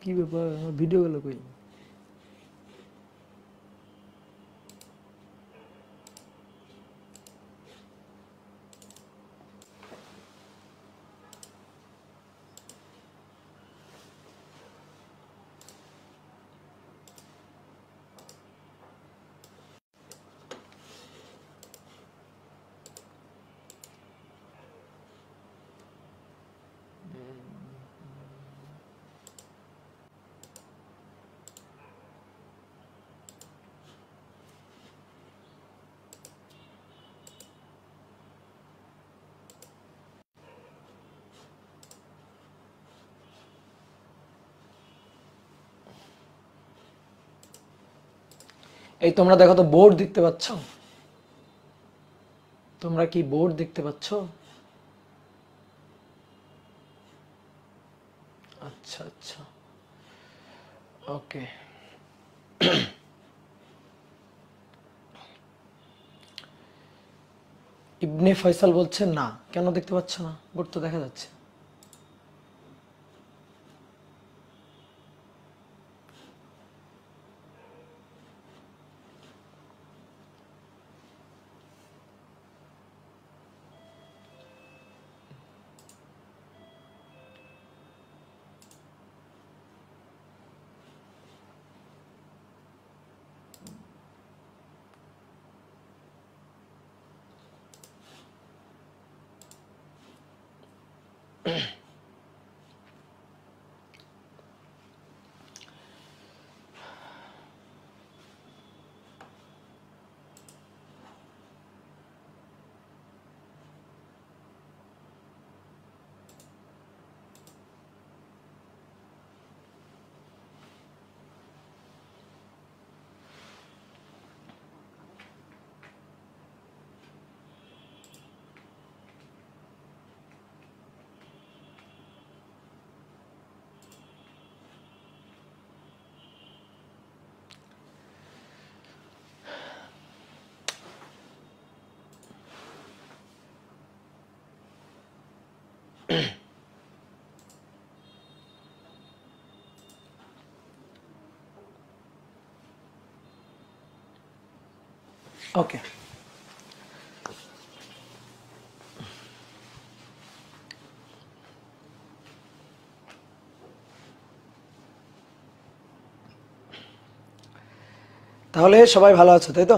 কি ব্যাপার, আমার ভিডিও গেল কই? এই তোমরা দেখো তো, বোর্ড দেখতে পাচ্ছ? তোমরা কি বোর্ড দেখতে পাচ্ছ? আচ্ছা আচ্ছা, ওকে। ইবনে ফয়সাল বলছে না, কেন দেখতে পাচ্ছ না? বোর্ড তো দেখা যাচ্ছে। ওকে, তাহলে সবাই ভালো আছো, তাই তো?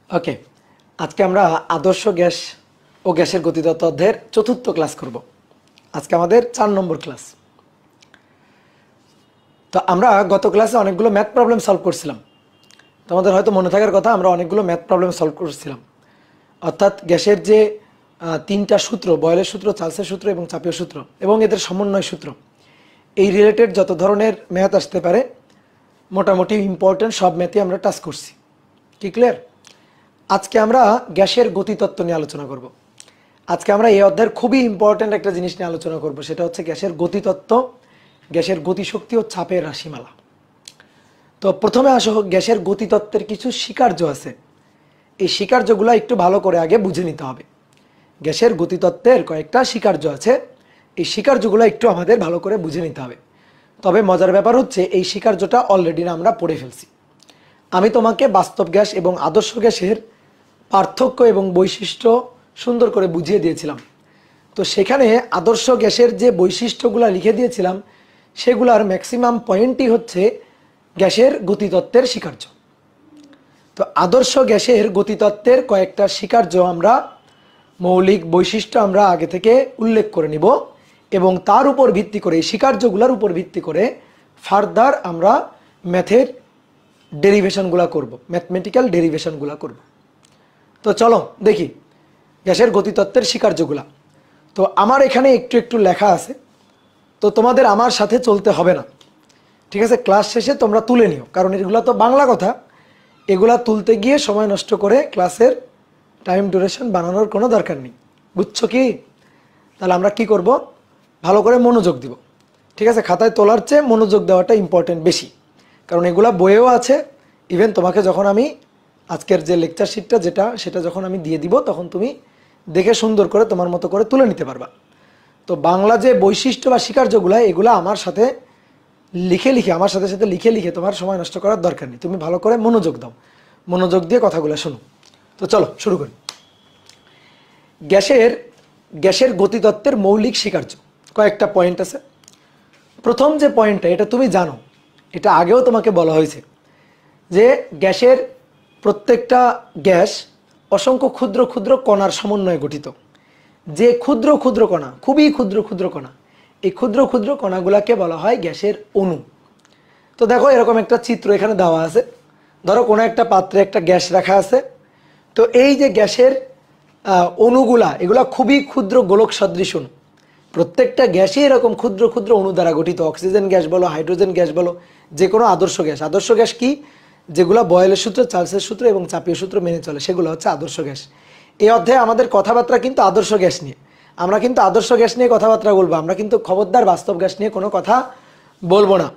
ওকে, আজকে আমরা আদর্শ গ্যাস ও গ্যাসের গতিতত্ত্ব অধ্যায়ের 4র্থ ক্লাস করব। আজকে আমাদের 4 নম্বর ক্লাস। তো আমরা গত ক্লাসে অনেকগুলো ম্যাথ প্রবলেম সলভ করছিলাম। তোমাদের হয়তো মনে থাকার কথা, আমরা অনেকগুলো ম্যাথ প্রবলেম সলভ করছিলাম। অর্থাৎ গ্যাসের যে 3টা সূত্র, বয়েলের সূত্র, চার্লসের সূত্র এবং চাপীয় সূত্র এবং এদের সমন্বয় সূত্র, এই রিলেটেড যত ধরনের ম্যাথ আসতে পারে মোটামুটি ইম্পর্টেন্ট সব ম্যাথই আমরা টাচ করছি। কি ক্লিয়ার? আজকে আমরা গ্যাসের গতিতত্ত্ব নিয়ে আলোচনা করব। আজকে আমরা এই অধ্যায়ের খুবই ইম্পর্টেন্ট একটা জিনিস নিয়ে আলোচনা করব, সেটা হচ্ছে গ্যাসের গতিতত্ত্ব, গ্যাসের গতিশক্তি ও চাপের রাশিমালা। তো প্রথমে আসো, গ্যাসের গতিতত্ত্বের কিছু স্বীকার্য আছে, এই স্বীকার্যগুলো একটু ভালো করে আগে বুঝে নিতে হবে। গ্যাসের গতিতত্ত্বের কয়েকটা স্বীকার্য আছে, এই স্বীকার্যগুলো একটু আমাদের ভালো করে বুঝে নিতে হবে। তবে মজার ব্যাপার হচ্ছে এই স্বীকার্যটা অলরেডি না আমরা পড়ে ফেলছি। আমি তোমাকে বাস্তব গ্যাস এবং আদর্শ গ্যাসের পার্থক্য এবং বৈশিষ্ট্য সুন্দর করে বুঝিয়ে দিয়েছিলাম। তো সেখানে আদর্শ গ্যাসের যে বৈশিষ্ট্যগুলো লিখে দিয়েছিলাম সেগুলার ম্যাক্সিমাম পয়েন্টই হচ্ছে গ্যাসের গতিতত্ত্বের স্বীকার্য। তো আদর্শ গ্যাসের গতিতত্ত্বের কয়েকটা স্বীকার্য আমরা, মৌলিক বৈশিষ্ট্য আমরা আগে থেকে উল্লেখ করে নিব এবং তার উপর ভিত্তি করে, এই স্বীকার্যগুলোর উপর ভিত্তি করে ফার্দার আমরা ম্যাথের ডেরিভেশনগুলো করব, ম্যাথমেটিক্যাল ডেরিভেশনগুলো করব। তো চলো দেখি গ্যাসের গতিতত্ত্বের স্বীকার্যগুলা। তো আমার এখানে একটু একটু লেখা আছে, তো তোমাদের আমার সাথে চলতে হবে না, ঠিক আছে? ক্লাস শেষে তোমরা তুলে নিও, কারণ এগুলো তো বাংলা কথা, এগুলা তুলতে গিয়ে সময় নষ্ট করে ক্লাসের টাইম ডিউরেশন বানানোর কোনো দরকার নেই। বুঝছো কি? তাহলে আমরা কি করব, ভালো করে মনোযোগ দিব, ঠিক আছে? খাতায় তোলার চেয়ে মনোযোগ দেওয়াটা ইম্পর্টেন্ট বেশি, কারণ এগুলা বইয়েও আছে। ইভেন তোমাকে যখন আমি আজকের যে লেকচার শিটটা সেটা যখন আমি দিয়ে দিব, তখন তুমি দেখে সুন্দর করে তোমার মতো করে তুলে নিতে পারবা। তো বাংলা যে বৈশিষ্ট্য বা স্বীকার্যগুলো এগুলো আমার সাথে আমার সাথে সাথে লিখে তোমার সময় নষ্ট করার দরকার নেই। তুমি ভালো করে মনোযোগ দাও, মনোযোগ দিয়ে কথাগুলো শোনো। তো চলো শুরু করি। গ্যাসের গতিতত্ত্বের মৌলিক স্বীকার্য কয়েকটা পয়েন্ট আছে। প্রথম যে পয়েন্টটা, এটা তুমি জানো, এটা আগেও তোমাকে বলা হয়েছে যে গ্যাসের প্রত্যেকটা গ্যাস অসংখ্য ক্ষুদ্র ক্ষুদ্র কণার সমন্বয়ে গঠিত। যে ক্ষুদ্র ক্ষুদ্র কণা, খুবই ক্ষুদ্র ক্ষুদ্র কণা, এই ক্ষুদ্র ক্ষুদ্র কণাগুলোকে বলা হয় গ্যাসের অণু। তো দেখো এরকম একটা চিত্র এখানে দেওয়া আছে। ধরো কোনো একটা পাত্রে একটা গ্যাস রাখা আছে। তো এই যে গ্যাসের অণুগুলা, এগুলা খুবই ক্ষুদ্র গোলক সদৃশ অণু। প্রত্যেকটা গ্যাসই এরকম ক্ষুদ্র ক্ষুদ্র অণু দ্বারা গঠিত। অক্সিজেন গ্যাস বলো, হাইড্রোজেন গ্যাস বলো, যে কোনো আদর্শ গ্যাস। আদর্শ গ্যাস কি? যেগুলো বয়েলের সূত্র, চার্লসের সূত্র এবং চাপীয় সূত্র মেনে চলে, সেগুলো হচ্ছে আদর্শ গ্যাস। এই অধ্যায়ে আমাদের কথাবার্তা কিন্তু আদর্শ গ্যাস নিয়ে। আমরা কিন্তু আদর্শ গ্যাস নিয়ে কথাবার্তা বলবো। আমরা কিন্তু খবরদার বাস্তব গ্যাস নিয়ে কোনো কথা বলবো না।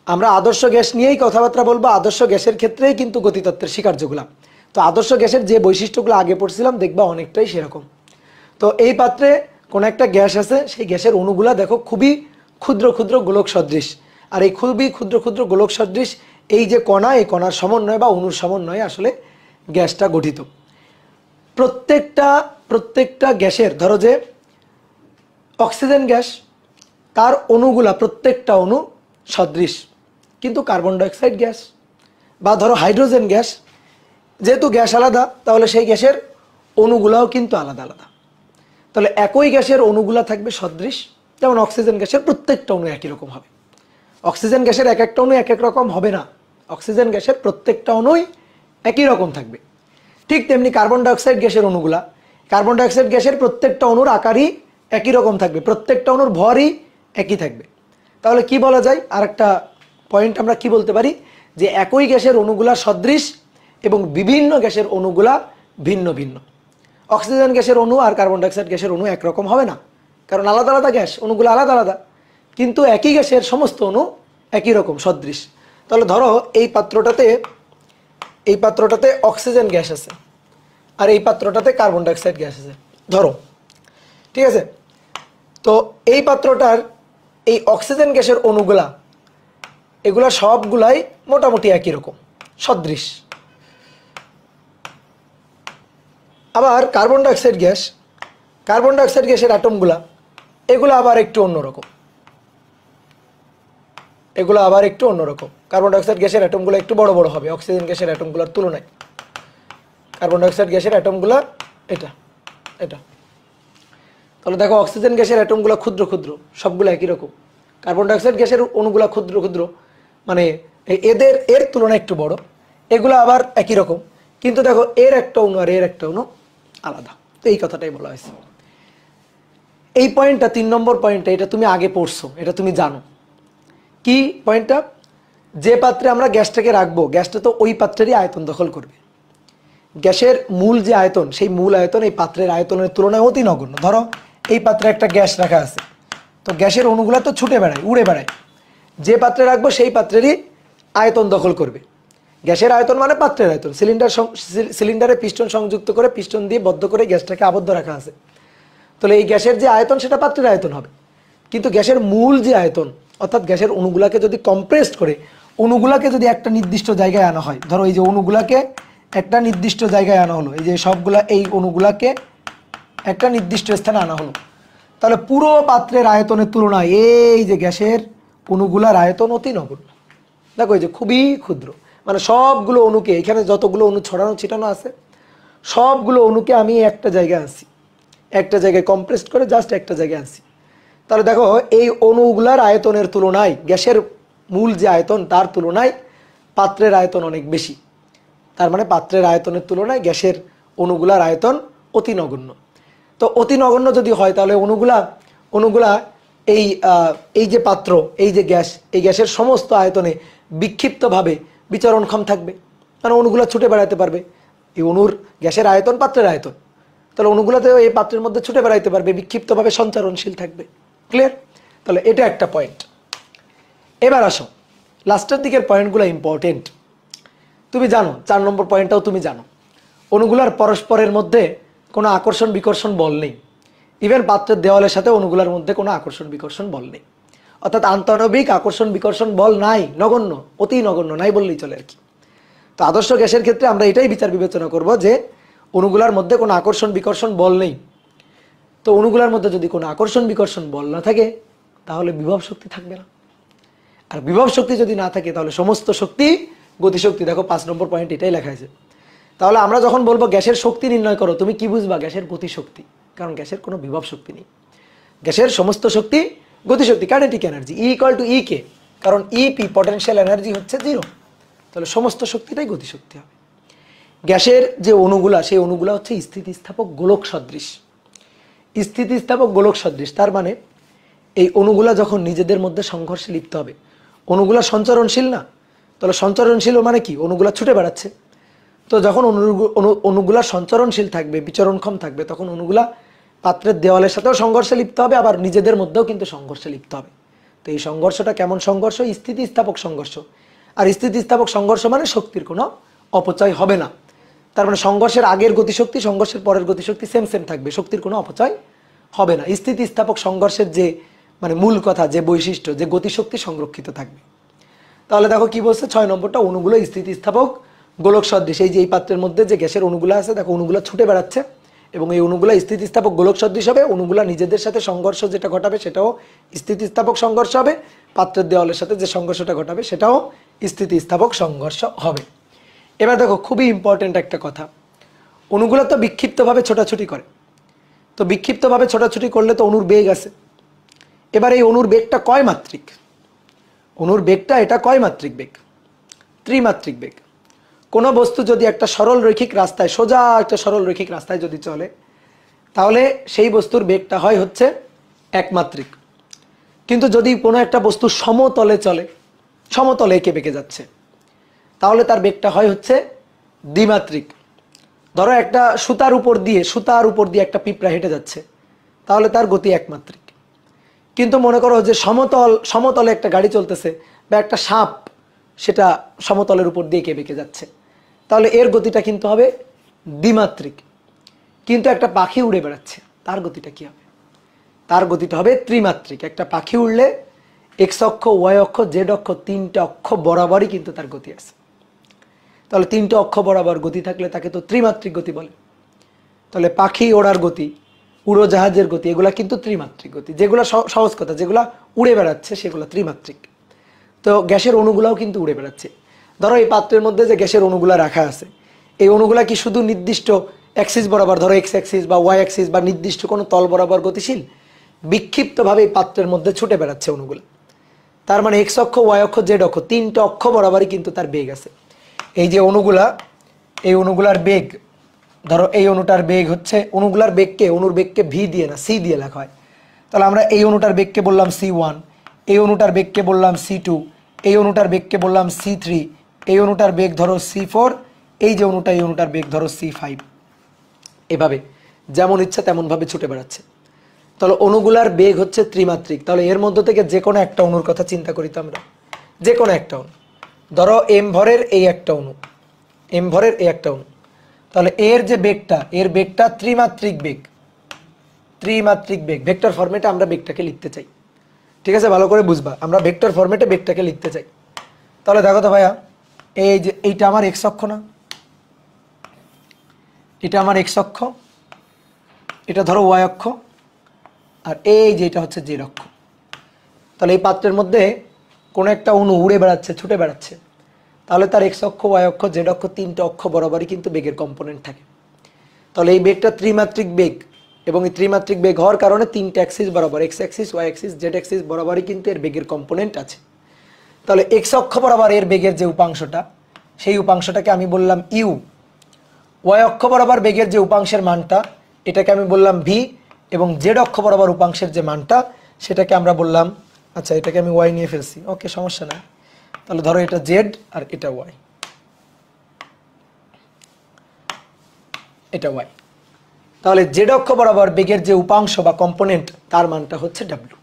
আমরা আদর্শ গ্যাস নিয়েই কথাবার্তা বলবো। আদর্শ গ্যাসের ক্ষেত্রেই কিন্তু গতিতত্ত্বের স্বীকার্যগুলো। তো আদর্শ গ্যাসের যে বৈশিষ্ট্যগুলো আগে পড়ছিলাম দেখবা অনেকটাই সেরকম। তো এই পাত্রে কোনো একটা গ্যাস আছে, সেই গ্যাসের অণুগুলা দেখো খুবই ক্ষুদ্র ক্ষুদ্র গোলক সদৃশ। আর এই খুবই ক্ষুদ্র ক্ষুদ্র গোলক সদৃশ এই যে কণা, এই কণার সমন্বয় বা অণুর সমন্বয়ে আসলে গ্যাসটা গঠিত। প্রত্যেকটা গ্যাসের, ধরো যে অক্সিজেন গ্যাস, তার অণুগুলা প্রত্যেকটা অণু সদৃশ। কিন্তু কার্বন ডাইঅক্সাইড গ্যাস বা ধরো হাইড্রোজেন গ্যাস, যেহেতু গ্যাস আলাদা, তাহলে সেই গ্যাসের অণুগুলাও কিন্তু আলাদা আলাদা। তাহলে একই গ্যাসের অণুগুলা থাকবে সদৃশ। যেমন অক্সিজেন গ্যাসের প্রত্যেকটা অণু একই রকম হবে। অক্সিজেন গ্যাসের এক একটা অণু এক এক রকম হবে না। অক্সিজেন গ্যাসের প্রত্যেকটা অণুই একই রকম থাকবে। ঠিক তেমনি কার্বন ডাইঅক্সাইড গ্যাসের অণুগুলা, কার্বন ডাইঅক্সাইড গ্যাসের প্রত্যেকটা অণুর আকারই একই রকম থাকবে, প্রত্যেকটা অণুর ভরই একই থাকবে। তাহলে কি বলা যায়? আরেকটা পয়েন্ট আমরা কি বলতে পারি, যে একই গ্যাসের অণুগুলা সদৃশ এবং বিভিন্ন গ্যাসের অণুগুলা ভিন্ন ভিন্ন। অক্সিজেন গ্যাসের অণু আর কার্বন ডাইঅক্সাইড গ্যাসের অণু একরকম হবে না, কারণ আলাদা আলাদা গ্যাস, অণুগুলো আলাদা আলাদা। কিন্তু একই গ্যাসের সমস্ত অণু একই রকম সদৃশ। তাহলে ধরো এই পাত্রটাতে অক্সিজেন গ্যাস আছে আর এই পাত্রটাতে কার্বন ডাইঅক্সাইড গ্যাস আছে ধরো, ঠিক আছে? তো এই পাত্রটার এই অক্সিজেন গ্যাসের অণুগুলা, এগুলা সবগুলাই মোটামুটি একই রকম সদৃশ। আবার কার্বন ডাইঅক্সাইড গ্যাসের অ্যাটমগুলা, এগুলো আবার একটু অন্যরকম। কার্বন ডাইঅক্সাইড গ্যাসের অ্যাটমগুলো একটু বড় বড় হবে অক্সিজেন গ্যাসের অ্যাটমগুলোর তুলনায়। কার্বন ডাইঅক্সাইড গ্যাসের অ্যাটমগুলো এটা। তাহলে দেখো অক্সিজেন গ্যাসের অ্যাটমগুলো ক্ষুদ্র ক্ষুদ্র, সবগুলো একই রকম। কার্বন ডাইঅক্সাইড গ্যাসের অণুগুলো ক্ষুদ্র ক্ষুদ্র, মানে এর তুলনায় একটু বড়। এগুলো আবার একই রকম, কিন্তু দেখো এর একটা অণু আর এর একটা অণু আলাদা। তো এই কথাটাই বলা হয়েছে। এই পয়েন্টটা, 3 নম্বর পয়েন্টটা, এটা তুমি আগে পড়ছো, এটা তুমি জানো। কি পয়েন্টটা? যে পাত্রে আমরা গ্যাসটাকে রাখবো, গ্যাসটা তো ওই পাত্রেরই আয়তন দখল করবে। গ্যাসের মূল যে আয়তন, সেই মূল আয়তন এই পাত্রের আয়তনের তুলনায় অতি নগণ্য। ধরো এই পাত্রে একটা গ্যাস রাখা আছে, তো গ্যাসের অণুগুলো তো ছুটে বেড়ায়, উড়ে বেড়ায়। যে পাত্রে রাখবো সেই পাত্রেরই আয়তন দখল করবে। গ্যাসের আয়তন মানে পাত্রের আয়তন। সিলিন্ডারে পিস্টন সংযুক্ত করে, পিস্টন দিয়ে বদ্ধ করে গ্যাসটাকে আবদ্ধ রাখা আছে। তাহলে এই গ্যাসের যে আয়তন, সেটা পাত্রের আয়তন হবে। কিন্তু গ্যাসের মূল যে আয়তন, অর্থাৎ গ্যাসের অণুগুলাকে যদি কম্প্রেসড করে, অণুগুলাকে যদি একটা নির্দিষ্ট জায়গায় আনা হয়, ধরো এই যে অণুগুলাকে একটা নির্দিষ্ট জায়গায় আনা হলো, এই যে সবগুলা এই অণুগুলাকে একটা নির্দিষ্ট স্থানে আনা হলো, তাহলে পুরো পাত্রের আয়তনের তুলনায় এই যে গ্যাসের অণুগুলার আয়তন অতি নগণ্য। দেখো এই যে খুবই ক্ষুদ্র, মানে সবগুলো অণুকে, এখানে যতগুলো অণু ছড়ানো ছিটানো আছে, সবগুলো অণুকে আমি একটা জায়গায় আনছি, একটা জায়গায় কম্প্রেসড করে জাস্ট একটা জায়গায় আনছি। তাহলে দেখো এই অণুগুলার আয়তনের তুলনায়, গ্যাসের মূল যে আয়তন তার তুলনায় পাত্রের আয়তন অনেক বেশি। তার মানে পাত্রের আয়তনের তুলনায় গ্যাসের অণুগুলার আয়তন অতি নগণ্য। তো অতি নগণ্য যদি হয়, তাহলে অণুগুলা এই যে পাত্র, এই যে গ্যাস, এই গ্যাসের সমস্ত আয়তনে বিক্ষিপ্তভাবে বিচরণক্ষম থাকবে, মানে অণুগুলা ছুটে বেড়াতে পারবে। এই অণুর, গ্যাসের আয়তন পাত্রের আয়তন, তাহলে অণুগুলাতে এই পাত্রের মধ্যে ছুটে বেড়াইতে পারবে, বিক্ষিপ্তভাবে সঞ্চারণশীল থাকবে। ক্লিয়ার? তাহলে এটা একটা পয়েন্ট। এবার আসো লাস্টের দিকের পয়েন্টগুলো ইম্পর্টেন্ট। তুমি জানো 4 নম্বর পয়েন্টটাও তুমি জানো, অণুগুলার পরস্পরের মধ্যে কোনো আকর্ষণ বিকর্ষণ বল নেই। ইভেন পাত্রের দেওয়ালের সাথে অণুগুলোর মধ্যে কোনো আকর্ষণ বিকর্ষণ বল নেই, অর্থাৎ আন্তঃআণবিক আকর্ষণ বিকর্ষণ বল নাই, নগণ্য, অতি নগণ্য, নাই বললেই চলে আর কি। তো আদর্শ গ্যাসের ক্ষেত্রে আমরা এটাই বিচার বিবেচনা করব যে অণুগুলার মধ্যে কোনো আকর্ষণ বিকর্ষণ বল নেই। তো অণুগুলার মধ্যে যদি কোনো আকর্ষণ বিকর্ষণ বল না থাকে তাহলে বিভব শক্তি থাকবে না, আর বিভব শক্তি যদি না থাকে তাহলে সমস্ত শক্তি গতিশক্তি। দেখো 5 নম্বর পয়েন্ট এটাই লেখা আছে। তাহলে আমরা যখন বলবো গ্যাসের শক্তি নির্ণয় করো, তুমি কি বুঝবা? গ্যাসের গতিশক্তি, কারণ গ্যাসের কোনো বিভব শক্তি নেই। গ্যাসের সমস্ত শক্তি গতিশক্তি, kinetic energy E equal to E K, কারণ ইপি পটেনশিয়াল এনার্জি হচ্ছে 0, তাহলে সমস্ত শক্তিটাই গতিশক্তি হবে। গ্যাসের যে অণুগুলা, সেই অণুগুলা হচ্ছে স্থিতিস্থাপক গোলক সদৃশ। স্থিতিস্থাপক গোলক সদৃশ তার মানে এই অণুগুলা যখন নিজেদের মধ্যে সংঘর্ষে লিপ্ত হবে, অণুগুলা সঞ্চরণশীল না, তাহলে সঞ্চরণশীল মানে কি? অণুগুলা ছুটে বেড়াচ্ছে। তো যখন অণুগুলা সঞ্চরণশীল থাকবে, বিচরণক্ষম থাকবে, তখন অণুগুলা পাত্রের দেওয়ালের সাথেও সংঘর্ষে লিপ্ত হবে, আবার নিজেদের মধ্যেও কিন্তু সংঘর্ষে লিপ্ত হবে। তো এই সংঘর্ষটা কেমন সংঘর্ষ? স্থিতিস্থাপক সংঘর্ষ। আর স্থিতিস্থাপক সংঘর্ষ মানে শক্তির কোনো অপচয় হবে না। তার মানে সংঘর্ষের আগের গতিশক্তি, সংঘর্ষের পরের গতিশক্তি সেম সেম থাকবে, শক্তির কোনো অপচয় হবে না। স্থিতিস্থাপক সংঘর্ষের যে মানে মূল কথা, যে বৈশিষ্ট্য, যে গতিশক্তি সংরক্ষিত থাকবে। তাহলে দেখো কি বলছে 6 নম্বরটা, অণুগুলো স্থিতিস্থাপক গোলক সদৃশ। এই যে এই পাত্রের মধ্যে যে গ্যাসের অণুগুলো আছে, দেখো অণুগুলো ছুটে বেড়াচ্ছে এবং এই অণুগুলো স্থিতিস্থাপক গোলক সদৃশ হবে। অণুগুলো নিজেদের সাথে সংঘর্ষ যেটা ঘটাবে সেটাও স্থিতিস্থাপক সংঘর্ষ হবে, পাত্রের দেওয়ালের সাথে যে সংঘর্ষটা ঘটাবে সেটাও স্থিতিস্থাপক সংঘর্ষ হবে। এবার দেখো খুবই ইম্পর্টেন্ট একটা কথা, অণুগুলো তো বিক্ষিপ্তভাবে ছোটাছুটি করে। তো বিক্ষিপ্তভাবে ছোটাছুটি করলে তো অণুর বেগ আছে। এবার এই অণুর বেগটা কয় মাত্রিক? অণুর বেগটা এটা কয় মাত্রিক বেগ? ত্রিমাত্রিক বেগ। কোনো বস্তু যদি একটা সরল রৈখিক রাস্তায়, সোজা একটা সরল রৈখিক রাস্তায় যদি চলে, তাহলে সেই বস্তুর বেগটা হয় হচ্ছে একমাত্রিক। কিন্তু যদি কোনো একটা বস্তু সমতলে চলে, সমতলে এঁকে বেঁকে যাচ্ছে, তাহলে তার বেগটা হয় হচ্ছে দ্বিমাত্রিক। ধরো একটা সুতার উপর দিয়ে একটা পিঁপড়া হেঁটে যাচ্ছে, তাহলে তার গতি একমাত্রিক। কিন্তু মনে করো যে সমতলে একটা গাড়ি চলতেছে, বা একটা সাপ সেটা সমতলের উপর দিয়ে বেঁকে যাচ্ছে, তাহলে এর গতিটা কিন্তু হবে দ্বিমাত্রিক। কিন্তু একটা পাখি উড়ে বেড়াচ্ছে, তার গতিটা কি হবে? তার গতিটা হবে ত্রিমাত্রিক। একটা পাখি উড়লে এক্স অক্ষ, ওয়াই অক্ষ, জেড অক্ষ, 3টে অক্ষ বরাবরই কিন্তু তার গতি আছে। তাহলে 3টে অক্ষ বরাবর গতি থাকলে তাকে তো ত্রিমাত্রিক গতি বলে। তাহলে পাখি ওড়ার গতি, উড়োজাহাজের গতি, এগুলা কিন্তু ত্রিমাত্রিক গতি। যেগুলো সহজ কথা, যেগুলো উড়ে বেড়াচ্ছে সেগুলো ত্রিমাত্রিক। তো গ্যাসের অণুগুলাও কিন্তু উড়ে বেড়াচ্ছে। ধরো এই পাত্রের মধ্যে যে গ্যাসের অণুগুলা রাখা আছে, এই অণুগুলা কি শুধু নির্দিষ্ট অ্যাক্সিস বরাবর, ধরো এক্স অ্যাক্সিস বা ওয়াই অ্যাক্সিস বা নির্দিষ্ট কোনো তল বরাবর গতিশীল? বিক্ষিপ্তভাবে এই পাত্রের মধ্যে ছুটে বেড়াচ্ছে অণুগুলো। তার মানে এক্স অক্ষ, ওয়াই অক্ষ, জেড অক্ষ, 3টে অক্ষ বরাবরই কিন্তু তার বেগ আছে। এই যে অণুগুলা, এই অণুগুলার বেগ, ধরো এই অণুটার বেগ হচ্ছে, অণুগুলার বেগকে, অণুর বেগকে ভি দিয়ে না সি দিয়ে লেখা হয়। তাহলে আমরা এই অণুটার বেগকে বললাম C1, এই অণুটার বেগকে বললাম C2, এই অণুটার বেগকে বললাম C3, এই অণুটার বেগ ধরো C4, এই যে অণুটা, এই অণুটার বেগ ধরো C5। এভাবে যেমন ইচ্ছা তেমনভাবে ছুটে বেড়াচ্ছে। তাহলে অণুগুলার বেগ হচ্ছে ত্রিমাত্রিক। তাহলে এর মধ্য থেকে যে কোনো একটা অণুর কথা চিন্তা করি তো আমরা, যে কোনো একটা অণু, ধরো এম ভরের এই একটা অণু, এম ভরের এই একটা অণু, তাহলে এর যে বেগটা, এর বেগটা ত্রিমাত্রিক বেগ। ত্রিমাত্রিক বেগ, ভেক্টর ফরম্যাটে আমরা বেগটাকে লিখতে চাই। ঠিক আছে, ভালো করে বুঝবা, আমরা ভেক্টর ফরম্যাটে বেগটাকে লিখতে চাই। তাহলে দেখো তো ভাইয়া, এই যে এইটা আমার এক্স অক্ষ না, এটা আমার এক্স অক্ষ, এটা ধরো ওয়াই অক্ষ, আর এই যে এটা হচ্ছে জেড অক্ষ। তাহলে এই পাত্রের মধ্যে কোনো একটা অণু উড়ে বেড়াচ্ছে, ছুটে বেড়াচ্ছে, তাহলে তার এক্স অক্ষ, ওয়াই অক্ষ, জেড অক্ষ, 3টে অক্ষ বরাবরই কিন্তু বেগের কম্পোনেন্ট থাকে। তাহলে এই বেগটা ত্রিমাত্রিক বেগ, এবং এই ত্রিমাত্রিক বেগ হওয়ার কারণে 3টে অ্যাক্সিস বরাবর, X axis, Y axis, Z axis বরাবরই কিন্তু এর বেগের কম্পোনেন্ট আছে। তাহলে এক্স অক্ষ বরাবর এর বেগের যে উপাংশটা, সেই উপাংশটাকে আমি বললাম ইউ। ওয়াই অক্ষ বরাবর বেগের যে উপাংশের মানটা, এটাকে আমি বললাম ভি, এবং জেড অক্ষ বরাবর উপাংশের যে মানটা, সেটাকে আমরা বললাম, আচ্ছা এটাকে আমি ওয়াই নিয়ে ফেলছি, ওকে সমস্যা নাই। তাহলে ধরো এটা জেড আর এটা ওয়াই, এটা ওয়াই। তাহলে জেড অক্ষ বরাবর বেগের যে উপাংশ বা কম্পোনেন্ট, তার মানটা হচ্ছে ডাব্লিউ।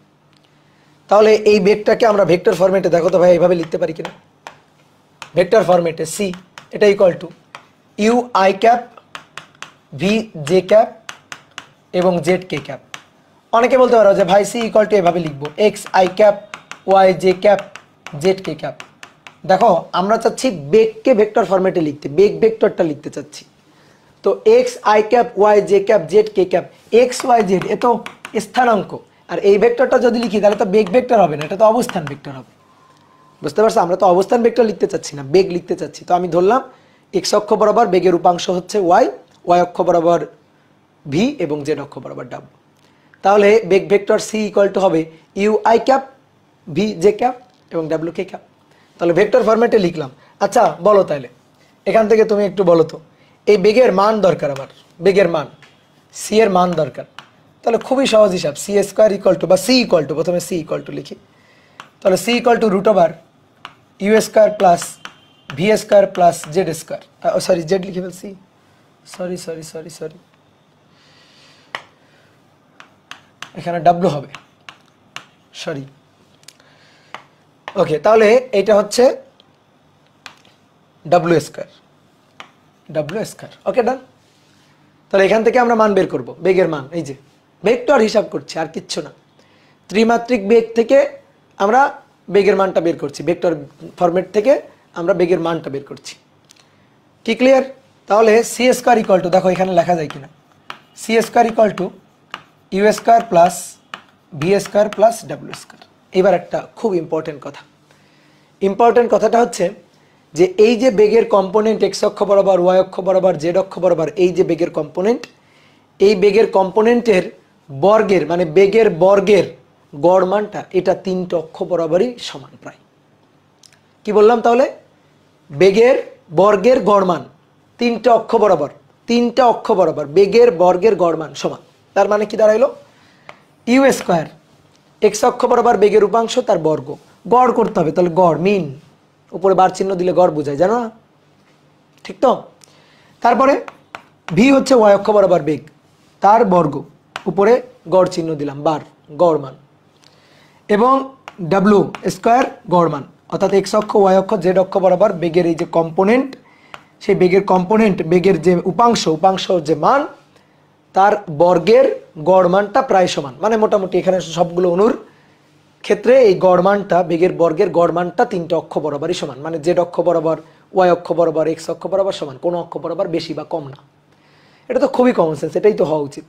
তাহলে এই বেগটাকে আমরা ভেক্টর ফরম্যাটে, দেখো তো ভাই এইভাবে লিখতে পারি কিনা, ভেক্টর ফরম্যাটে সি এটা equal to U I cap V J cap এবং জেড কে ক্যাপ। অনেকে বলতে পারো যে ভাই সি ইকুয়াল টু এভাবে লিখবো, X I cap Y J cap Z K cap. দেখো আমরা চাচ্ছি বেগকে ভেক্টর ফরম্যাটে লিখতে, বেগ ভেক্টরটা লিখতে চাচ্ছি। তো X I cap Y J cap Z K cap, X Y Z এ তো স্থানাঙ্ক, আর এই ভেক্টরটা যদি লিখি তাহলে তো বেগ ভেক্টর হবে না, এটা তো অবস্থান ভেক্টর হবে। বুঝতে পারছো, আমরা তো অবস্থান ভেক্টর লিখতে চাচ্ছি না, বেগ লিখতে চাচ্ছি। তো আমি ধরলাম এক্স অক্ষ বরাবর বেগের উপাংশ হচ্ছে ওয়াই, ওয়াই অক্ষ বরাবর ভি এবং জেড অক্ষ বরাবর ডাব্লিউ। তাহলে বেগ ভেক্টর সি ইকুয়াল টু হবে U I cap V J cap এবং ডাব্লিউ কে ক্যাপ। তাহলে ভেক্টর ফরম্যাটে লিখলাম। আচ্ছা বলো তাহলে এখান থেকে তুমি একটু বলো তো, এই বেগের মান দরকার আমার, বেগের মান সি এর মান দরকার। তাহলে খুবই সহজ হিসাব, সি স্কোয়ার ইকুয়াল টু বা সি ইকুয়াল টু, প্রথমে সি ইকুয়াল টু লিখি। তাহলে C equal to root over U square plus V square plus Z square, sorry Z লিখে ফেলছি, সরি সরি সরি সরি, এখানে ডাব্লু হবে, সরি। ওকে, তাহলে এইটা হচ্ছে W square, W square. Okay done. তাহলে এখান থেকে আমরা মান বের করব, বেগের মান, এই যে ভেক্টর হিসাব করছি আর কিচ্ছু না। ত্রিমাত্রিক বেগ থেকে আমরা বেগের মানটা বের করছি, ভেক্টর ফরম্যাট থেকে আমরা বেগের মানটা বের করছি। কি ক্লিয়ার? তাহলে সি স্কোয়ার ইকুয়াল টু, দেখো এখানে লেখা যায় কিনা, C square equal to U square plus V square plus W square. এবার একটা খুব ইম্পর্টেন্ট কথা, ইম্পর্টেন্ট কথাটা হচ্ছে যে এই যে বেগের কম্পোনেন্ট এক্স অক্ষ বরাবর ওয়াই অক্ষ বরাবর জেড অক্ষ বরাবর, এই যে বেগের কম্পোনেন্ট, এই বেগের কম্পোনেন্টের বর্গের মানে বেগের বর্গের গড় মানটা এটা তিনটে অক্ষ বরাবরই সমান প্রায়। কি বললাম তাহলে? বেগের বর্গের গড় মান তিনটে অক্ষ বরাবর, তিনটা অক্ষ বরাবর বেগের বর্গের গড় মান সমান। তার মানে কি দাঁড়াইলো? ইউ স্কোয়ার এক্স অক্ষ বরাবর বেগের উপাংশ তার বর্গ, গড় করতে হবে, তাহলে গড় মিন, উপরে বার চিহ্ন দিলে গড় বোঝায়, জানো না? ঠিক তো? তারপরে ভি হচ্ছে ওয়াই অক্ষ বরাবর বেগ তার বর্গ, উপরে গড় চিহ্ন দিলাম বার, গড় মান, এবং ডাব্লু স্কোয়ার গড় মান, অর্থাৎ এক্স অক্ষ ওয়াই অক্ষ জেড অক্ষ বরাবর বেগের এই যে কম্পোনেন্ট, সেই বেগের কম্পোনেন্ট বেগের যে উপাংশ, উপাংশ যে মান তার বর্গের গড় মানটা প্রায় সমান। মানে মোটামুটি এখানে সবগুলো অনুর ক্ষেত্রে এই গড় মানটা বেগের বর্গের গড় মানটা তিনটে অক্ষ বরাবরই সমান, মানে জেড অক্ষ বরাবর ওয়াই অক্ষ বরাবর এক্স অক্ষ বরাবর সমান, কোনো অক্ষ বরাবর বেশি বা কম না। এটা তো খুবই কমন সেন্স, এটাই তো হওয়া উচিত।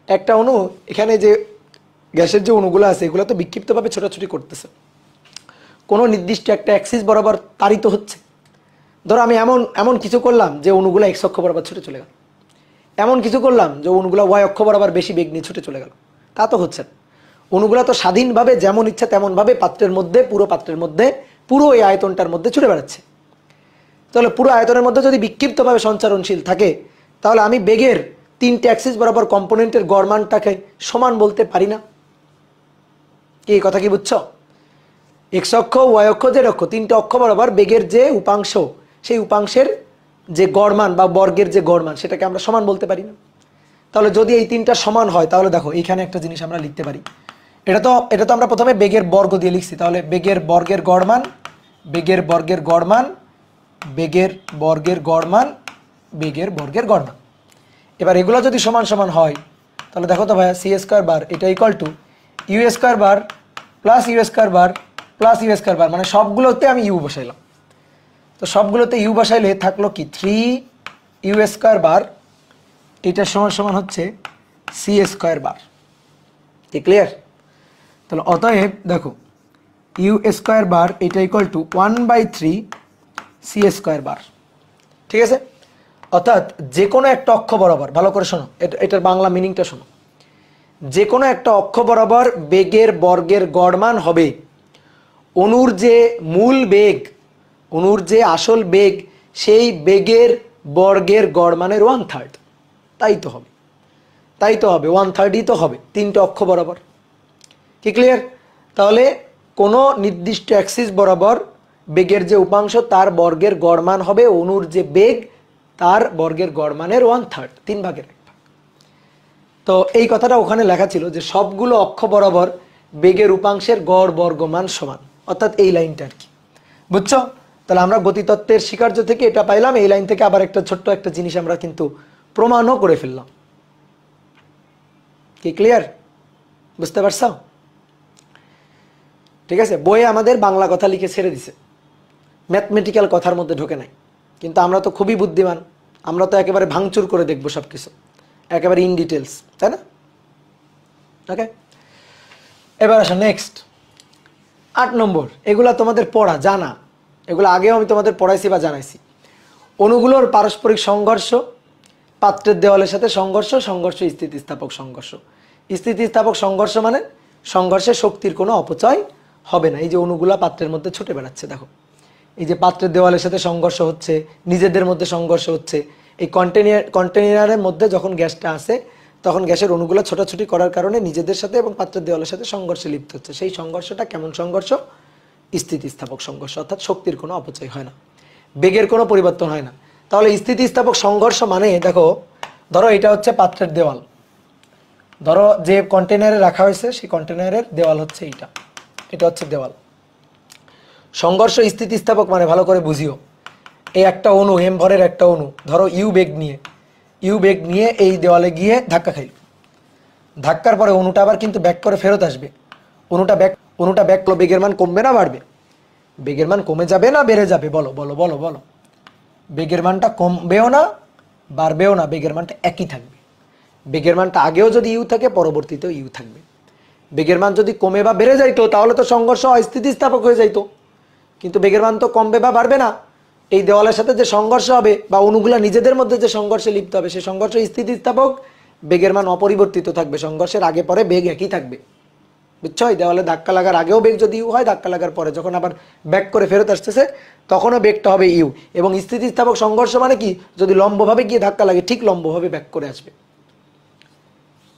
একটা অণু, এখানে যে গ্যাসের যে অণুগুলো আছে এগুলো তো বিক্ষিপ্তভাবে ছোটাছুটি করতেছে, কোনো নির্দিষ্ট একটা অ্যাক্সিস বরাবর তাড়িত হচ্ছে। ধরো আমি এমন এমন কিছু করলাম যে অণুগুলো এক্স অক্ষ বরাবর ছুটে চলে গেল, এমন কিছু করলাম যে অণুগুলো ওয়াই অক্ষ বরাবর বেশি বেগ নিয়ে ছুটে চলে গেল, তা তো হচ্ছে না। অণুগুলো তো স্বাধীনভাবে যেমন ইচ্ছা তেমনভাবে পাত্রের মধ্যে, পুরো পাত্রের মধ্যে, পুরো এই আয়তনটার মধ্যে ছুটে বেড়াচ্ছে। তাহলে পুরো আয়তনের মধ্যে যদি বিক্ষিপ্তভাবে সঞ্চারণশীল থাকে, তাহলে আমি বেগের তিনটে অ্যাক্সিস বরাবর কম্পোনেন্টের গড় মানটাকে সমান বলতে পারি না। কি এই কথা কি বুঝছো? এক্স অক্ষ ওয়াই অক্ষ জেড অক্ষ তিনটে অক্ষ বরাবর বেগের যে উপাংশ, সেই উপাংশের যে গড় মান বা বর্গের যে গড় মান সেটাকে আমরা সমান বলতে পারি না। তাহলে যদি এই তিনটা সমান হয় তাহলে দেখো এইখানে একটা জিনিস আমরা লিখতে পারি, এটা তো আমরা প্রথমে বেগের বর্গ দিয়ে লিখছি, তাহলে বেগের বর্গের গড় মান, বেগের বর্গের গড় মান, বেগের বর্গের গড় মান, বেগের বর্গের গড় মান। এবার এগুলো যদি সমান সমান হয় তাহলে দেখো তো ভাইয়া, সি স্কোয়ার বার এটা equal to U square bar plus U square bar plus U square bar, মানে সবগুলোতে আমি ইউ বসাইলাম। তো সবগুলোতে ইউ বসাইলে থাকলো কি 3 ইউ স্কোয়ার বার, এটা সমান সমান হচ্ছে সি স্কোয়ার বার। ঠিক ক্লিয়ার? তাহলে অতএব দেখো ইউ স্কোয়ার বার এটা ইকুয়াল টু 1/3 সি স্কোয়ার বার। ঠিক আছে? অর্থাৎ যে কোনো একটা অক্ষ বরাবর, ভালো করে শোনো, এটার বাংলা মিনিংটা শোনো, যে কোনো একটা অক্ষ বরাবর বেগের বর্গের গড় মান হবে অণুর যে মূল বেগ, অণুর যে আসল বেগ, সেই বেগের বর্গের গড় মানের 1/3। তাই তো হবে, তাই তো হবে, 1/3ই তো হবে তিনটে অক্ষ বরাবর। কি ক্লিয়ার? তাহলে কোনো নির্দিষ্ট অ্যাক্সিস বরাবর বেগের যে উপাংশ তার বর্গের গড় মান হবে অণুর যে বেগ তার বর্গের গড় মানের 1/3, 3/1 ভাগ। তো এই কথাটা ওখানে লেখা ছিল যে সবগুলো অক্ষ বরাবর বেগের উপাংশের গড় বর্গমান সমান, অর্থাৎ এই লাইনটা আর কি। বুঝছো? তাহলে আমরা গতিতত্ত্বের স্বীকার্য থেকে এটা পাইলাম, এই লাইন থেকে আবার একটা ছোট্ট একটা জিনিস আমরা কিন্তু প্রমাণও করে ফেললাম। কি ক্লিয়ার? বুঝতে পারছো? ঠিক আছে, বইয়ে আমাদের বাংলা কথা লিখে ছেড়ে দিছে, ম্যাথমেটিক্যাল কথার মধ্যে ঢোকে নাই। কিন্তু আমরা তো খুবই বুদ্ধিমান, আমরা তো একেবারে ভাঙচুর করে দেখবো সব কিছু, একেবারে ইন ডিটেলস, তাই না? ওকে, এবার আসো নেক্সট 8 নম্বর। এগুলা তোমাদের পড়া জানা, এগুলো আগেও আমি তোমাদের পড়াইছি বা জানাইছি। অণুগুলোর পারস্পরিক সংঘর্ষ, পাত্রের দেওয়ালের সাথে সংঘর্ষ, সংঘর্ষ স্থিতিস্থাপক সংঘর্ষ। স্থিতিস্থাপক সংঘর্ষ মানে সংঘর্ষে শক্তির কোনো অপচয় হবে না। এই যে অণুগুলা পাত্রের মধ্যে ছুটে বেড়াচ্ছে, দেখো এই যে পাত্রের দেওয়ালের সাথে সংঘর্ষ হচ্ছে, নিজেদের মধ্যে সংঘর্ষ হচ্ছে। এই কন্টেনারের মধ্যে যখন গ্যাসটা আসে তখন গ্যাসের অণুগুলো ছোটাছুটি করার কারণে নিজেদের সাথে এবং পাত্রের দেওয়ালের সাথে সংঘর্ষে লিপ্ত হচ্ছে। সেই সংঘর্ষটা কেমন সংঘর্ষ? স্থিতিস্থাপক সংঘর্ষ, অর্থাৎ শক্তির কোনো অপচয় হয় না, বেগের কোনো পরিবর্তন হয় না। তাহলে স্থিতিস্থাপক সংঘর্ষ মানে দেখো, ধরো এটা হচ্ছে পাত্রের দেওয়াল, ধরো যে কন্টেনারে রাখা হয়েছে সেই কন্টেনারের দেওয়াল হচ্ছে এইটা, এটা হচ্ছে দেওয়াল। সংঘর্ষ স্থিতিস্থাপক মানে ভালো করে বুঝিও, এই একটা অণু এম ভরের একটা অণু ধরো ইউ বেগ নিয়ে এই দেওয়ালে গিয়ে ধাক্কা খাইল, ধাক্কার পরে অণুটা আবার কিন্তু ব্যাক করে ফেরত আসবে। অণুটা ব্যাক করলে বেগের মান কমবে না বাড়বে? বেগের মান কমে যাবে না বেড়ে যাবে? বলো বলো বলো বলো। বেগের মানটা কমবেও না বাড়বেও না, বেগের মানটা একই থাকবে। বেগের মানটা আগেও যদি ইউ থাকে পরবর্তীতেও ইউ থাকবে। বেগের মান যদি কমে বা বেড়ে যাইতো তাহলে তো সংঘর্ষ অস্থিতিস্থাপক হয়ে যাইতো, কিন্তু বেগের মান তো কমবে বা বাড়বে না। এই দেওয়ালের সাথে যে সংঘর্ষ হবে বা অণুগুলা নিজেদের মধ্যে যে সংঘর্ষে লিপ্ত হবে সেই সংঘর্ষ স্থিতিস্থাপক, বেগের মান অপরিবর্তিত থাকবে, সংঘর্ষের আগে পরে বেগ একই থাকবে। বুঝছো? এই দেওয়ালে ধাক্কা লাগার আগেও বেগ যদি ইউ হয়, ধাক্কা লাগার পরে যখন আবার ব্যাক করে ফেরত আসতেছে তখনও বেগটা হবে ইউ। এবং স্থিতিস্থাপক সংঘর্ষ মানে কি? যদি লম্বভাবে গিয়ে ধাক্কা লাগে ঠিক লম্বভাবে ব্যাক করে আসবে।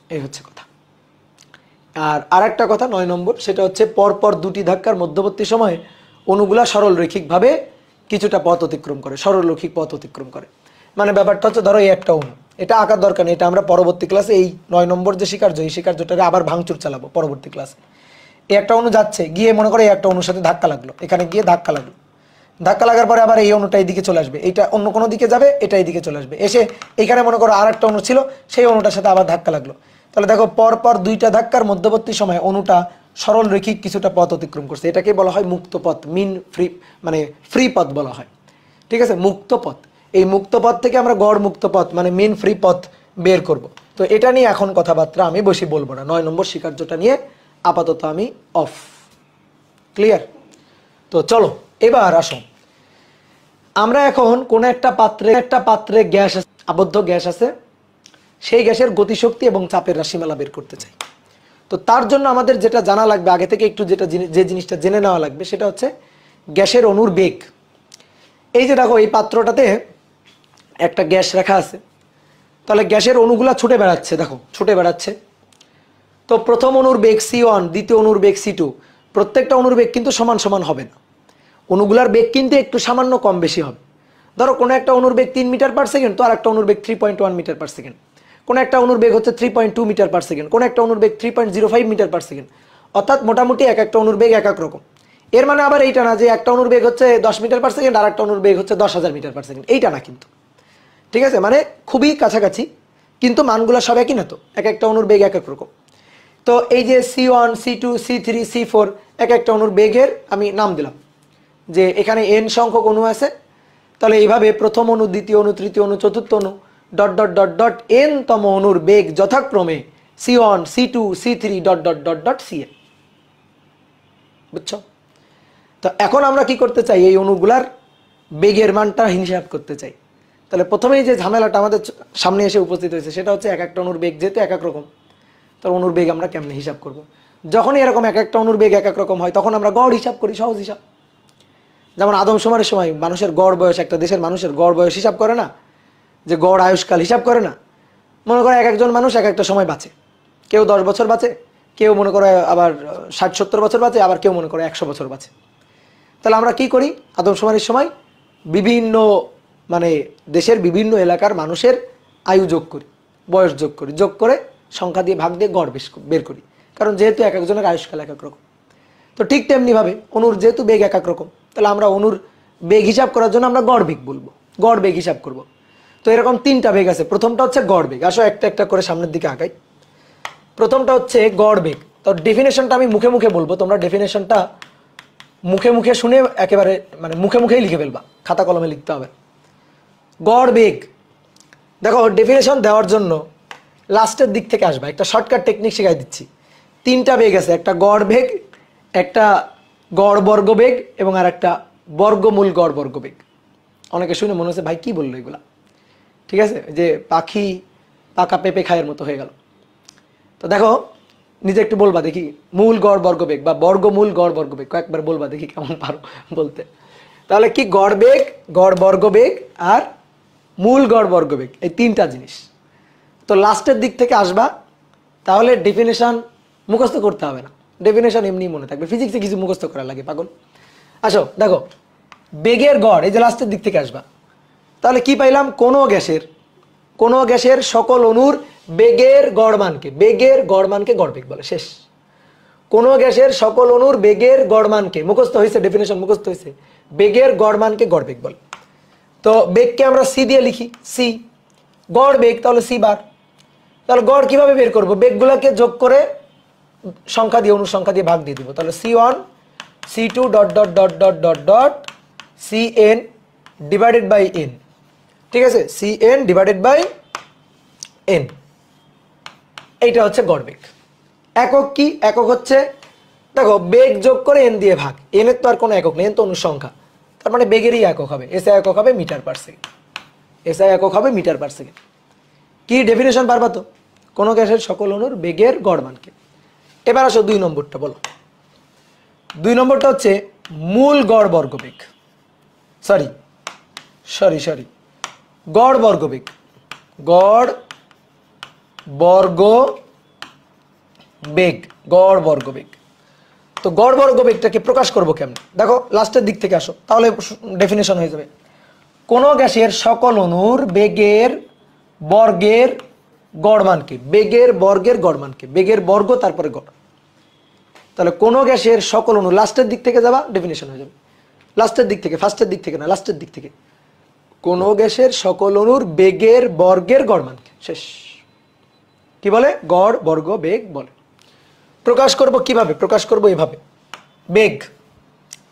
এই হচ্ছে কথা। আর আরেকটা কথা 9 নম্বর, সেটা হচ্ছে পরপর দুটি ধাক্কার মধ্যবর্তী সময়ে অণুগুলা সরল রৈখিকভাবে কিছুটা পথ অতিক্রম করে, সরল রৈখিক পথ অতিক্রম করে। মানে ব্যাপারটা হচ্ছে ধরো এই একটা অণু, এটা আঁকার দরকার নেই, এটা আমরা পরবর্তী ক্লাসে এই 9 নম্বর যে স্বীকার্য, এই স্বীকার্যটাকে আবার ভাঙচুর চালাবো পরবর্তী ক্লাসে। এই একটা অণু যাচ্ছে, গিয়ে মনে করে এই একটা অণুর সাথে ধাক্কা লাগলো, এখানে গিয়ে ধাক্কা লাগলো, ধাক্কা লাগার পরে আবার এই অণুটা এইদিকে চলে আসবে, এইটা অন্য কোনো দিকে যাবে, এটা এইদিকে চলে আসবে, এসে এইখানে মনে করো আর একটা অণু ছিল, সেই অণুটার সাথে আবার ধাক্কা লাগলো। তাহলে দেখো পরপর দুইটা ধাক্কার মধ্যবর্তী সময় অণুটা সরল রৈখিক কিছুটা পথ অতিক্রম করছে। এটাকে বলা হয় মুক্ত পথ, মানে ফ্রি পথ বলা হয়। ঠিক আছে, মুক্ত পথ। এই মুক্ত পথ থেকে আমরা গড় মুক্ত পথ মানে মিন ফ্রি পথ বের করব। তো এটা নিয়ে এখন কথাবার্তা আমি বেশি বলবো না, 9 নম্বর স্বীকার্যটা নিয়ে আপাতত আমি অফ। ক্লিয়ার? তো চলো এবার আসো, আমরা এখন কোন একটা পাত্রে গ্যাস, আবদ্ধ গ্যাস আছে, সেই গ্যাসের গতিশক্তি এবং চাপের রাশিমালা বের করতে চাই। তো তার জন্য আমাদের যেটা জানা লাগবে আগে থেকে একটু, যে জিনিসটা জেনে নেওয়া লাগবে সেটা হচ্ছে গ্যাসের অণুর বেগ। এই যে দেখো এই পাত্রটাতে একটা গ্যাস রাখা আছে, তাহলে গ্যাসের অণুগুলা ছুটে বেড়াচ্ছে, দেখো ছুটে বেড়াচ্ছে। তো প্রথম অণুর বেগ C1, দ্বিতীয় অণুর বেগ C2, প্রত্যেকটা অণুর বেগ কিন্তু সমান সমান হবে না, অণুগুলার বেগ কিন্তু একটু সামান্য কম বেশি হবে। ধরো কোনো একটা অণুর বেগ 3 মিটার পার সেকেন্ড, তো আর একটা অণুর বেগ 3.1 মিটার পার সেকেন্ড, কোনো একটা অণুর বেগ হচ্ছে 3.2 মিটার পার সেকেন্ড, কোনো একটা অণুর বেগ 3.05 মিটার পার সেকেন্ড। অর্থাৎ মোটামুটি এক একটা অণুর বেগ এক এক রকম। এর মানে আবার এইটা না যে একটা অণুর বেগ হচ্ছে 10 মিটার পার সেকেন্ড আর একটা অণুর বেগ হচ্ছে 10,000 মিটার পার সেকেন্ড, এইটা না কিন্তু। ঠিক আছে, মানে খুবই কাছাকাছি, কিন্তু মানগুলো সব একই না, তো এক একটা অণুর বেগ এক এক রকম। তো এই যে C1, C2, C3, C4 এক একটা অণুর বেগের আমি নাম দিলাম, যে এখানে n সংখ্যক অণু আছে, তাহলে এইভাবে প্রথম অণু, দ্বিতীয় অণু, তৃতীয় অণু, চতুর্থ অণু dot dot dot dot n তম অণুর বেগ যথাক্রমে C1, C2, C3 dot dot dot dot Cn। বুঝছো? তো এখন আমরা কি করতে চাই, এই অণুগুলার বেগের মানটা হিসাব করতে চাই। তাহলে প্রথমেই যে ঝামেলাটা আমাদের সামনে এসে উপস্থিত হয়েছে সেটা হচ্ছে এক একটা অণুর বেগ যেহেতু এক এক রকম, তো অণুর বেগ আমরা কেমনে হিসাব করব? যখনই এরকম এক একটা অণুর বেগ এক এক রকম হয় তখন আমরা গড় হিসাব করি, সহজ হিসাব। যেমন আদমশুমারির সময় মানুষের গড় বয়স, একটা দেশের মানুষের গড় বয়স হিসাব করে না, যে গড় আয়ুষ্কাল হিসাব করে না। মনে করে এক একজন মানুষ এক একটা সময় বাঁচে, কেউ 10 বছর বাঁচে, কেউ মনে করে আবার 60-70 বছর বাঁচে, আবার কেউ মনে করে 100 বছর বাঁচে। তাহলে আমরা কি করি, আদমশুমারির সময় বিভিন্ন মানে দেশের বিভিন্ন এলাকার মানুষের আয়ু যোগ করি, বয়স যোগ করি, যোগ করে সংখ্যা দিয়ে ভাগ দিয়ে গড় বের করি, কারণ যেহেতু এক একজনের আয়ুষ্কাল এক এক রকম। তো ঠিক তেমনিভাবে অণুর যেহেতু বেগ এক এক রকম, তাহলে আমরা অণুর বেগ হিসাব করার জন্য আমরা গড় বেগ বলবো, গড় বেগ হিসাব করব। তো এরকম তিনটা বেগ আছে। প্রথমটা হচ্ছে গড় বেগ। আসো একটা একটা করে সামনের দিকে আগাই। প্রথমটা হচ্ছে গড় বেগ। তো ডেফিনেশনটা আমি মুখে মুখে বলবো, তোমরা ডেফিনেশনটা মুখে মুখে শুনে একেবারে মানে মুখে মুখেই লিখে ফেলবা, খাতা কলমে লিখতে হবে। গড় বেগ, দেখো ডেফিনেশন দেওয়ার জন্য লাস্টের দিক থেকে আসবা। একটা শর্টকাট টেকনিক শেখাই দিচ্ছি। তিনটা বেগ আছে, একটা গড় বেগ, একটা গড় বর্গ বেগ এবং আর একটা বর্গমূল গড় বর্গ বেগ। অনেকে শুনে মনে হচ্ছে ভাই কি বললো এগুলা, ঠিক আছে, যে পাখি পাকা পেঁপে খায়ের মতো হয়ে গেল। তো দেখো নিজে একটু বলবা দেখি, মূল গড় বর্গ বেগ বা বর্গমূল গড় বর্গ বেগ কয়েকবার বলবা দেখি কেমন পারো বলতে। তাহলে কি গড় বেগ, গড় বর্গ বেগ আর মূল গড় বর্গ বেগ, এই তিনটা জিনিস। তো লাস্টের দিক থেকে আসবা, তাহলে ডেফিনেশন মুখস্থ করতে হবে না, ডেফিনেশন এমনি মনে থাকবে। ফিজিক্সে কিছু মুখস্থ করা লাগে পাগল। আসো দেখো বেগের গড়, এই যে লাস্টের দিক থেকে আসবা, তাহলে কি পাইলাম, কোনো গ্যাসের সকল অণুর বেগের গড় মানকে গড় বেগ বলে। শেষ। কোনো গ্যাসের সকল অণুর বেগের গড় মানকে, মুখস্থ হয়েছে, ডেফিনেশন মুখস্থ হয়েছে, বেগের গড় মানকে গড় বেগ বলে। তো বেগকে আমরা সি দিয়ে লিখি, সি গড় বেগ, তাহলে সি বার। তাহলে গড় কিভাবে বের করব, বেগগুলোকে যোগ করে সংখ্যা দিয়ে অনুসংখ্যা দিয়ে ভাগ দিয়ে দিব। তাহলে C1 C2 dot dot dot dot dot dot Cn divided by n, ঠিক আছে, Cn ডিভাইডেড বাই n, এইটা হচ্ছে গড় বেগ। একক কি, একক হচ্ছে দেখো বেগ যোগ করে n দিয়ে ভাগ, n এর তো আর কোনো একক নেই, n তো অনুসংখ্যা, তার মানে বেগেরই একক হবে, SI একক হবে মিটার পার সেকেন্ড, SI একক হবে মিটার পার সেকেন্ড। কি ডেফিনেশন পারবা তো, কোনো গ্যাসের সকল অণুর বেগের গড় মানকে। এবার আসো 2 নম্বরটা বলো। 2 নম্বরটা হচ্ছে মূল গড় বর্গ বেগ, সরি গড় বর্গ বেগ, গড় বর্গ বেগ, গড় বর্গ বেগ। তো গড় বর্গ বেগটাকে প্রকাশ করব কেমন, দেখো লাস্টের দিক থেকে আসো, তাহলে ডেফিনেশন হয়ে যাবে। কোনো গ্যাসের সকল অণুর বেগের বর্গের গড় মানকে, বেগের বর্গের গড় মানকে, বেগের বর্গ তারপরে গড়। তাহলে কোনো গ্যাসের সকল অণু, লাস্টের দিক থেকে যাবা, ডেফিনেশন হয়ে যাবে। লাস্টের দিক থেকে, ফার্স্টের দিক থেকে না, লাস্টের দিক থেকে। কোনো গ্যাসের সকল অণুর বেগের বর্গের গড় মানকে, শেষ। কি বলে, গড় বর্গ বেগ বলে। প্রকাশ করব কিভাবে, প্রকাশ করব এভাবে, বেগ,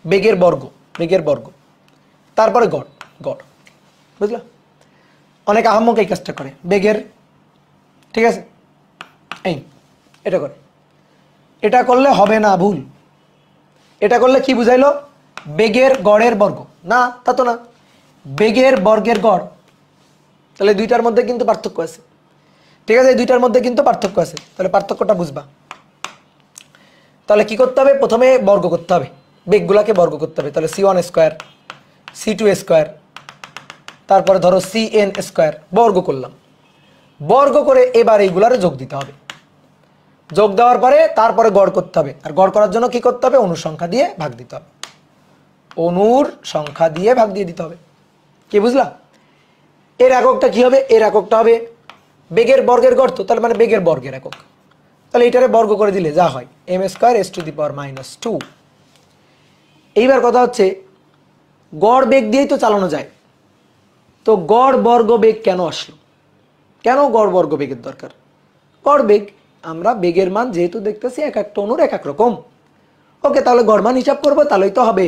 বেগের বর্গ তারপরে গড়, বুঝলা। অনেক আহাম্মক এই কাজটা করে, বেগের, ঠিক আছে, এটা করে, এটা করলে হবে না, ভুল। এটা করলে কি বুঝাইলো, বেগের গড়ের বর্গ, না তা তো না, বেগের বর্গের গড়। তাহলে দুইটার মধ্যে কিন্তু পার্থক্য আছে, ঠিক আছে, এই দুইটার মধ্যে কিন্তু পার্থক্য আছে। তাহলে পার্থক্যটা বুঝবা। তাহলে কি করতে হবে, প্রথমে বর্গ করতে হবে, বেগগুলাকে বর্গ করতে হবে। তাহলে C1 স্কোয়ার, C2 স্কোয়ার, তারপরে ধরো Cn স্কোয়ার, বর্গ করলাম। বর্গ করে এবার এইগুলারে যোগ দিতে হবে। যোগ দেওয়ার পরে তারপরে গড় করতে হবে। আর গড় করার জন্য কি করতে হবে, অনুর সংখ্যা দিয়ে ভাগ দিতে হবে, অনুর সংখ্যা দিয়ে ভাগ দিয়ে দিতে হবে। কি বুঝলা। এর এককটা কি হবে, এর এককটা হবে বেগের বর্গের গড়, তো তার মানে বেগের বর্গের একক। তাহলে এটারে বর্গ করে দিলে যা হয় m স্কয়ার s⁻²। এইবার কথা হচ্ছে গড় বেগ দিয়েই তো চালানো যায়, তো গড় বর্গ বেগ কেন আসলো, কেন গড় বর্গ বেগের দরকার। গড় বেগ, আমরা বেগের মান যেহেতু দেখতেছি এক একটা অণুর এক এক রকম, ওকে, তাহলে গড় মান হিসাব করবো, তাহলেই তো হবে।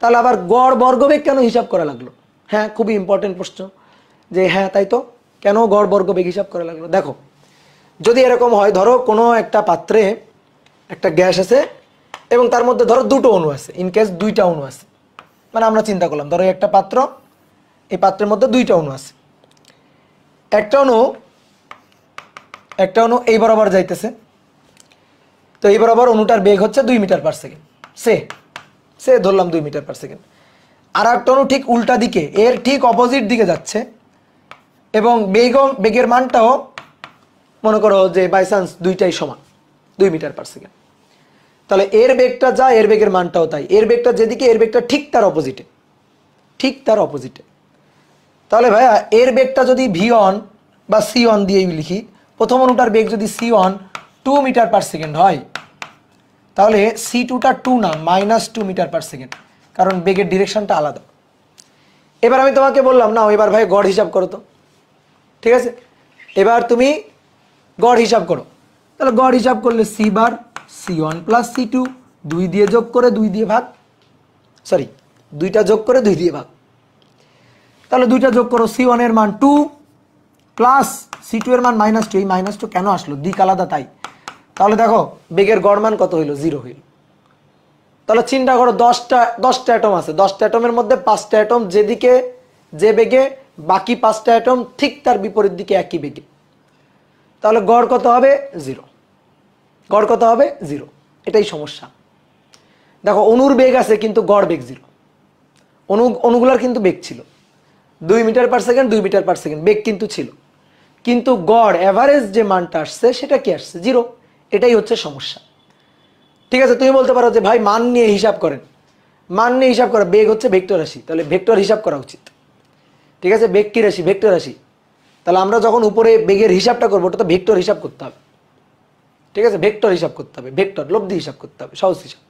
তাহলে আবার গড় বর্গ বেগ কেন হিসাব করা লাগলো, হ্যাঁ খুবই ইম্পর্টেন্ট প্রশ্ন, যে হ্যাঁ তাই তো, কেন গড় বর্গ বেগ হিসাব করা লাগলো। দেখো যদি এরকম হয়, ধরো কোনো একটা পাত্রে একটা গ্যাস আছে এবং তার মধ্যে ধরো দুটো অণু আছে, ইনকেস দুইটা অণু আছে, মানে আমরা চিন্তা করলাম ধরো একটা পাত্র, এই পাত্রের মধ্যে দুইটা অণু আছে, একটা অণু এই বরাবর যাইতেছে, তো এই বরাবর অণুটার বেগ হচ্ছে 2 মিটার পার সেকেন্ড, সে ধরলাম 2 মিটার পার সেকেন্ড। আর একটা অণু ঠিক উল্টা দিকে, এর ঠিক অপোজিট দিকে যাচ্ছে এবং বেগের মানটাও মনে করো যে বাই চান্স দুইটাই সমান, 2 মিটার পার সেকেন্ড। তাহলে এর বেগটা যা, এর বেগের মানটাও তাই, এর বেগটা যেদিকে এর বেগটা ঠিক তার অপোজিটে, তাহলে ভাইয়া এর বেগটা যদি v1 বা c1 দিয়েই লিখি, প্রথম অণুটার বেগ যদি c1 2 মিটার পার সেকেন্ড হয়, তাহলে c2টা 2 না -2 মিটার পার সেকেন্ড, কারণ বেগের ডিরেকশনটা আলাদা। এবার আমি তোমাকে বললাম না, এবার ভাই গড় হিসাব করো তো, ঠিক আছে? এবার তুমি গড় হিসাব করো। তাহলে গড় হিসাব করলে সি বার C1 প্লাস C2, 2 দিয়ে যোগ করে 2 দিয়ে ভাগ, সরি 2টা যোগ করে 2 দিয়ে ভাগ। তাহলে 2টা যোগ করো, C1 এর মান 2 প্লাস C2 এর মান -2। এই -2 কেন আসলো? দিক আলাদা তাই। তাহলে দেখো বেগের গড় মান কত হইল? 0 হইল। তাহলে চিন্তা করো 10টা অ্যাটম আছে, 10টা অ্যাটমের মধ্যে 5টা অ্যাটম যেদিকে যে বেগে, বাকি 5টা অ্যাটম ঠিক তার বিপরীত দিকে একই বেগে। তাহলে গড় কত হবে? 0। গড় কত হবে? 0। এটাই সমস্যা। দেখো অণুর বেগ আছে কিন্তু গড় বেগ 0। অণুগুলার কিন্তু বেগ ছিল 2 metre per second, 2 metre per second বেগ কিন্তু ছিল, কিন্তু গড় অ্যাভারেজ যে মানটা আসছে সেটা কি আসছে? 0। এটাই হচ্ছে সমস্যা। ঠিক আছে, তুমি বলতে পারো যে ভাই মান নিয়ে হিসাব করেন। মান নিয়ে হিসাব করা, বেগ হচ্ছে ভেক্টর রাশি, তাহলে ভেক্টর হিসাব করা উচিত। ঠিক আছে, বেগ কি রাশি? ভেক্টর রাশি। তাহলে আমরা যখন উপরে বেগের হিসাবটা করবো, ওটা তো ভেক্টর হিসাব করতে হবে। ঠিক আছে, ভেক্টর হিসাব করতে হবে, ভেক্টর লব্ধি হিসাব করতে হবে, সহজ হিসাব।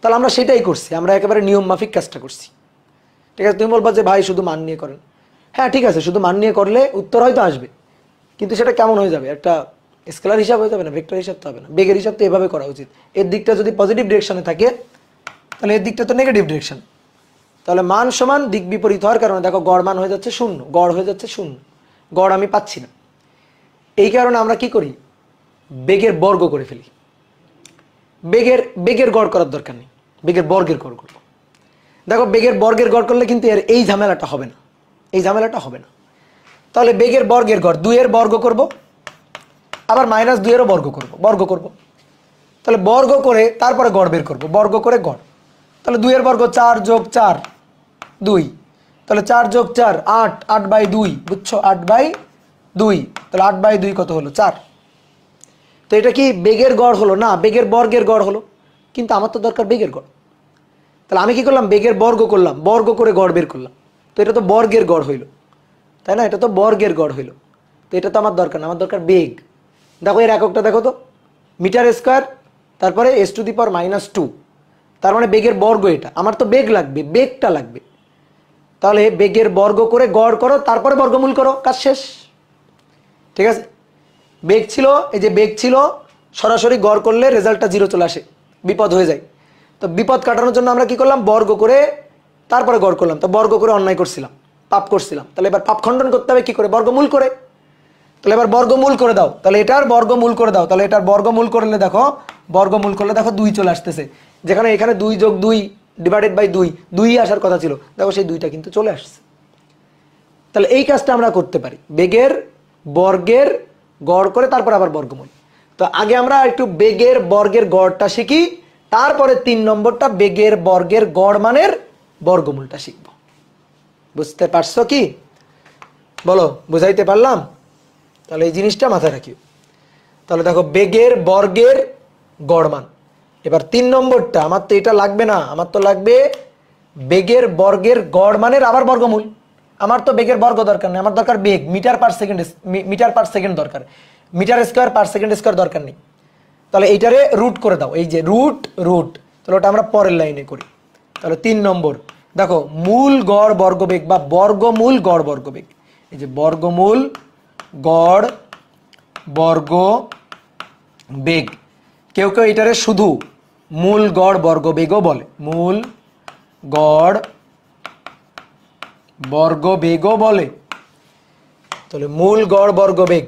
তাহলে আমরা সেটাই করছি, আমরা একেবারে নিয়ম মাফিক কাজটা করছি। ঠিক আছে, তুমি বলবা যে ভাই শুধু মান নিয়ে করেন। হ্যাঁ ঠিক আছে, শুধু মান নিয়ে করলে উত্তর হয়তো আসবে, কিন্তু সেটা কেমন হয়ে যাবে? একটা স্কেলার হিসাব হয়ে যাবে না, ভেক্টর হিসাব তো হবে না। বেগের হিসাব তো এভাবে করা উচিত। এর দিকটা যদি পজিটিভ ডিরেকশনে থাকে, তাহলে এর দিকটা তো নেগেটিভ ডিরেকশন। তাহলে মান সমান দিক বিপরীত হওয়ার কারণে দেখো গড় মান হয়ে যাচ্ছে 0, গড় হয়ে যাচ্ছে 0, গড় আমি পাচ্ছি না। এই কারণে আমরা কি করি? বেগের বর্গ করে ফেলি। বেগের গড় করার দরকার নেই, বেগের বর্গের গড় করবো। দেখো বেগের বর্গের গড় করলে কিন্তু এর এই ঝামেলাটা হবে না, এই ঝামেলাটা হবে না। তাহলে বেগের বর্গের গড় 2 এর বর্গ করব, আবার -2 এরও বর্গ করব। তাহলে বর্গ করে তারপরে গড় বের করব, বর্গ করে গড়। তাহলে 2 এর বর্গ 4 যোগ 4 2, তাহলে 4 যোগ 4 8, 8/2, বুঝছো? 8/2, তাহলে 8/2 কত হলো? 4। তো এটা কি বেগের গড় হলো? না, বেগের বর্গের গড় হলো, কিন্তু আমার তো দরকার বেগের গড়। তাহলে আমি কি করলাম? বেগের বর্গ করলাম, বর্গ করে গড় বের করলাম। তো এটা তো বর্গের গড় হইল, তাই না? এটা তো বর্গের গড় হইল। তো এটা তো আমার দরকার না, আমার দরকার বেগ। দেখো এর এককটা দেখো তো, মিটার স্কোয়ার, তারপরে s⁻²। তার মানে বেগের বর্গ এটা। আমার তো বেগ লাগবে, বেগটা লাগবে। তাহলে বেগের বর্গ করে গড় করো, তারপরে বর্গমূল করো, কাজ শেষ। ঠিক আছে, বেগ ছিল, এই যে বেগ ছিল, সরাসরি গড় করলে রেজাল্টটা 0 চলে আসে, বিপদ হয়ে যায়। তো বিপদ কাটানোর জন্য আমরা কি করলাম? বর্গ করে তারপরে গড় করলাম। তো বর্গ করে অন্যায় করছিলাম, পাপ করছিলাম। তাহলে এবার পাপ খণ্ডন করতে হবে কি করে? বর্গমূল করে। তাহলে এবার বর্গমূল করে দাও, তাহলে এটার বর্গমূল করে দাও। তাহলে এটার বর্গমূল করলে দেখো, বর্গমূল করলে দেখো 2 চলে আসতেছে, যেখানে এখানে 2 যোগ 2 ডিভাইডেড বাই 2, 2ই আসার কথা ছিল, দেখো সেই 2টা কিন্তু চলে আসছে। তাহলে এই কাজটা আমরা করতে পারি, বেগের বর্গের গড় করে তারপর আবার বর্গমূল। তো আগে আমরা একটু বেগের বর্গের গড়টা শিখি, তারপরে 3 নম্বরটা বেগের বর্গের গড় মানের বর্গমূলটা শিখব। বুঝতে পারছো কি? বলো, বুঝাইতে পারলাম? তাহলে এই জিনিসটা মাথায় রাখি। তাহলে দেখো বেগের বর্গের গড় মান। এবার 3 নম্বরটা, আমার তো এটা লাগবে না, আমার তো লাগবে বেগের বর্গের গড় মানের আবার বর্গমূল। আমার তো বেগের বর্গ দরকার নেই, আমার দরকার বেগ, মিটার পার সেকেন্ড দরকার, metre square per second square দরকার নেই। তাহলে এইটারে রুট করে দাও, এই যে রুট, তাহলে ওটা আমরা পরের লাইনে করি। তাহলে 3 নম্বর দেখো, মূল গড় বর্গবেগ বা বর্গমূল গড় বর্গবেগ। এই যে বর্গমূল গড় বর্গ বেগ, কেউ কেউ এটারে শুধু মূল গড় বর্গবেগও বলে, মূল গড় বর্গবেগও বলে। তাহলে মূল গড় বর্গবেগ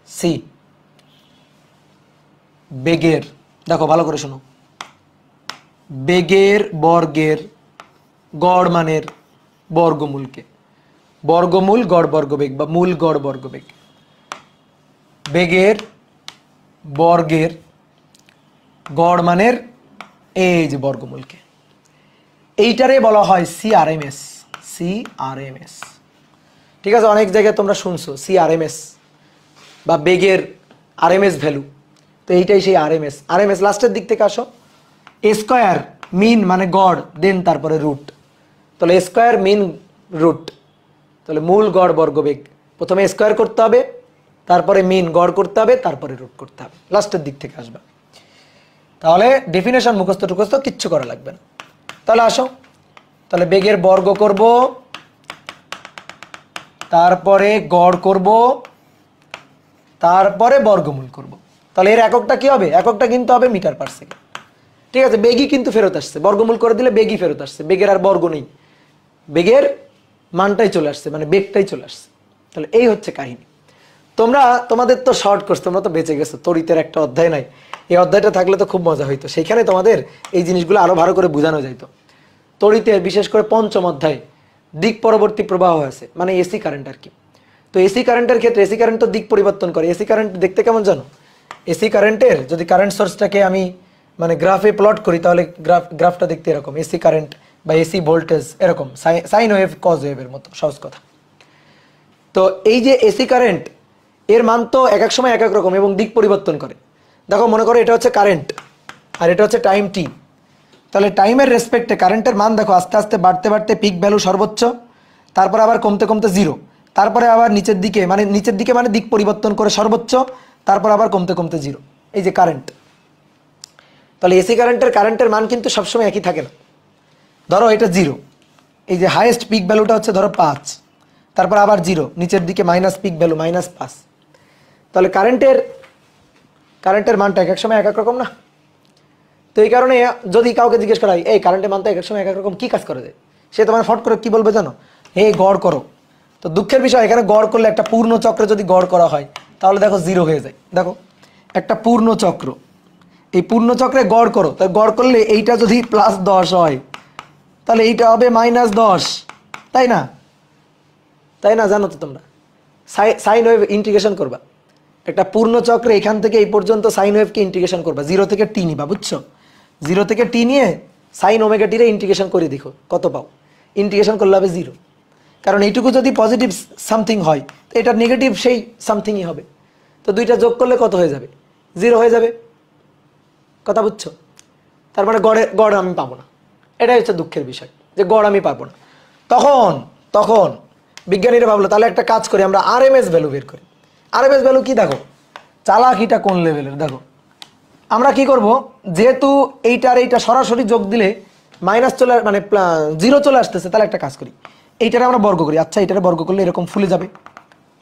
সি। বেগের, দেখো ভালো করে শোনো, বেগের বর্গের গড় মানের বর্গমূলকে বর্গমূল গড় বর্গবেগ বা মূল গড় বর্গবেগ। বেগের বর্গের গড় মানের এই যে বর্গমূলকে, এইটারে বলা হয় সিআরএমএস। ঠিক আছে, অনেক জায়গায় তোমরা শুনছো সিআরএমএস বা বেগের আরএমএস ভ্যালু। তো এইটাই সেই আরএমএস। লাস্টের দিক থেকে আসো, স্কোয়ার মিন মানে গড়, দেন তারপরে রুট। তাহলে স্কোয়ার মিন রুট, তাহলে মূল গড় বর্গবেগ প্রথমে স্কোয়ার করতে হবে, তারপরে মিন গড় করতে হবে, তারপরে রুট করতে হবে, লাস্টের দিক থেকে আসবে। তাহলে ডেফিনেশন মুখস্থ টুখস্থ কিচ্ছু করা লাগবে না। তাহলে আসো, তাহলে বেগের বর্গ করব, তারপরে গড় করব, তারপরে বর্গমূল করব। তাহলে এর এককটা কি হবে? এককটা কিন্তু হবে মিটার পার সেকেন্ড। ঠিক আছে, বেগই কিন্তু ফেরত আসছে, বর্গমূল করে দিলে বেগই ফেরত আসছে, বেগের আর বর্গ নেই, বেগের মানটাই চলে আসছে, মানে বেগটাই চলে আসছে। তাহলে এই হচ্ছে কাহিনী। তোমাদের তো শর্ট কোর্স, তোমরা তো বেঁচে গেছো, তড়িতের একটা অধ্যায় নাই, এই অধ্যায়টা থাকলে তো খুব মজা হইতো, সেইখানে তোমাদের এই জিনিসগুলো আরো ভালো করে বোঝানো যাইতো। তড়িতের বিশেষ করে পঞ্চম অধ্যায়ে দিক পরবর্তী প্রবাহ আছে, মানে এসি কারেন্ট আর কি। তো এসি কারেন্টের ক্ষেত্রে এসি কারেন্ট তো দিক পরিবর্তন করে। এসি কারেন্ট দেখতে কেমন জানো? এসি কারেন্টের যদি কারেন্ট সোর্সটাকে আমি মানে গ্রাফে প্লট করি, তাহলে গ্রাফটা দেখতে এরকম, এসি কারেন্ট বা এসি ভোল্টেজ এরকম সাইন ওয়েভ কজ ওয়েভের মতো, সহজ কথা। তো এই যে এসি কারেন্ট, এর মান তো এক এক সময় এক এক রকম এবং দিক পরিবর্তন করে। দেখো, মনে করো এটা হচ্ছে কারেন্ট আর এটা হচ্ছে টাইম টি। তাহলে টাইমের রেসপেক্টে কারেন্টের মান দেখো আস্তে আস্তে বাড়তে বাড়তে পিক ভ্যালু সর্বোচ্চ, তারপর আবার কমতে কমতে জিরো, তারপরে আবার নিচের দিকে মানে দিক পরিবর্তন করে সর্বোচ্চ, তারপর আবার কমতে কমতে জিরো। এই যে কারেন্ট, তাহলে এসি কারেন্টের মান কিন্তু সবসময় একই থাকে না। ধরো এটা জিরো, এই যে হাইয়েস্ট পিক ভ্যালুটা হচ্ছে ধরো 5, তারপর আবার জিরো, নিচের দিকে মাইনাস পিক ভ্যালু -5। তাহলে কারেন্টের মানটা এক এক সময় এক এক রকম না। তো এই কারণে যদি কাউকে জিজ্ঞেস করা হয় এই কারেন্টের মান তো এক এক সময় এক এক রকম, কি কাজ করে যায়, সে তোমার ফট করে কি বলবে জানো? গড় করো। তো দুঃখের বিষয়, এখানে গড় করলে একটা পূর্ণ চক্রে যদি গড় করা হয় তাহলে দেখো জিরো হয়ে যায়। দেখো একটা পূর্ণ চক্র, এই পূর্ণ চক্রে গড় করো, তাই গড় করলে এইটা যদি +10 হয় তাহলে এইটা হবে -10, তাই না? তাই না? জানো তো তোমরা সাইন ওয়েভ ইন্টিগ্রেশন করবা, একটা পূর্ণ চক্রে এখান থেকে এই পর্যন্ত সাইন ওয়েভকে ইন্টিগ্রেশন করবা, 0 থেকে টি নিবা, বুঝছো? 0 থেকে টি নিয়ে সাইন ওমেগা টিরে ইন্টিগ্রেশন করে দেখো কত পাও। ইন্টিগ্রেশন করলে হবে 0, কারণ এইটুকু যদি পজিটিভ সামথিং হয় তো এটা নেগেটিভ সেই সামথিংই হবে। তো দুইটা যোগ করলে কত হয়ে যাবে? 0 হয়ে যাবে। কথা বুঝছো? তার মানে গড় আমি পাবো না, এটাই হচ্ছে দুঃখের বিষয়, যে গড় আমি পাবো না। তখন তখন বিজ্ঞানীরা ভাবলো তাহলে একটা কাজ করি, আমরা আরএমএস ভ্যালু বের করি। আরএমএস ভ্যালু কি? দেখো চালাকিটা কোন লেভেলের, দেখো আমরা কি করব, যেহেতু এইটা সরাসরি যোগ দিলে মাইনাস চলে মানে 0 চলে আসতেছে, তাহলে একটা কাজ করি, এইটারে আমরা বর্গ করি। আচ্ছা, এটারে বর্গ করলে এরকম ফুলে যাবে,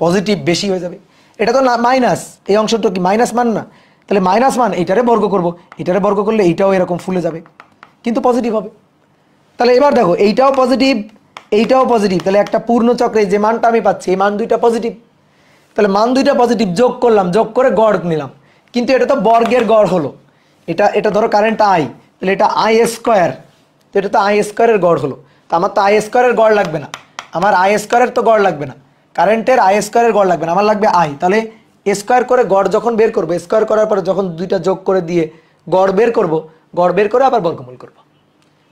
পজিটিভ বেশি হয়ে যাবে। এটা তো না মাইনাস, এই অংশটা কি মাইনাস মান না? তাহলে মাইনাস মান এইটারে বর্গ করব, এইটারে বর্গ করলে এইটাও এরকম ফুলে যাবে, কিন্তু পজিটিভ হবে। তাহলে এবার দেখো এইটাও পজিটিভ, এইটাও পজিটিভ, তাহলে একটা পূর্ণ চক্রে যে মানটা আমি পাচ্ছি এই মান দুইটা পজিটিভ। তাহলে মান দুইটা পজিটিভ, যোগ করলাম, যোগ করে গড় নিলাম, কিন্তু এটা তো বর্গের গড় হলো। এটা ধরো কারেন্ট আই, তাহলে এটা আই স্কোয়ার, তো এটা তো আই স্কোয়ারের গড় হলো। তো আমার তো আই স্কোয়ারের গড় লাগবে না, আমার আই স্কোয়ারের তো গড় লাগবে না, কারেন্টের আই স্কোয়ারের গড় লাগবে না, আমার লাগবে আই। তাহলে স্কোয়ার করে গড় যখন বের করবো, স্কোয়ার করার পরে যখন দুইটা যোগ করে দিয়ে গড় বের করব, গড় বের করে আবার বর্গমূল করব,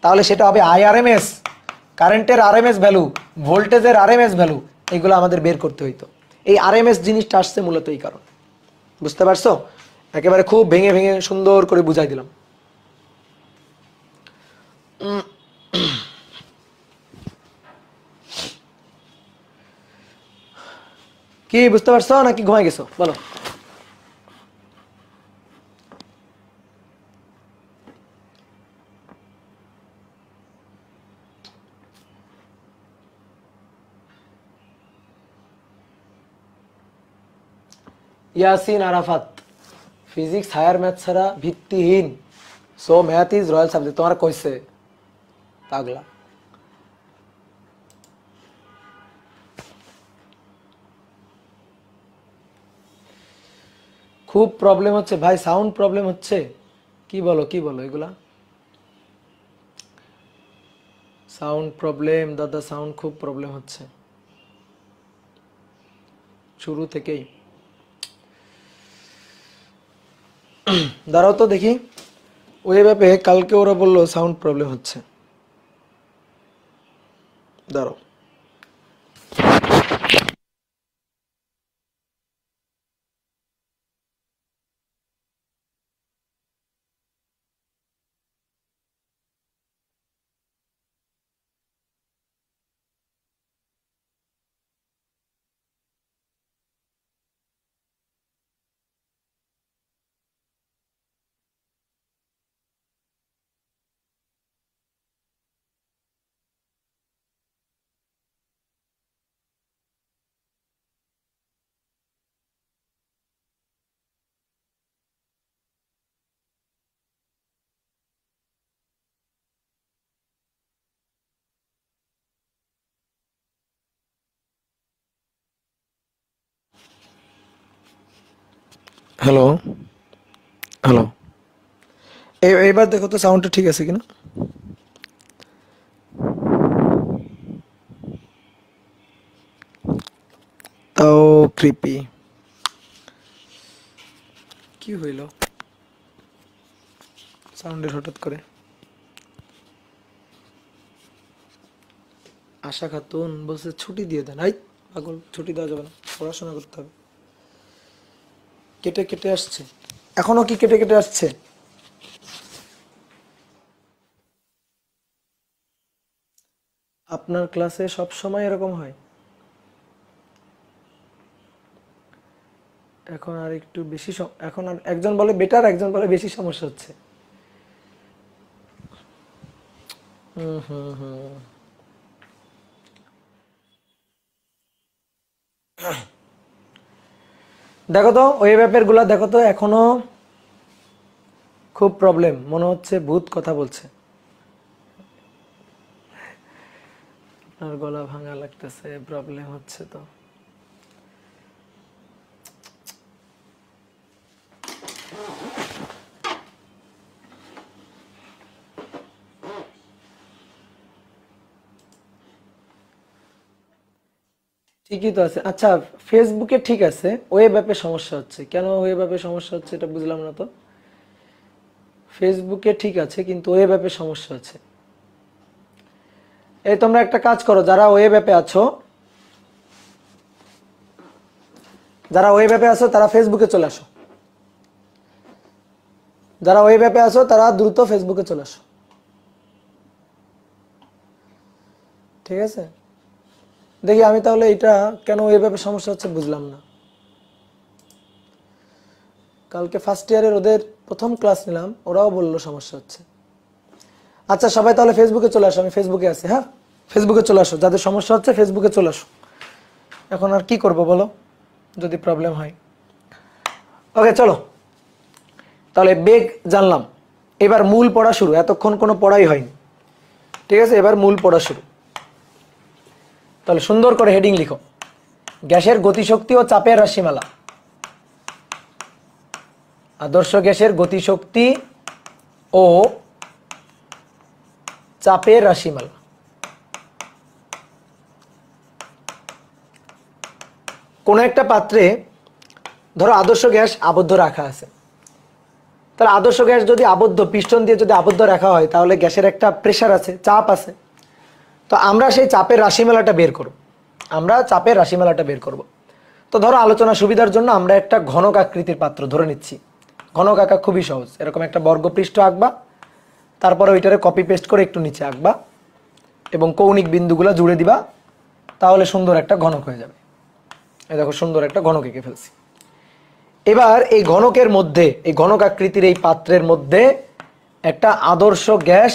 তাহলে সেটা হবে আইআরএমএস, কারেন্টের আরএমএস ভ্যালু, ভোল্টেজের আরএমএস ভ্যালু, এগুলো আমাদের বের করতে হইতো। এই আরএমএস জিনিসটা আসছে মূলত এই কারণে, বুঝতে পারছো? একেবারে খুব ভেঙে ভেঙে সুন্দর করে বুঝাই দিলাম। কি বুঝতে পারছো নাকি ঘুমাই গেছো? বলো। Yasin Arafat, physics higher math ছাড়া ভিত্তিহীন, so math is royal subject. তোমার কইছে পাগলা? খুব প্রবলেম হচ্ছে ভাই, সাউন্ড প্রবলেম হচ্ছে। কি বলো কি বলো এগুলা? সাউন্ড প্রবলেম দাদা, সাউন্ড খুব প্রবলেম হচ্ছে শুরু থেকেই। দাঁড়াও তো দেখি, ওই ব্যাপে কালকে ওরা বললো সাউন্ড প্রবলেম হচ্ছে, দাঁড়াও। Hello, hello. এবার দেখো তো সাউন্ডটা ঠিক আছে কিনা। তাও ক্রিপি কি হইল সাউন্ডের হঠাৎ করে। আশা খাতুন বলছে ছুটি দিয়ে দেন। আই পাগল, ছুটি দেওয়া যাবে না, পড়াশোনা করতে হবে। কেটে কেটে আসছে, এখনো কি কেটে কেটে আসছে? আপনার ক্লাসে সব সময় এরকম হয়? এখন আর একটু বেশি এখন আর একজন বলে বেটার, একজন বলে বেশি সমস্যা হচ্ছে। হুম হুম হুম। দেখো তো ওয়েব অ্যাপের গুলা দেখো তো, এখনো খুব প্রবলেম মনে হচ্ছে, ভূত কথা বলছে। আপনার গলা ভাঙা লাগতেছে, প্রবলেম হচ্ছে তো। ঠিকই তো আছে। আচ্ছা, ফেসবুকে ঠিক আছে, ওয়েব অ্যাপে সমস্যা হচ্ছে কেন? ওয়েব অ্যাপে সমস্যা হচ্ছে এটা বুঝলাম না তো। ফেসবুকে ঠিক আছে কিন্তু ওয়েব অ্যাপে সমস্যা আছে। এই তোমরা একটা কাজ করো, যারা ওয়েব অ্যাপে আছো, যারা ওয়েব অ্যাপে আছো তারা ফেসবুকে চলে আসো। যারা ওয়েব অ্যাপে আছো তারা দ্রুত ফেসবুকে চলে আসো, ঠিক আছে? দেখি আমি তাহলে এটা কেন ওয়েব অ্যাপে সমস্যা হচ্ছে বুঝলাম না। কালকে ফার্স্ট ইয়ারের ওদের প্রথম ক্লাস নিলাম, ওরাও বললো সমস্যা হচ্ছে। আচ্ছা সবাই তাহলে ফেসবুকে চলে আসো, আমি ফেসবুকে আছি। হ্যাঁ, ফেসবুকে চলে আসো, যাদের সমস্যা হচ্ছে ফেসবুকে চলে আসো। এখন আর কি করব বলো, যদি প্রবলেম হয়। ওকে চলো, তাহলে বেগ জানলাম। এবার মূল পড়া শুরু, এতক্ষণ কোনো পড়াই হয়নি, ঠিক আছে? এবার মূল পড়া শুরু। তাহলে সুন্দর করে হেডিং লিখো, গ্যাসের গতিশক্তি ও চাপের রাশিমালা। আদর্শ গ্যাসের গতিশক্তি ও চাপের রাশিমালা। কোন একটা পাত্রে ধরো আদর্শ গ্যাস আবদ্ধ রাখা আছে, তাহলে আদর্শ গ্যাস যদি আবদ্ধ, পিস্টন দিয়ে যদি আবদ্ধ রাখা হয়, তাহলে গ্যাসের একটা প্রেসার আছে, চাপ আছে। তো আমরা সেই চাপের রাশিমালাটা বের করব, আমরা চাপের রাশিমালাটা বের করব। তো ধরো আলোচনা সুবিধার জন্য আমরা একটা ঘনক আকৃতির পাত্র ধরে নিচ্ছি। ঘনক আঁকা খুবই সহজ, এরকম একটা বর্গপৃষ্ঠ আঁকবা, তারপরে ওইটারে কপি পেস্ট করে একটু নিচে আঁকবা এবং কৌণিক বিন্দুগুলো জুড়ে দিবা, তাহলে সুন্দর একটা ঘনক হয়ে যাবে। এই দেখো সুন্দর একটা ঘনক এঁকে ফেলছি। এবার এই ঘনকের মধ্যে, এই ঘনক আকৃতির এই পাত্রের মধ্যে একটা আদর্শ গ্যাস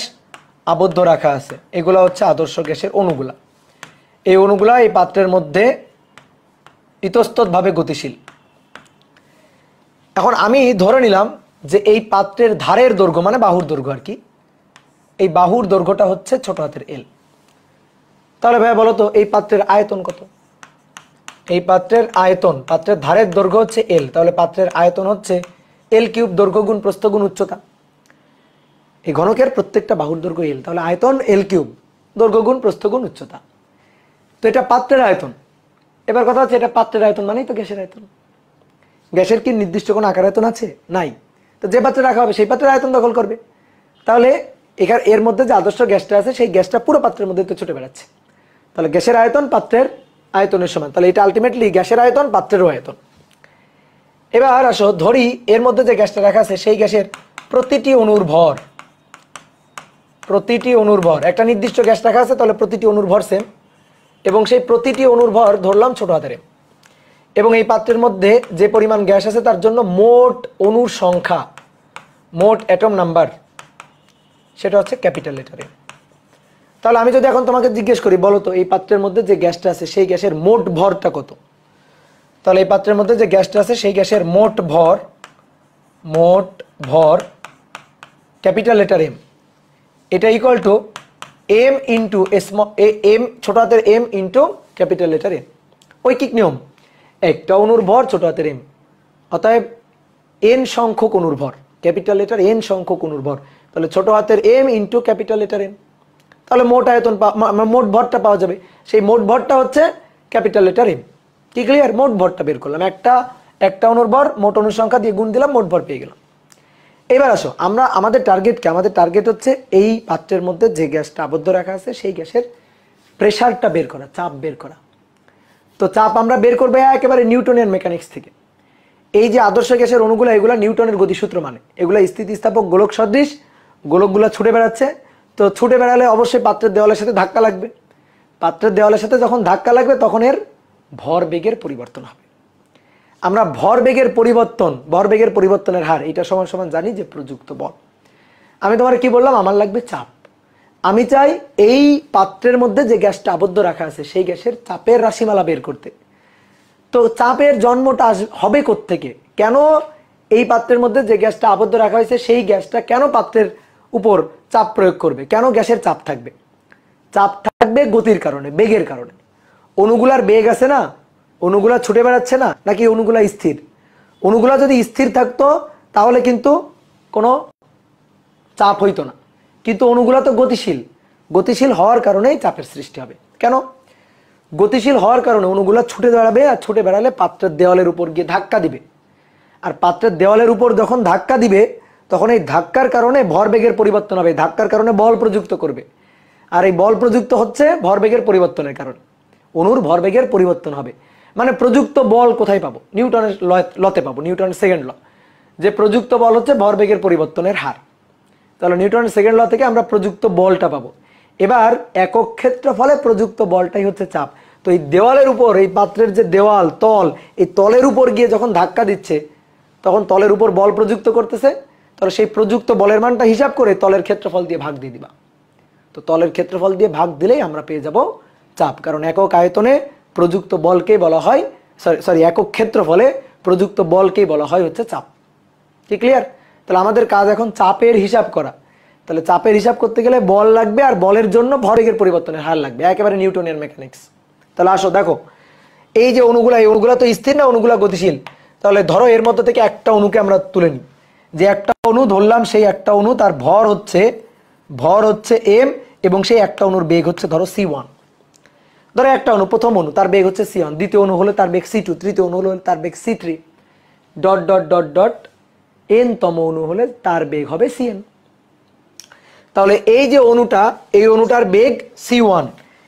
আবদ্ধ রাখা আছে। এগুলা হচ্ছে আদর্শ গ্যাসের অণুগুলা। এই অণুগুলা এই পাত্রের মধ্যে ইতস্ততভাবে গতিশীল। এখন আমি ধরে নিলাম যে এই পাত্রের ধারের দৈর্ঘ্য, মানে বাহুর দৈর্ঘ্য আর কি, এই বাহুর দৈর্ঘ্যটা হচ্ছে ছোট হাতের এল। তাহলে ভাই বলো তো এই পাত্রের আয়তন কত? এই পাত্রের আয়তন, পাত্রের ধারের দৈর্ঘ্য হচ্ছে এল, তাহলে পাত্রের আয়তন হচ্ছে এল কিউব, দৈর্ঘ্য গুণ প্রস্থ গুণ উচ্চতা। এই ঘনকের প্রত্যেকটা বাহুর দৈর্ঘ্য এল, তাহলে আয়তন এল কিউব, দৈর্ঘ্য গুণ প্রস্থ গুণ উচ্চতা। তো এটা পাত্রের আয়তন। এবার কথা হচ্ছে এটা পাত্রের আয়তন মানেই তো গ্যাসের আয়তন। গ্যাসের কি নির্দিষ্ট কোনো আকার আয়তন আছে? নাই। তো যে পাত্রে রাখা হবে সেই পাত্রের আয়তন দখল করবে। তাহলে এখানে এর মধ্যে যে আদর্শ গ্যাসটা আছে সেই গ্যাসটা পুরো পাত্রের মধ্যে তো ছুটে বেড়াচ্ছে, তাহলে গ্যাসের আয়তন পাত্রের আয়তনের সমান। তাহলে এটা আলটিমেটলি গ্যাসের আয়তন পাত্রেরও আয়তন। এবার আসো ধরি এর মধ্যে যে গ্যাসটা রাখা আছে সেই গ্যাসের প্রতিটি অণুর ভর, প্রতিটি অণুর ভর, একটা নির্দিষ্ট গ্যাস রাখা আছে, তাহলে প্রতিটি অণুর ভর সেম, এবং সেই প্রতিটি অণুর ভর ধরলাম ছোট হাতের এম। এবং এই পাত্রের মধ্যে যে পরিমাণ গ্যাস আছে তার জন্য মোট অণুর সংখ্যা, মোট অ্যাটম নাম্বার, সেটা হচ্ছে ক্যাপিটাল লেটারে। তাহলে আমি যদি এখন তোমাকে জিজ্ঞেস করি, বলো তো এই পাত্রের মধ্যে যে গ্যাসটা আছে সেই গ্যাসের মোট ভরটা কত? তাহলে এই পাত্রের মধ্যে যে গ্যাসটা আছে সেই গ্যাসের মোট ভর, মোট ভর ক্যাপিটাল লেটার এম, এটা equal to M into M ছোট হাতের M into capital letter M. ঐকিক নিয়ম, একটা অণুর ভর ছোট হাতের এম, অতএব এন সংখ্যক অণুর ভর, ক্যাপিটাল লেটার এন সংখ্যক অণুর ভর, তাহলে ছোট হাতের M into capital letter N, তাহলে মোট আয়তন মোট ভরটা পাওয়া যাবে। সেই মোট ভরটা হচ্ছে ক্যাপিটাল লেটার এম। কি ক্লিয়ার? মোট ভরটা বের করলাম, একটা অণুর ভর মোট অণুর সংখ্যা দিয়ে গুণ দিলাম, মোট ভর পেয়ে গেলাম। এবার আসো আমরা আমাদের টার্গেট হচ্ছে এই পাত্রের মধ্যে যে গ্যাসটা আবদ্ধ রাখা আছে সেই গ্যাসের প্রেসারটা বের করা, চাপ বের করা। তো চাপ আমরা বের করবো একেবারে নিউটনের মেকানিক্স থেকে। এই যে আদর্শ গ্যাসের অণুগুলো, এগুলো নিউটনের গতিসূত্র মানে, এগুলো স্থিতিস্থাপক গোলক সদৃশ, গোলকগুলো ছুটে বেড়াচ্ছে। তো ছুটে বেড়ালে অবশ্যই পাত্রের দেওয়ালের সাথে ধাক্কা লাগবে। পাত্রের দেওয়ালের সাথে যখন ধাক্কা লাগবে তখন এর ভর বেগের পরিবর্তন হবে। আমরা ভর বেগের পরিবর্তনের হার এটা সমান সমান জানি যে প্রযুক্ত বল। আমি তোমার কি বললাম, আমার লাগবে চাপ। আমি চাই এই পাত্রের মধ্যে যে গ্যাসটা আবদ্ধ রাখা আছে সেই গ্যাসের চাপের রাশিমালা বের করতে। তো চাপের জন্মটা হবে কোত্থেকে? কেন এই পাত্রের মধ্যে যে গ্যাসটা আবদ্ধ রাখা হয়েছে সেই গ্যাসটা কেন পাত্রের উপর চাপ প্রয়োগ করবে? কেন গ্যাসের চাপ থাকবে? চাপ থাকবে গতির কারণে, বেগের কারণে। অণুগুলার বেগ আছে না, অণুগুলা ছুটে বেড়াচ্ছে না, নাকি অণুগুলা স্থির? অণুগুলা যদি স্থির থাকতো তাহলে কিন্তু কোনো চাপ হইতো না, কিন্তু অণুগুলা তো গতিশীল। গতিশীল হওয়ার কারণেই চাপের সৃষ্টি হবে। কেন? গতিশীল হওয়ার কারণে অণুগুলা ছুটে বেড়াবে, আর ছুটে বেড়ালে পাত্রের দেওয়ালের উপর গিয়ে ধাক্কা দিবে। আর পাত্রের দেওয়ালের উপর যখন ধাক্কা দিবে তখন এই ধাক্কার কারণে ভরবেগের পরিবর্তন হবে, ধাক্কার কারণে বল প্রযুক্ত করবে। আর এই বল প্রযুক্ত হচ্ছে ভরবেগের পরিবর্তনের কারণে, অণুর ভরবেগের পরিবর্তন হবে। মানে প্রযুক্ত বল কোথায় পাবো? নিউটনের লতে পাবো, নিউটনের সেকেন্ড ল, যে প্রযুক্ত বল হচ্ছে ভরবেগের পরিবর্তনের হার। তাহলে নিউটনের সেকেন্ড ল থেকে আমরা প্রযুক্ত বলটা পাবো। এবার একক ক্ষেত্রফলে প্রযুক্ত বলটাই হচ্ছে চাপ। তো এই দেওয়ালের উপর, এই পাত্রের যে দেওয়াল, তল, এই তলের উপর গিয়ে যখন ধাক্কা দিচ্ছে তখন তলের উপর বল প্রযুক্ত করতেছে। তাহলে সেই প্রযুক্ত বলের মানটা হিসাব করে তলের ক্ষেত্রফল দিয়ে ভাগ দিয়ে দিবা। তো তলের ক্ষেত্রফল দিয়ে ভাগ দিলেই আমরা পেয়ে যাব চাপ। কারণ একক আয়তনে প্রযুক্ত বলকেই বলা হয়, একক ক্ষেত্রফলে প্রযুক্ত বলকেই বলা হয় হচ্ছে চাপ। কি ক্লিয়ার? তাহলে আমাদের কাজ এখন চাপের হিসাব করা। তাহলে চাপের হিসাব করতে গেলে বল লাগবে, আর বলের জন্য ভরবেগের পরিবর্তনের হার লাগবে, একেবারে নিউটনের মেকানিক্স। তাহলে আসো দেখো, এই যে অণুগুলা, এই অণুগুলা তো স্থির না, অণুগুলা গতিশীল। তাহলে ধরো এর মধ্যে থেকে একটা অণুকে আমরা তুলে নিই, যে একটা অণু ধরলাম, সেই একটা অণু তার ভর হচ্ছে এম, এবং সেই একটা অণুর বেগ হচ্ছে ধরো c1। ধরো একটা অণু, প্রথম অণু, তার বেগ হচ্ছে c1, দ্বিতীয় অণু হলে তার বেগ c2, তৃতীয় অণু হলে তার বেগ c3, dot dot dot dot n তম অণু হলে তার বেগ হবে cn। তাহলে এই যে অণুটা, এই অণুটার বেগ c1,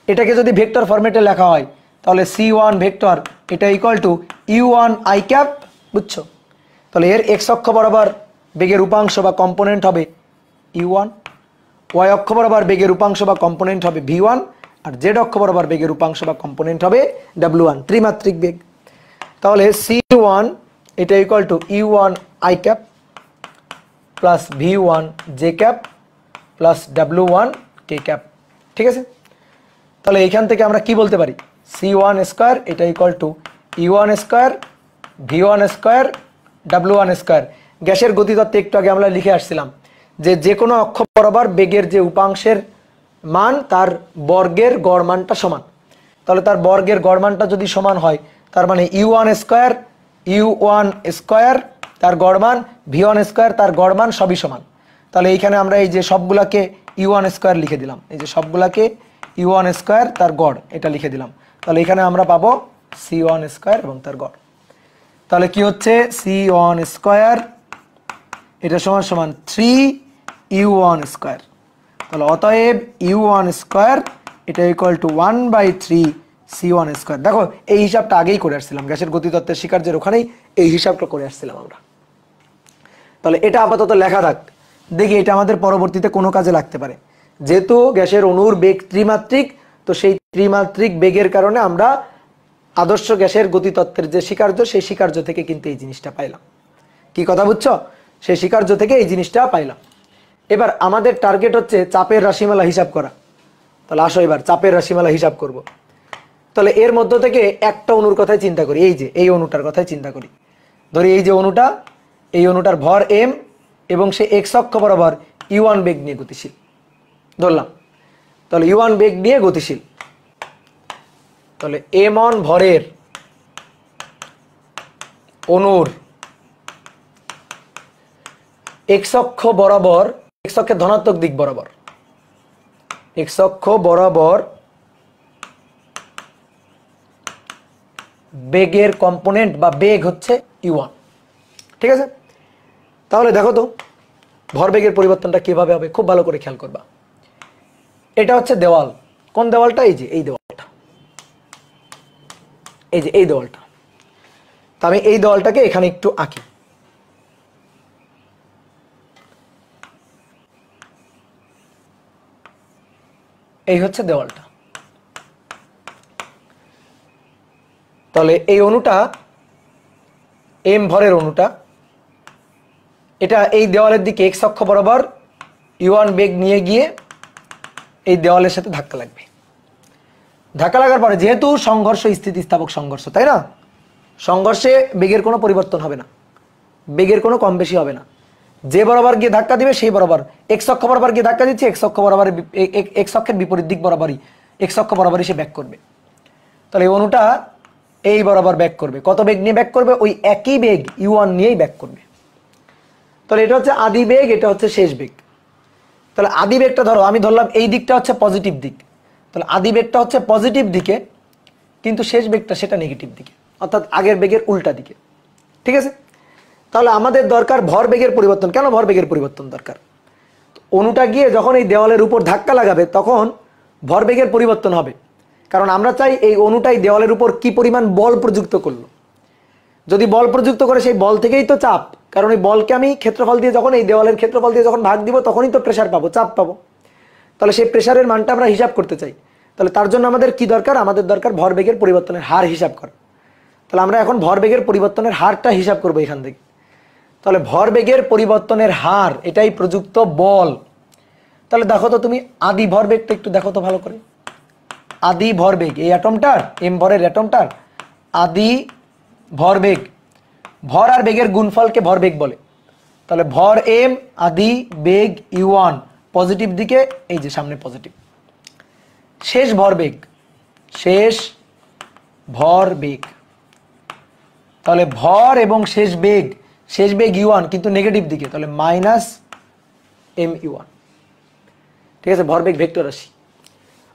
এটাকে যদি ভেক্টর ফরম্যাটে লেখা হয় তাহলে c1 ভেক্টর এটা equal two u1 i cap, বুঝছো? তাহলে এর x অক্ষ বরাবর বেগের উপাংশ বা কম্পোনেন্ট হবে u1, y অক্ষ বরাবর বেগের উপাংশ বা কম্পোনেন্ট হবে v1, আর z অক্ষ বরাবর বেগের উপাংশ বা কম্পোনেন্ট হবে w1, ত্রিমাত্রিক বেগ। তাহলে c1 এটা equal two u1 i cap plus v1 j cap plus w1 k cap. ঠিক আছে? তাহলে এইখান থেকে আমরা কি বলতে পারি? c1 স্কয়ার এটা equal two u1 square v1 square w1 square. গ্যাসের গতিতত্ত্বে একটু আগে আমরা লিখে আসছিলাম যে কোনো অক্ষ বরাবর বেগের যে উপাংশের মান তার বর্গের গড় মানটা সমান। তাহলে তার বর্গের গড় মানটা যদি সমান হয়, তার মানে u1 স্কয়ার তার গড় মান, v1 স্কয়ার তার গড় মান, সবই সমান। তাহলে এইখানে আমরা এই যে সবগুলাকে u1 স্কয়ার লিখে দিলাম, এই যে সবগুলাকে u1 স্কয়ার তার গড় এটা লিখে দিলাম। তাহলে এখানে আমরা পাবো c1 স্কয়ার এবং তার গড়। তাহলে কি হচ্ছে? c1 স্কয়ার এটা সমান সমান 3u1 স্কয়ার। তাহলে অতএব u1 স্কয়ার এটা ইকুয়াল টু 1/3 c1 স্কয়ার। দেখো এই হিসাবটা আগেই করে আসছিলাম, গ্যাসের গতিতত্ত্বের শিকার্যের ওখানেই এই হিসাবটা করে আসছিলাম আমরা। তাহলে এটা আপাতত লেখা থাক, দেখি এটা আমাদের পরবর্তীতে কোনো কাজে লাগতে পারে। যেহেতু গ্যাসের অণুর বেগ ত্রিমাত্রিক, তো সেই ত্রিমাত্রিক বেগের কারণে আমরা আদর্শ গ্যাসের গতিতত্ত্বের যে শিকার্য, সেই শিকার্য থেকে কিন্তু এই জিনিসটা পাইলাম। কি কথা বুঝছো? সেই শিকার্য থেকে এই জিনিসটা পাইলাম। এবার আমাদের টার্গেট হচ্ছে চাপের রাশিমালা হিসাব করা। তাহলে আসো এবার চাপের রাশিমালা হিসাব করব। তাহলে এর মধ্য থেকে একটা অণুর কথাই চিন্তা করি, এই যে এই অণুটার কথাই চিন্তা করি। ধরি এই যে অণুটা, এই অণুটার ভর m এবং সে x অক্ষ বরাবর u1 বেগ নিয়ে গতিশীল ধরলাম। তাহলে u1 বেগ নিয়ে গতিশীল। তাহলে m1 ভরের অণুর এক্স অক্ষ বরাবর, এক্স অক্ষের ধনাত্মক দিক বরাবর, এক্স অক্ষ বরাবর বেগের কম্পোনেন্ট বা বেগ হচ্ছে u1। ঠিক আছে, তাহলে দেখো তো ভরবেগের পরিবর্তনটা কিভাবে হবে, খুব ভালো করে খেয়াল করবা। এটা হচ্ছে দেওয়াল, কোন দেওয়ালটা? এই যে এই দেওয়ালটা, এই যে এই দেওয়ালটা। তো আমি এই দেওয়ালটাকে এখানে একটু আঁকি। এই হচ্ছে দেওয়ালটা। তাহলে এই অণুটা এম ভরের অণুটা, এটা এই দেওয়ালের দিকে এক্স অক্ষ বরাবর u1 বেগ নিয়ে গিয়ে এই দেওয়ালের সাথে ধাক্কা লাগবে। ধাক্কা লাগার পরে যেহেতু সংঘর্ষ স্থিতিস্থাপক সংঘর্ষ, তাই না, সংঘর্ষে বেগের কোনো পরিবর্তন হবে না, বেগের কোনো কম বেশি হবে না। যে বরাবর গিয়ে ধাক্কা দিবে সেই বরাবর, এক্স অক্ষ বরাবর গিয়ে ধাক্কা দিচ্ছে, এক্স অক্ষ বরাবর, এক্স অক্ষের বিপরীত দিক বরাবরই, এক্স অক্ষ বরাবরই সে ব্যাক করবে। তাহলে এই অণুটা এই বরাবর ব্যাক করবে। কত বেগ নিয়ে ব্যাক করবে? ওই একই বেগ u1 নিয়েই ব্যাক করবে। তাহলে এটা হচ্ছে আদি বেগ, এটা হচ্ছে শেষ বেগ। তাহলে আদি বেগটা ধরো, আমি ধরলাম এই দিকটা হচ্ছে পজিটিভ দিক, তাহলে আদি বেগটা হচ্ছে পজিটিভ দিকে, কিন্তু শেষ বেগটা সেটা নেগেটিভ দিকে, অর্থাৎ আগের বেগের উল্টা দিকে। ঠিক আছে, তাহলে আমাদের দরকার ভর বেগের পরিবর্তন। কেন ভর বেগের পরিবর্তন দরকার? অণুটা গিয়ে যখন এই দেওয়ালের উপর ধাক্কা লাগাবে তখন ভর বেগের পরিবর্তন হবে, কারণ আমরা চাই এই অণুটাই দেওয়ালের উপর কি পরিমাণ বল প্রযুক্ত করলো। যদি বল প্রযুক্ত করে সেই বল থেকেই তো চাপ, কারণ এই বলকে আমি ক্ষেত্রফল দিয়ে যখন এই দেওয়ালের ক্ষেত্রফল দিয়ে যখন ভাগ দিব তখনই তো প্রেসার পাবো, চাপ পাবো। তাহলে সেই প্রেসারের মানটা আমরা হিসাব করতে চাই। তাহলে তার জন্য আমাদের কি দরকার? আমাদের দরকার ভরবেগের পরিবর্তনের হার হিসাব করা। তাহলে আমরা এখন ভরবেগের পরিবর্তনের হারটা হিসাব করবো এখান থেকে। তাহলে ভরবেগের পরিবর্তনের হার, এটাই প্রযুক্ত বল। তাহলে দেখো তো তুমি আদি ভরবেগটা একটু দেখো তো ভালো করে। আদি ভরবেগ, এই অ্যাটমটার, এম ভরের অ্যাটমটার আদি ভরবেগ, ভর আর বেগের গুণফলকে ভরবেগ বলে। তাহলে ভর এম, আদি বেগ u1, পজিটিভ দিকে, এই যে সামনে পজিটিভ। শেষ ভরবেগ, শেষ ভরবেগ, তাহলে ভর এবং শেষ বেগ, শেষ বেগ u1 কিন্তু নেগেটিভ দিকে, তাহলে মাইনাস এম u1। ঠিক আছে, ভরবেগ ভেক্টর রাশি।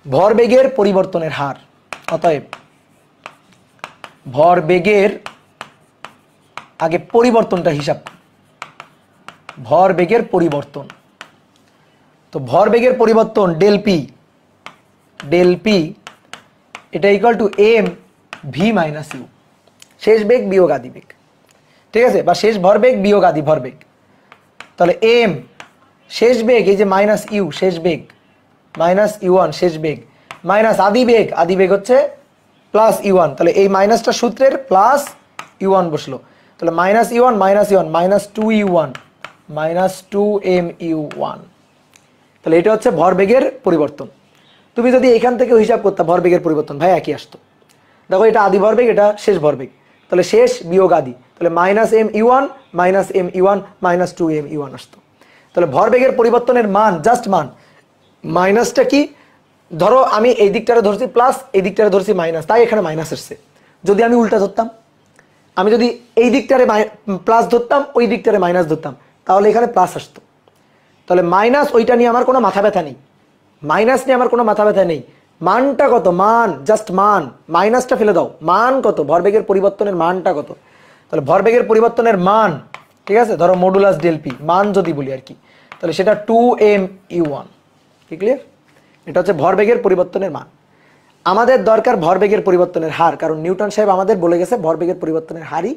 ভরবেগের পরিবর্তনের হার, অতএব ভরবেগের আগে পরিবর্তনটা হিসাব, ভরবেগের পরিবর্তন। তো ভরবেগের পরিবর্তন ডেল পি, ডেল পি এটা equal to M V minus U, শেষ বেগ বিয়োগ আদি বেগ। ঠিক আছে, বা শেষ ভরবেগ বিয়োগ আদি ভরবেগ। তাহলে এম শেষ বেগ, এই যে মাইনাস ইউ শেষ বেগ, মাইনাস u1 শেষ বেগ, মাইনাস আদি বেগ, আদি বেগ হচ্ছে প্লাস u1। তাহলে এই মাইনাসটা সূত্রের প্লাস u1 বসলো। তাহলে minus u1 minus u1 minus 2u1 minus 2mu1। তাহলে এটা হচ্ছে ভরবেগের পরিবর্তন। তুমি যদি এখান থেকে হিসাব করতে ভরবেগের পরিবর্তন, ভাই একই আসতো। দেখো এটা আদি ভরবেগ, এটা শেষ ভরবেগ, তাহলে শেষ বিয়োগ আদি, তাহলে minus M U one minus M U one minus 2mu1 আসতো। তাহলে ভরবেগের পরিবর্তনের মান, জাস্ট মান, মাইনাসটা কি, ধরো আমি এই দিকটারে ধরছি প্লাস, এই দিকটারে ধরছি মাইনাস, তাই এখানে মাইনাস আসছে। যদি আমি উল্টা ধরতাম, আমি যদি এই দিকটারে প্লাস ধরতাম, ওই দিকটারে মাইনাস ধরতাম, তাহলে এখানে প্লাস আসতো। তাহলে মাইনাস, ওইটা নিয়ে আমার কোনো মাথা ব্যথা নেই, মাইনাস নিয়ে আমার কোনো মাথা ব্যথা নেই। মানটা কত? মান, জাস্ট মান, মাইনাসটা ফেলে দাও। মান কত? ভরবেগের পরিবর্তনের মানটা কত? তাহলে ভরবেগের পরিবর্তনের মান, ঠিক আছে, ধরো মডুলাস ডেল পি, মান যদি বলি আর কি, তাহলে সেটা 2mu1। কি ক্লিয়ার? এটা হচ্ছে ভরবেগের পরিবর্তনের মান। আমাদের দরকার ভরবেগের পরিবর্তনের হার, কারণ নিউটন সাহেব আমাদের বলে গেছে ভরবেগের পরিবর্তনের হারই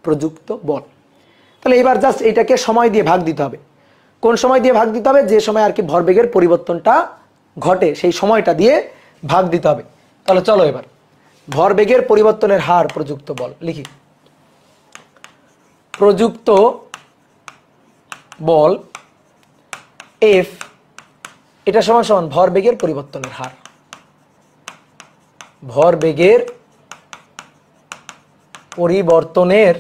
প্রযুক্ত বল। তাহলে এবার জাস্ট এটাকে সময় দিয়ে ভাগ দিতে হবে। কোন সময় দিয়ে ভাগ দিতে হবে? যে সময় আর কি ভরবেগের পরিবর্তনটা ঘটে সেই সময়টা দিয়ে ভাগ দিতে হবে। তাহলে চলো এবার ভরবেগের পরিবর্তনের হার প্রযুক্ত বল লিখি। প্রযুক্ত বল এফ, এটা সমান সমান ভরবেগের পরিবর্তনের হার, ভরবেগের পরিবর্তনের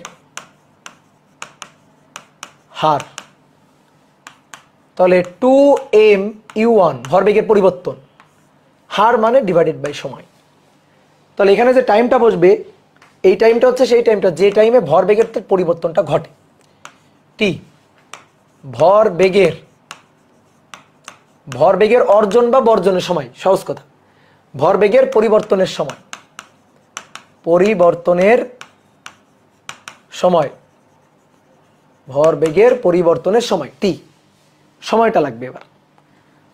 হার। তাহলে 2mu1 ভরবেগের পরিবর্তন, হার মানে ডিভাইডেড বাই সময়। তাহলে এখানে যে টাইমটা বসবে, এই টাইমটা হচ্ছে সেই টাইমটা যে টাইমে ভরবেগের পরিবর্তনটা ঘটে, টি। ভরবেগের অর্জন বা বর্জনের সময়, সহজ কথা, ভরবেগের পরিবর্তনের সময়, ভরবেগের পরিবর্তনের সময় টি, সময়টা লাগবে এবার।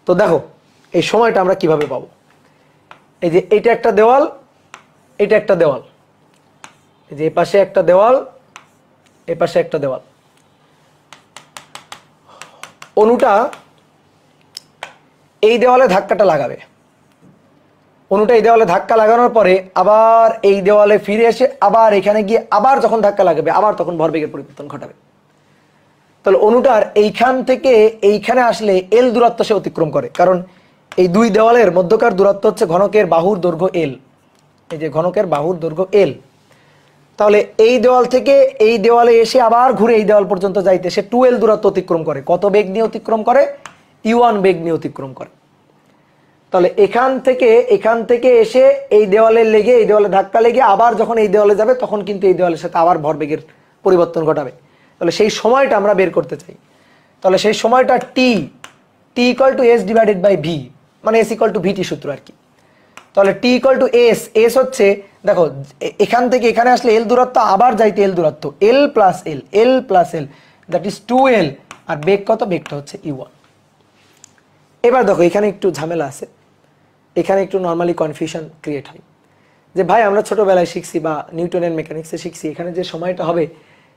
তো দেখো এই সময়টা আমরা কিভাবে পাবো। এই যে এটা একটা দেওয়াল, এটা একটা দেওয়াল, এই যে এই পাশে একটা দেওয়াল, এই পাশে একটা দেওয়াল। অণুটা এই দেওয়ালে ধাক্কাটা লাগাবে, অণুটা এই দেওয়ালে ধাক্কা লাগানোর পরে আবার এই দেওয়ালে ফিরে এসে আবার এখানে গিয়ে আবার যখন ধাক্কা লাগাবে আবার তখন ভরবেগের পরিবর্তন ঘটাবে। তাহলে অণুটার এইখান থেকে এইখানে আসলে এল দূরত্ব সে অতিক্রম করে, কারণ এই দুই দেওয়ালের মধ্যকার দূরত্ব হচ্ছে ঘনকের বাহুর দৈর্ঘ্য এল, এই যে ঘনকের বাহুর দৈর্ঘ্য এল। তাহলে এই দেওয়াল থেকে এই দেওয়ালে এসে আবার ঘুরে এই দেওয়াল পর্যন্ত যাইতে সে 2l দূরত্ব অতিক্রম করে। কত বেগ নিয়ে অতিক্রম করে? u1 বেগ নিয়ে অতিক্রম করে। তাহলে এখান থেকে এসে এই দেওয়ালে লেগে, এই দেওয়ালে ধাক্কা লেগে আবার যখন এই দেওয়ালে যাবে তখন কিন্তু এই দেওয়ালের সাথে আবার ভরবেগের পরিবর্তন ঘটাবে। তাহলে সেই সময়টা আমরা বের করতে চাই। তাহলে সেই সময়টা T equal to S divided by V, মানে এস ইকুয়াল টু ভিটি সূত্র আর কি। তাহলে টি ইকুয়াল টু এস হচ্ছে, দেখো এখান থেকে এখানে আসলে এল দূরত্ব, আবার যাইতে এল দূরত্ব, L plus L that is 2l, আর বেগ কত? বেগটা হচ্ছে u1। এবার দেখো এখানে একটু ঝামেলা আছে, এখানে একটু নর্মালি কনফিউশন ক্রিয়েট হয় যে ভাই আমরা ছোটবেলায় শিখছি বা নিউটনের মেকানিক্সে শিখছি, এখানে যে সময়টা হবে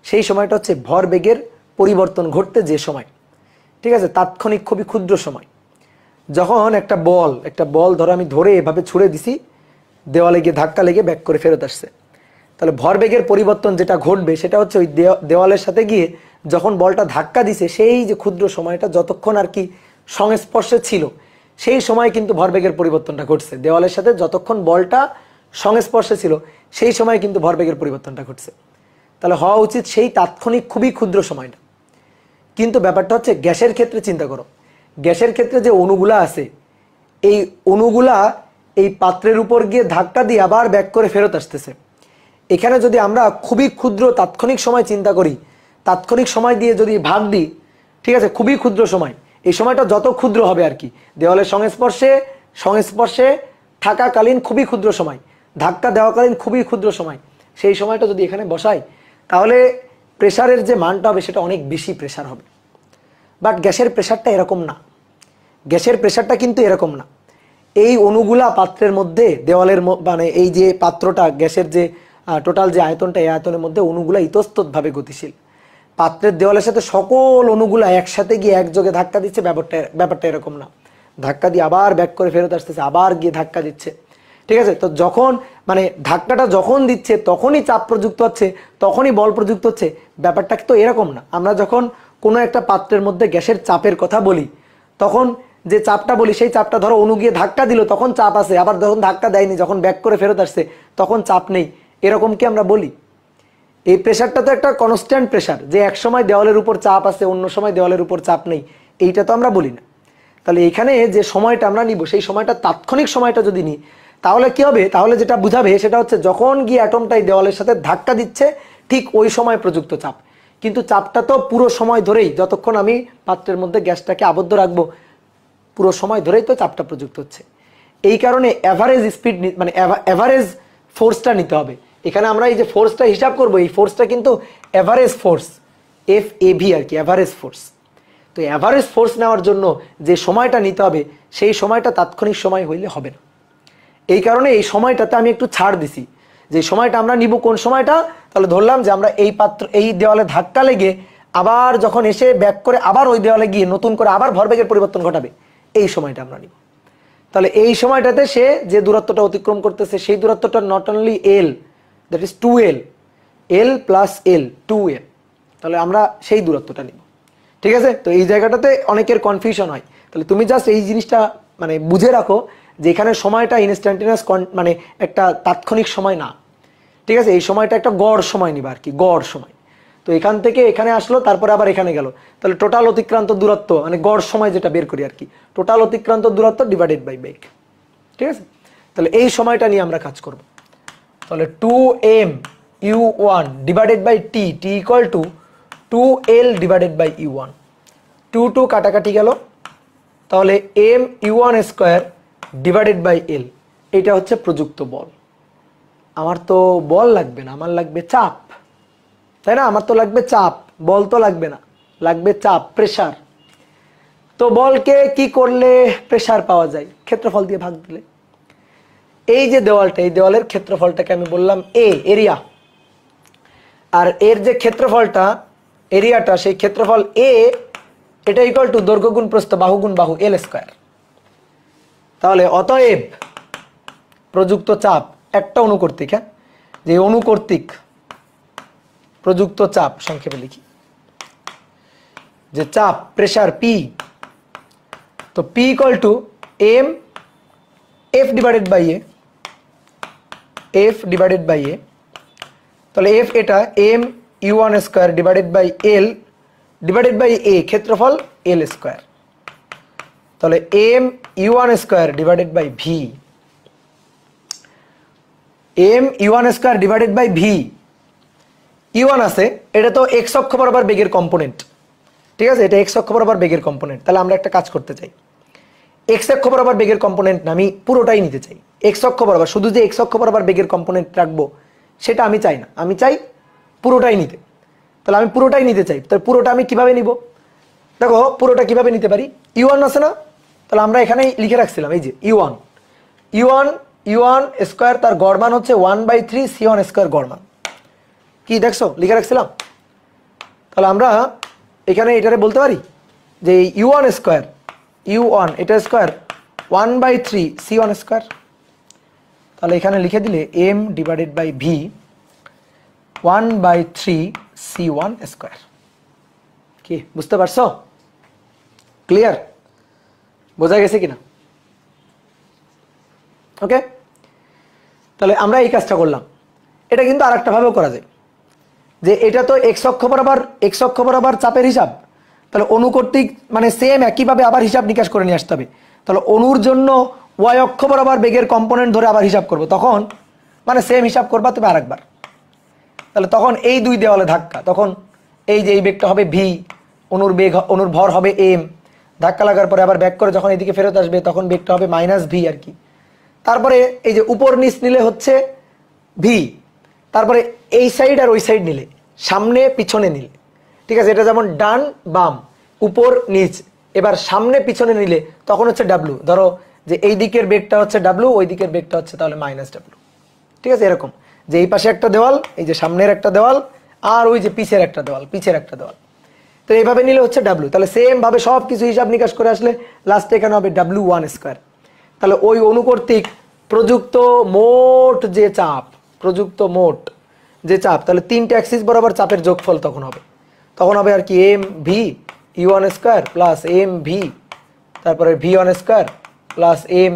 সেই সময়টা হচ্ছে ভরবেগের পরিবর্তন ঘটতে যে সময়, ঠিক আছে, তাৎক্ষণিক খুবই ক্ষুদ্র সময়। যখন একটা বল ধরো আমি ধরে এভাবে ছুড়ে দিছি, দেওয়ালে গিয়ে ধাক্কা লেগে ব্যাক করে ফেরত আসছে, তাহলে ভরবেগের পরিবর্তন যেটা ঘটবে সেটা হচ্ছে ওই দেওয়ালের সাথে গিয়ে যখন বলটা ধাক্কা দিছে সেই যে ক্ষুদ্র সময়টা যতক্ষণ আর কি সংস্পর্শে ছিল সেই সময় কিন্তু ভরবেগের পরিবর্তনটা ঘটছে। দেওয়ালের সাথে যতক্ষণ বলটা সংস্পর্শে ছিল সেই সময় কিন্তু ভরবেগের পরিবর্তনটা ঘটছে। তাহলে হওয়া উচিত সেই তাৎক্ষণিক খুবই ক্ষুদ্র সময়টা। কিন্তু ব্যাপারটা হচ্ছে গ্যাসের ক্ষেত্রে চিন্তা করো, গ্যাসের ক্ষেত্রে যে অণুগুলা আছে এই অণুগুলা এই পাত্রের উপর গিয়ে ধাক্কা দিয়ে আবার ব্যাক করে ফেরত আসতেছে। এখানে যদি আমরা খুবই ক্ষুদ্র তাৎক্ষণিক সময় চিন্তা করি, তাৎক্ষণিক সময় দিয়ে যদি ভাগ দিই, ঠিক আছে, খুবই ক্ষুদ্র সময়, এই সময়টা যত ক্ষুদ্র হবে আর কি, দেওয়ালের সংস্পর্শে থাকাকালীন খুবই ক্ষুদ্র সময়, ধাক্কা দেওয়াকালীন খুবই ক্ষুদ্র সময়, সেই সময়টা যদি এখানে বসাই তাহলে প্রেসারের যে মানটা হবে সেটা অনেক বেশি প্রেসার হবে। বাট গ্যাসের প্রেসারটা এরকম না, গ্যাসের প্রেসারটা কিন্তু এরকম না। এই অণুগুলা পাত্রের মধ্যে দেওয়ালের মানে এই যে পাত্রটা গ্যাসের যে টোটাল যে আয়তনটা, এই আয়তনের মধ্যে অণুগুলা ইতস্ততভাবে গতিশীল। পাত্রের দেওয়ালের সাথে সকল অণুগুলা একসাথে গিয়ে একযোগে ধাক্কা দিচ্ছে, ব্যাপারটা এরকম না। ধাক্কা দিয়ে আবার ব্যাক করে ফেরত আসতেছে, আবার গিয়ে ধাক্কা দিচ্ছে, ঠিক আছে। তো যখন মানে ধাক্কাটা যখন দিচ্ছে তখনই চাপ প্রযুক্ত হচ্ছে, তখনই বল প্রযুক্ত হচ্ছে, ব্যাপারটা তো এরকম না। আমরা যখন কোনো একটা পাত্রের মধ্যে গ্যাসের চাপের কথা বলি তখন যে চাপটা বলি সেই চাপটা ধরো অণু গিয়ে ধাক্কা দিল তখন চাপ আছে, আবার যখন ধাক্কা দেয়নি, যখন ব্যাক করে ফেরত আসছে তখন চাপ নেই, এরকম কি আমরা বলি? এই প্রেসারটা তো একটা কনস্ট্যান্ট প্রেসার, যে এক সময় দেওয়ালের উপর চাপ আছে অন্য সময় দেওয়ালের উপর চাপ নেই, এইটা তো আমরা বলি না। তাহলে এখানে যে সময়টা আমরা নিব সেই সময়টা তাৎক্ষণিক সময়টা যদি নিই তাহলে কি হবে? তাহলে যেটা বুঝাবে সেটা হচ্ছে যখন গিয়ে অ্যাটমটাই দেওয়ালের সাথে ধাক্কা দিচ্ছে ঠিক ওই সময় প্রযুক্ত চাপ। কিন্তু চাপটা তো পুরো সময় ধরেই, যতক্ষণ আমি পাত্রের মধ্যে গ্যাসটাকে আবদ্ধ রাখবো পুরো সময় ধরেই তো চাপটা প্রযুক্ত হচ্ছে। এই কারণে অ্যাভারেজ স্পিড মানে অ্যাভারেজ ফোর্সটা নিতে হবে। এখানে আমরা এই যে ফোর্সটা হিসাব করব, এই ফোর্সটা কিন্তু অ্যাভারেজ ফোর্স, FAV আর কি, অ্যাভারেজ ফোর্স। তো অ্যাভারেজ ফোর্স নেওয়ার জন্য যে সময়টা নিতে হবে সেই সময়টা তাৎক্ষণিক সময় হইলে হবে না। এই কারণে এই সময়টাতে আমি একটু ছাড় দিছি, যে সময়টা আমরা নিব কোন সময়টা, তাহলে ধরলাম যে আমরা এই দেওয়ালে ধাক্কা লেগে আবার যখন এসে ব্যাক করে আবার ওই দেওয়ালে গিয়ে নতুন করে আবার ভরবেগের পরিবর্তন ঘটাবে, এই সময়টা আমরা নিব। তাহলে এই সময়টাতে সে যে দূরত্বটা অতিক্রম করতেছে সেই দূরত্বটা not only L, that is 2l, L plus L 2l, তাহলে আমরা সেই দূরত্বটা নিব, ঠিক আছে। তো এই জায়গাটাতে অনেকের কনফিউশন হয়। তাহলে তুমি জাস্ট এই জিনিসটা মানে বুঝে রাখো যে এখানে সময়টা ইনস্ট্যান্টেনিয়াস মানে একটা তাৎক্ষণিক সময় না, ঠিক আছে। এই সময়টা একটা গড় সময় নিবা আর কি, গড় সময়। তো এখান থেকে এখানে আসলো তারপরে আবার এখানে গেল, তাহলে টোটাল অতিক্রান্ত দূরত্ব মানে গড় সময় যেটা বের করি আর কি, টোটাল অতিক্রান্ত দূরত্ব ডিভাইডেড বাই বেগ, ঠিক আছে। তাহলে এই সময়টা নিয়ে আমরা কাজ করব। তাহলে 2m u1 divided by T equal to 2l divided by u1। Two two কাটাকাটি গেল, তাহলে M U one square divided by L, এটা হচ্ছে প্রযুক্ত বল। আমার তো বল লাগবে না, আমার লাগবে চাপ, তাই না? আমার তো লাগবে চাপ, বল তো লাগবে না, লাগবে চাপ, প্রেসার। তো বলকে কি করলে প্রেসার পাওয়া যায়? ক্ষেত্রফল দিয়ে ভাগ দিলে। এই যে দেওয়ালটা, এই দেওয়ালের ক্ষেত্রফলটাকে আমি বললাম এ, এরিয়া। আর এর যে ক্ষেত্রফলটা, এরিয়াটা, সেই ক্ষেত্রফল এ, এটা ইকুয়াল টু দৈর্ঘ্য গুণ প্রস্থ বাহু গুণ বাহু এল স্কোয়ার। তাহলে অতএব প্রযুক্ত চাপ, একটা অনুকর্তিক, হ্যাঁ, যে অনুকর্তিক প্রযুক্ত চাপ সংক্ষেপে লিখি, যে চাপ প্রেসার পি, তো P equal to M F divided by A, F divided by A. তাহলে এফ এটা M U one square divided by L divided by A, ক্ষেত্রফল এল স্কোয়ার। তাহলে M U one square divided by V, M U one square divided by V. U one আছে, এটা তো x অক্ষ বরাবর বেগের কম্পোনেন্ট, ঠিক আছে? এটা এক্স অক্ষ বরাবর বেগের কম্পোনেন্ট। তাহলে আমরা একটা কাজ করতে চাই, এক্স অক্ষ বরাবর বেগের কম্পোনেন্ট না, আমি পুরোটাই নিতে চাই। এক্স অক্ষ বরাবর, শুধু যে এক্স অক্ষ বরাবর বেগের কম্পোনেন্ট রাখবো সেটা আমি চাই না, আমি চাই পুরোটাই নিতে। তাহলে আমি পুরোটাই নিতে চাই, তাহলে পুরোটা আমি কিভাবে নিব? দেখো পুরোটা কিভাবে নিতে পারি, ইউ ওয়ান আছে না, তাহলে আমরা এখানেই লিখে রাখছিলাম, এই যে U one, U one, U one square, তার গড় মান হচ্ছে 1/3 সি ওয়ান স্কোয়ার গড় মান। কি দেখছো, লিখে রাখছিলাম। তাহলে আমরা এখানে এটারে বলতে পারি যে U one square, U one এটা স্কোয়ার 1/3 সি ওয়ান স্কোয়ার। তাহলে এখানে লিখে দিলে M divided by V 1/3 C one square. কি বুঝতে পারছো? ক্লিয়ার? বোঝা গেছে কিনা? ওকে, তাহলে আমরা এই কাজটা করলাম। এটা কিন্তু আর একটা ভাবেও করা যায়, যে এটা তো এক্স অক্ষ বরাবর চাপের হিসাব, তাহলে অনুকর্তিক মানে সেম একইভাবে আবার হিসাব নিকাশ করে নিয়ে আসতে হবে। তাহলে অনুর জন্য ওয়াই অক্ষ বরাবর বেগের কম্পোনেন্ট ধরে আবার হিসাব করব, তখন মানে সেম হিসাব করবা তবে আরেকবার। তাহলে তখন এই দুই দেওয়ালে ধাক্কা, তখন এই যে এই বেগটা হবে ভি, অনুর বেগ, অনুর ভর হবে এম, ধাক্কা লাগার পরে আবার ব্যাক করে যখন এদিকে ফেরত আসবে তখন বেগটা হবে মাইনাস ভি আর কি। তারপরে এই যে উপর নিচ নিলে হচ্ছে ভি, তারপরে এই সাইড আর ওই সাইড নিলে, সামনে পিছনে নিলে, ঠিক আছে? এটা যেমন ডান বাম উপর নিচ, এবার সামনে পিছনে নিলে তখন হচ্ছে ডাব্লু। ধরো যে এই দিকের বেগটা হচ্ছে ডাব্লু, ওই দিকের বেগটা হচ্ছে তাহলে মাইনাস ডাব্লু, ঠিক আছে? এরকম যে এই পাশে একটা দেওয়াল, এই যে সামনের একটা দেওয়াল, আর ওই যে পিছের একটা দেওয়াল, পিছের একটা দেওয়াল, তো এইভাবে নিলে হচ্ছে ডাব্লু। তাহলে সেম ভাবে সব কিছু হিসাব নিকাশ করে আসলে লাস্টে এখানে হবে ডাব্লু ওয়ান স্কোয়ার। তাহলে ওই অনুকর্তিক প্রযুক্ত মোট যে চাপ, প্রযুক্ত মোট যে চাপ, তাহলে তিনটে অ্যাক্সিস বরাবর চাপের যোগফল তখন হবে আর কি M V U one square plus M V, তারপরে V one square plus M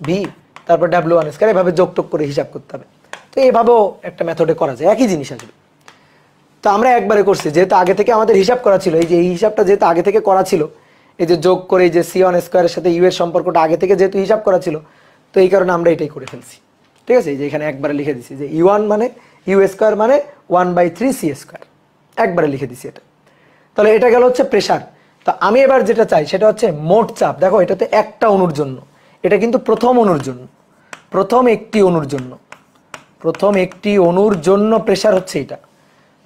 V, তারপর ডাব্লু ওয়ান স্কোয়ার, এভাবে যোগটোগ করে হিসাব করতে হবে। তো এইভাবেও একটা মেথডে করা যায়, একই জিনিস আসবে। তো আমরা একবারে করছি, যেহেতু আগে থেকে আমাদের হিসাব করা ছিল, এই যে এই হিসাবটা যেহেতু আগে থেকে করা ছিল, এই যে যোগ করে এই যে সি ওয়ান স্কোয়ারের সাথে ইউ এর সম্পর্কটা আগে থেকে যেহেতু হিসাব করা ছিল, তো এই কারণে আমরা এটাই করে ফেলছি, ঠিক আছে? এই যে এখানে একবারে লিখে দিছি যে ইউ ওয়ান মানে ইউ স্কোয়ার মানে 1/3 সি স্কোয়ার, একবারে লিখে দিছি এটা। তাহলে এটা গেল হচ্ছে প্রেসার। তো আমি এবার যেটা চাই সেটা হচ্ছে মোট চাপ। দেখো এটাতে একটা অণুর জন্য, এটা কিন্তু প্রথম অণুর জন্য, প্রথম একটি অণুর জন্য প্রেসার হচ্ছে এটা।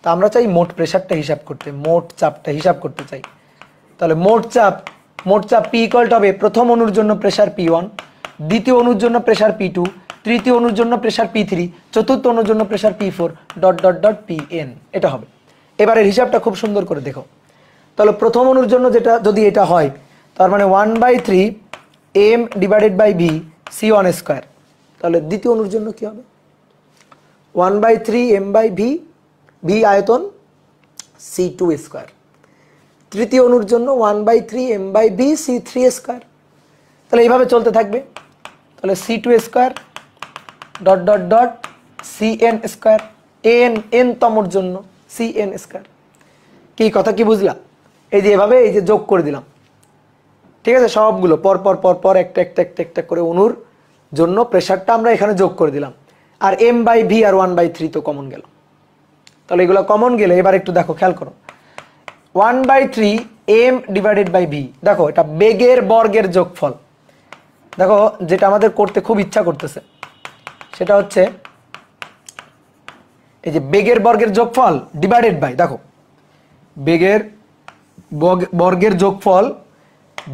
তো আমরা চাই মোট প্রেসারটা হিসাব করতে, মোট চাপটা হিসাব করতে চাই। তাহলে মোট চাপ পি ইকুয়াল হবে প্রথম অণুর জন্য প্রেসার P1, দ্বিতীয় অণুর জন্য প্রেসার P2, তৃতীয় অণুর জন্য প্রেসার P3, চতুর্থ অণুর জন্য প্রেসার P4 ... Pn, এটা হবে। এবারের হিসাবটা খুব সুন্দর করে দেখো। তাহলে প্রথম অণুর জন্য যেটা যদি এটা হয়, তার মানে 1/3 m divided by v c1 square. তাহলে দ্বিতীয় অণুর জন্য কি হবে? 1/3 m বাই v, v আয়তন c2 স্কয়ার। তৃতীয় অণুর জন্য 1/3 m by v c3 square. তাহলে এইভাবে চলতে থাকবে। তাহলে c2 square ... cn square, n Tamor জন্য cn স্কয়ার। কি কথা কি বুঝলা? এই যে এভাবে এই যে যোগ করে দিলাম, ঠিক আছে? সবগুলো পর পর একটা করে অণুর জন্য প্রেসারটা আমরা এখানে যোগ করে দিলাম। আর m বাই v আর 1/3 তো কমন গেল। তাহলে এগুলো কমন গেলে এবার একটু দেখো, খেয়াল করো, 1/3 m ডিভাইডেড বাই v। দেখো এটা বেগের বর্গের যোগফল। দেখো যেটা আমাদের করতে খুব ইচ্ছা করতেছে সেটা হচ্ছে এই যে বেগের বর্গের যোগফল ডিভাইডেড বাই, দেখো বেগের বর্গের যোগফল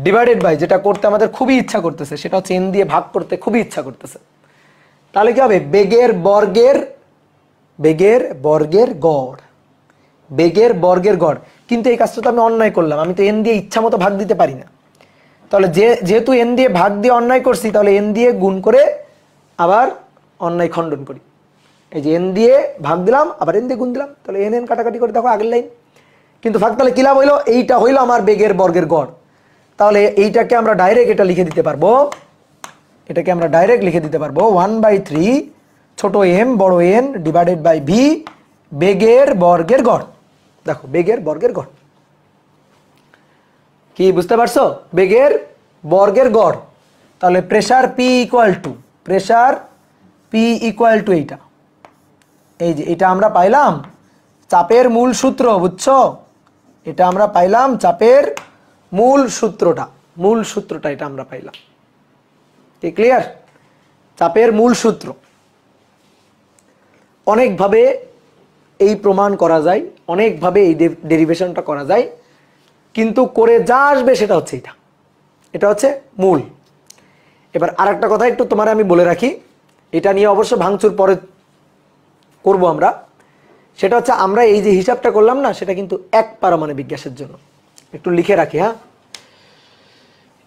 ডিভাইডেড বাই, যেটা করতে আমাদের খুবই ইচ্ছা করতেছে সেটা হচ্ছে n দিয়ে ভাগ করতে খুবই ইচ্ছা করতেছে। তাহলে কি হবে? বেগের বর্গের গড়, বেগের বর্গের গড়। কিন্তু এই কাজটা তো আমি অন্যায় করলাম, আমি তো n দিয়ে ইচ্ছা মতো ভাগ দিতে পারি না। তাহলে যেহেতু n দিয়ে ভাগ দিয়ে অন্যায় করছি, তাহলে n দিয়ে গুণ করে আবার অন্যায় খণ্ডন করি। এই যে n দিয়ে ভাগ দিলাম, আবার n দিয়ে গুণ দিলাম, তাহলে n কাটাকাটি করে দেখো আগের লাইন। কিন্তু ভাগ তাহলে কি লাভ হইলো? এইটা হইলো আমার বেগের বর্গের গড়। তাহলে এইটাকে আমরা ডাইরেক্ট এটা লিখে দিতে পারবো, এটাকে আমরা ডাইরেক্ট লিখে দিতে পারবো 1/3 ছোট m বড় n ডিভাইডেড বাই v, বেগের বর্গের গড়। দেখো বেগের বর্গের গড় কি বুঝতে পারছো? বেগের বর্গের গড়। তাহলে প্রেসার p ইকুয়াল টু এইটা, এই যে এটা আমরা পাইলাম চাপের মূল সূত্র, বুঝছো? এটা আমরা পাইলাম চাপের মূল সূত্রটা এটা আমরা পাইলাম। কি ক্লিয়ার? চাপের মূল সূত্র। অনেকভাবে এই প্রমাণ করা যায়, অনেকভাবে এই ডেরিভেশনটা করা যায়, কিন্তু করে যা আসবে সেটা হচ্ছে এটা হচ্ছে মূল। এবার আরেকটা কথা একটু তোমার আমি বলে রাখি, এটা নিয়ে অবশ্য ভাঙচুর পরে করব আমরা। সেটা হচ্ছে আমরা এই যে হিসাবটা করলাম না, সেটা কিন্তু এক পারমাণবিক গ্যাসের জন্য। একটু লিখে রাখি, হ্যাঁ,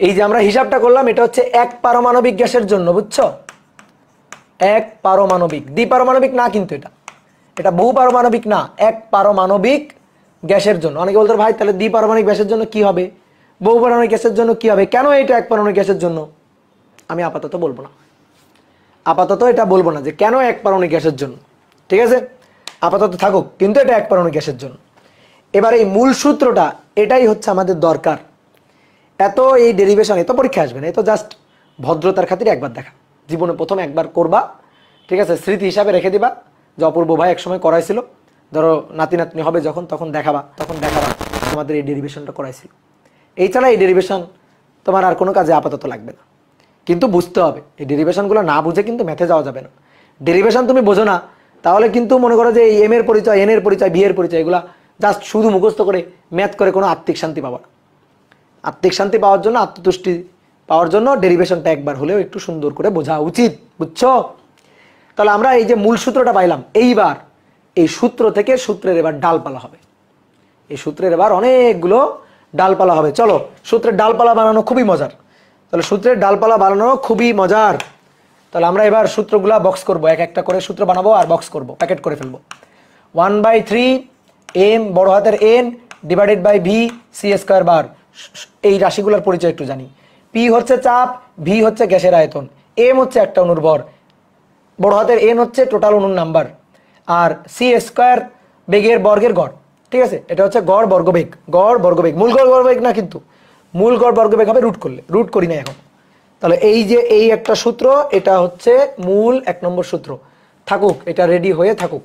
এই যে আমরা হিসাবটা করলাম এটা হচ্ছে এক পারমাণবিক গ্যাসের জন্য, বুঝছো? এক পারমাণবিক, দ্বিপারমাণবিক না, কিন্তু এটা বহু পারমাণবিক না, এক পারমাণবিক গ্যাসের জন্য। অনেকে বলতো ভাই তাহলে দ্বিপারমাণবিক গ্যাসের জন্য কি হবে, বহু পারমাণবিক গ্যাসের জন্য কি হবে, কেন এটা এক পারমাণবিক গ্যাসের জন্য? আমি আপাতত বলবো না, এটা বলবো না যে কেন এক পারমাণবিক গ্যাসের জন্য, ঠিক আছে? আপাতত থাকুক, কিন্তু এটা এক পারমাণবিক গ্যাসের জন্য। এবার এই মূল সূত্রটা, এটাই হচ্ছে আমাদের দরকার। এত এই ডেরিভেশন এত পরীক্ষা আসবে না, এত জাস্ট ভদ্রতার খাতিরে একবার দেখা, জীবনে প্রথম একবার করবা, ঠিক আছে? স্মৃতি হিসাবে রেখে দিবা যে অপূর্ব ভাই একসময় করাইছিল, ধরো নাতি নাতনি হবে যখন, তখন দেখাবা তোমাদের এই ডেরিভেশনটা করাইছিল। এই ছাড়া এই ডেরিভেশন তোমার আর কোনো কাজে আপাতত লাগবে না। কিন্তু বুঝতে হবে, এই ডেরিভেশনগুলো না বুঝে কিন্তু ম্যাথে যাওয়া যাবে না। ডেরিভেশন তুমি বোঝো না, তাহলে কিন্তু মনে করো যে এই এম এর পরিচয়, এন এর পরিচয়, বি এর পরিচয়, এগুলা জাস্ট শুধু মুখস্থ করে ম্যাথ করে কোনো আত্মিক শান্তি পাবা না। আত্মিক শান্তি পাওয়ার জন্য, আত্মতুষ্টি পাওয়ার জন্য ডেরিভেশনটা একবার হলেও একটু সুন্দর করে বোঝা উচিত, বুঝছো? তাহলে আমরা এই যে মূল সূত্রটা পাইলাম, এইবার এই সূত্র থেকে সূত্রের এবার ডালপালা হবে। এই সূত্রের এবার অনেকগুলো ডালপালা হবে। চলো, সূত্রের ডালপালা বানানো খুবই মজার। তাহলে সূত্রের ডালপালা বানানো খুবই মজার। তাহলে আমরা এবার সূত্রগুলা বক্স করব, এক একটা করে সূত্র বানাবো আর বক্স করব, প্যাকেট করে ফেলবো। 1/3 m বড় হাতের n divided by v c square bar. এই রাশিগুলোর পরিচয় একটু জানি। p হচ্ছে চাপ, v হচ্ছে গ্যাসের আয়তন, m হচ্ছে একটা অণুর ভর, বড় হাতের n হচ্ছে টোটাল অণুর নাম্বার, আর c স্কয়ার বেগের বর্গের গড়। ঠিক আছে, এটা হচ্ছে গড় বর্গবেগ, মূল গড় বর্গবেগ না, কিন্তু মূল গড় বর্গবেগ হবে রুট করি না এখন। তাহলে এই যে এই একটা সূত্র, এটা হচ্ছে মূল 1 নম্বর সূত্র। থাকুক, এটা রেডি হয়ে থাকুক।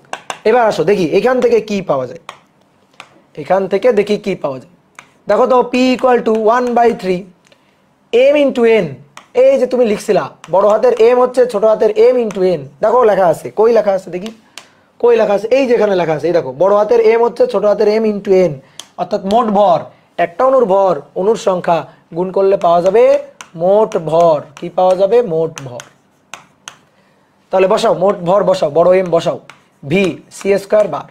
এবার আসো দেখি এখান থেকে কি পাওয়া যায়, দেখো তো p = 1/3 m × n। এই যে তুমি লিখছিলা বড় হাতের m হচ্ছে ছোট হাতের m × n, দেখো লেখা আছে, কই লেখা আছে দেখি, কই লেখা আছে? এই যেখানে লেখা আছে, এই দেখো বড় হাতের m হচ্ছে ছোট হাতের m × n, অর্থাৎ মোট ভর, একটা অণুর ভর, অণুর সংখ্যা গুণ করলে পাওয়া যাবে মোট ভর। কি পাওয়া যাবে? মোট ভর। তাহলে বসাও মোট ভর, বসাও বড় m বসাও, v c স্কয়ার বার।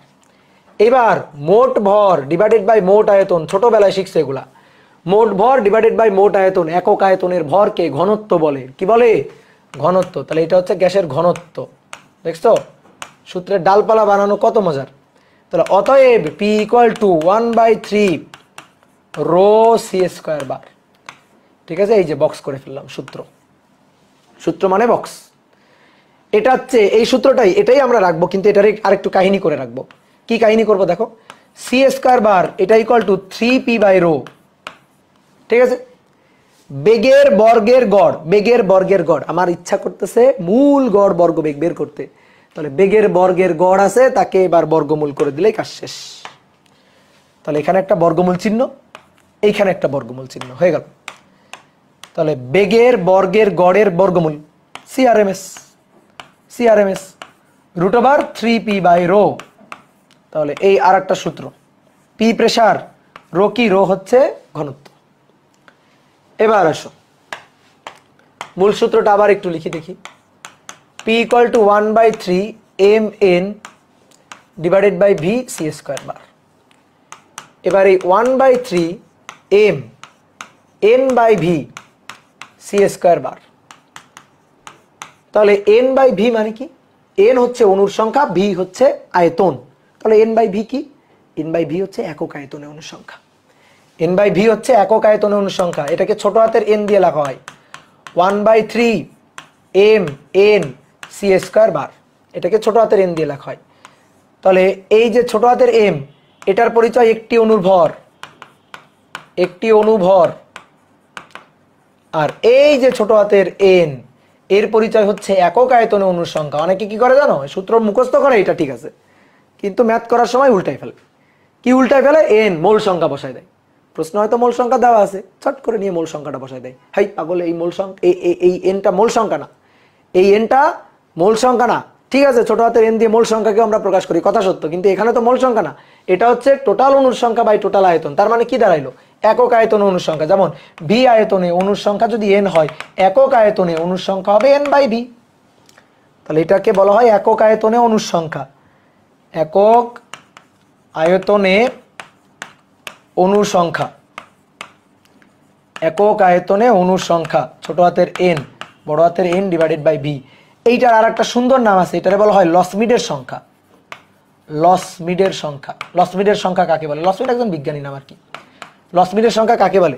এবার মোট ভর ডিভাইডেড বাই মোট আয়তন, ছোটবেলায় শিখছে এগুলা। মোট ভর ডিভাইডেড বাই মোট আয়তন, একক আয়তনের ভরকে ঘনত্ব বলে। কি বলে? ঘনত্ব। তাহলে এটা হচ্ছে গ্যাসের ঘনত্ব। দেখছো সূত্রের ডালপালা বানানো কত মজার। তাহলে অতএব p = 1/3 রো c স্কয়ার বার। ঠিক আছে, এই যে বক্স করে ফেললাম সূত্র মানে বক্স। এটা হচ্ছে এই সূত্রটাই, এটাই আমরা রাখবো, কিন্তু এটার আরেকটু কাহিনী করে রাখবো। কি কাহিনী করব দেখো, c স্কয়ার বার এটা = 3p/ρ। ঠিক আছে, বেগের বর্গের গড়, আমার ইচ্ছা করতেছে মূল গড় বর্গবেগ বের করতে। তাহলে বেগের বর্গের গড় আছে, তাকে এবার বর্গমূল করে দিলেই কাজ শেষ। তাহলে এখানে একটা বর্গমূল চিহ্ন, এইখানে একটা বর্গমূল চিহ্ন হয়ে গেল। তাহলে বেগের বর্গের গড়ের বর্গমূল সিআরএমএস, সিআরএমএস √3p/ρ। তাহলে এই আর একটা সূত্র, পি প্রেসার, রো কি, রো হচ্ছে ঘনত্ব। এবার আসো মূল সূত্রটা আবার একটু লিখি দেখি। P = 1/3 mn / v c² বার। এবার এই 1/3 m n/v c² বার। তাহলে n/v মানে কি? n হচ্ছে অণুর সংখ্যা, v হচ্ছে আয়তন। তাহলে n/v কি? n/v হচ্ছে একক আয়তনে অণুর সংখ্যা। n/v হচ্ছে একক আয়তনে অণুর সংখ্যা। এটাকে ছোট হাতের n দিয়ে লেখা হয় 1/3 m n c² বার। এটাকে ছোট হাতের n দিয়ে লেখা হয়। তাহলে এই যে ছোট হাতের m, এটার পরিচয় একটি অণুর ভর, একটি অণু ভর। আর এই যে ছোট হাতের n, এর পরিচয় হচ্ছে একক আয়তনে অণুর সংখ্যা। অনেকে কি করে জানো? সূত্র মুখস্থ করে, এটা ঠিক আছে, কিন্তু ম্যাথ করার সময় উল্টাই ফেলে। কি উল্টাই ফেলে? n মোল সংখ্যা বসায় দেয়। প্রশ্ন হয়তো মোল সংখ্যা দেওয়া আছে, চট করে নিয়ে মোল সংখ্যাটা বসায় দেয়। হাই পাগল, এই মোল সংখ্যা, এই এনটা মোল সংখ্যা না, এই এনটা মোল সংখ্যা না। ঠিক আছে, ছোট হাতের এন দিয়ে মোল সংখ্যাকে আমরা প্রকাশ করি, কথা সত্য, কিন্তু এখানে তো মোল সংখ্যা না, এটা হচ্ছে টোটাল অণুর সংখ্যা বাই টোটাল আয়তন। তার মানে কি দাঁড়াইলো? একক আয়তনে অণুর সংখ্যা। যেমন ভি আয়তনে অণুর সংখ্যা যদি এন হয়, একক আয়তনে অণুর সংখ্যা হবে n/v। তাহলে এটাকে বলা হয় একক আয়তনে অণুর সংখ্যা, একক আয়তনে অণুর সংখ্যা, একক আয়তনে অণুর সংখ্যা, ছোট হাতের n বড় হাতের n / v। এইটার আর একটা সুন্দর নাম আছে, এটারে বলা হয় লসমিডের সংখ্যা। লসমিডের সংখ্যা, লসমিডের সংখ্যা কাকে বলে? লসমিড একজন বিজ্ঞানী নাম আর কি। লসমিডের সংখ্যা কাকে বলে?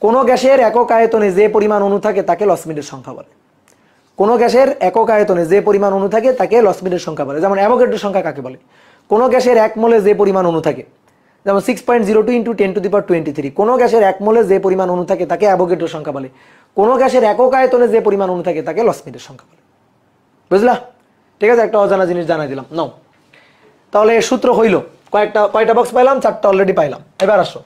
কোন গ্যাসের একক আয়তনে যে পরিমাণ অণু থাকে তাকে লসমিডের সংখ্যা বলে। কোন গ্যাসের একক আয়তনে যে পরিমাণ অণু থাকে তাকে লসমিডের সংখ্যা বলে। যেমন অ্যাভোগাড্রোর সংখ্যা কাকে বলে? কোন গ্যাসের 1 মোলে যে পরিমাণ অণু থাকে, যেমন 6.02 × 10⁻23। কোন গ্যাসের 1 মোলে যে পরিমাণ অণু থাকে তাকে অ্যাভোগাড্রোর সংখ্যা বলে। কোন গ্যাসের একক আয়তনে যে পরিমাণ অণু থাকে তাকে লসমিডের সংখ্যা বলে। বুঝলা? ঠিক আছে, একটা অজানা জিনিস জানাই দিলাম। নাও, তাহলে সূত্র হইল কয়টা বক্স পাইলাম? 4টা অলরেডি পাইলাম। এবার আসো,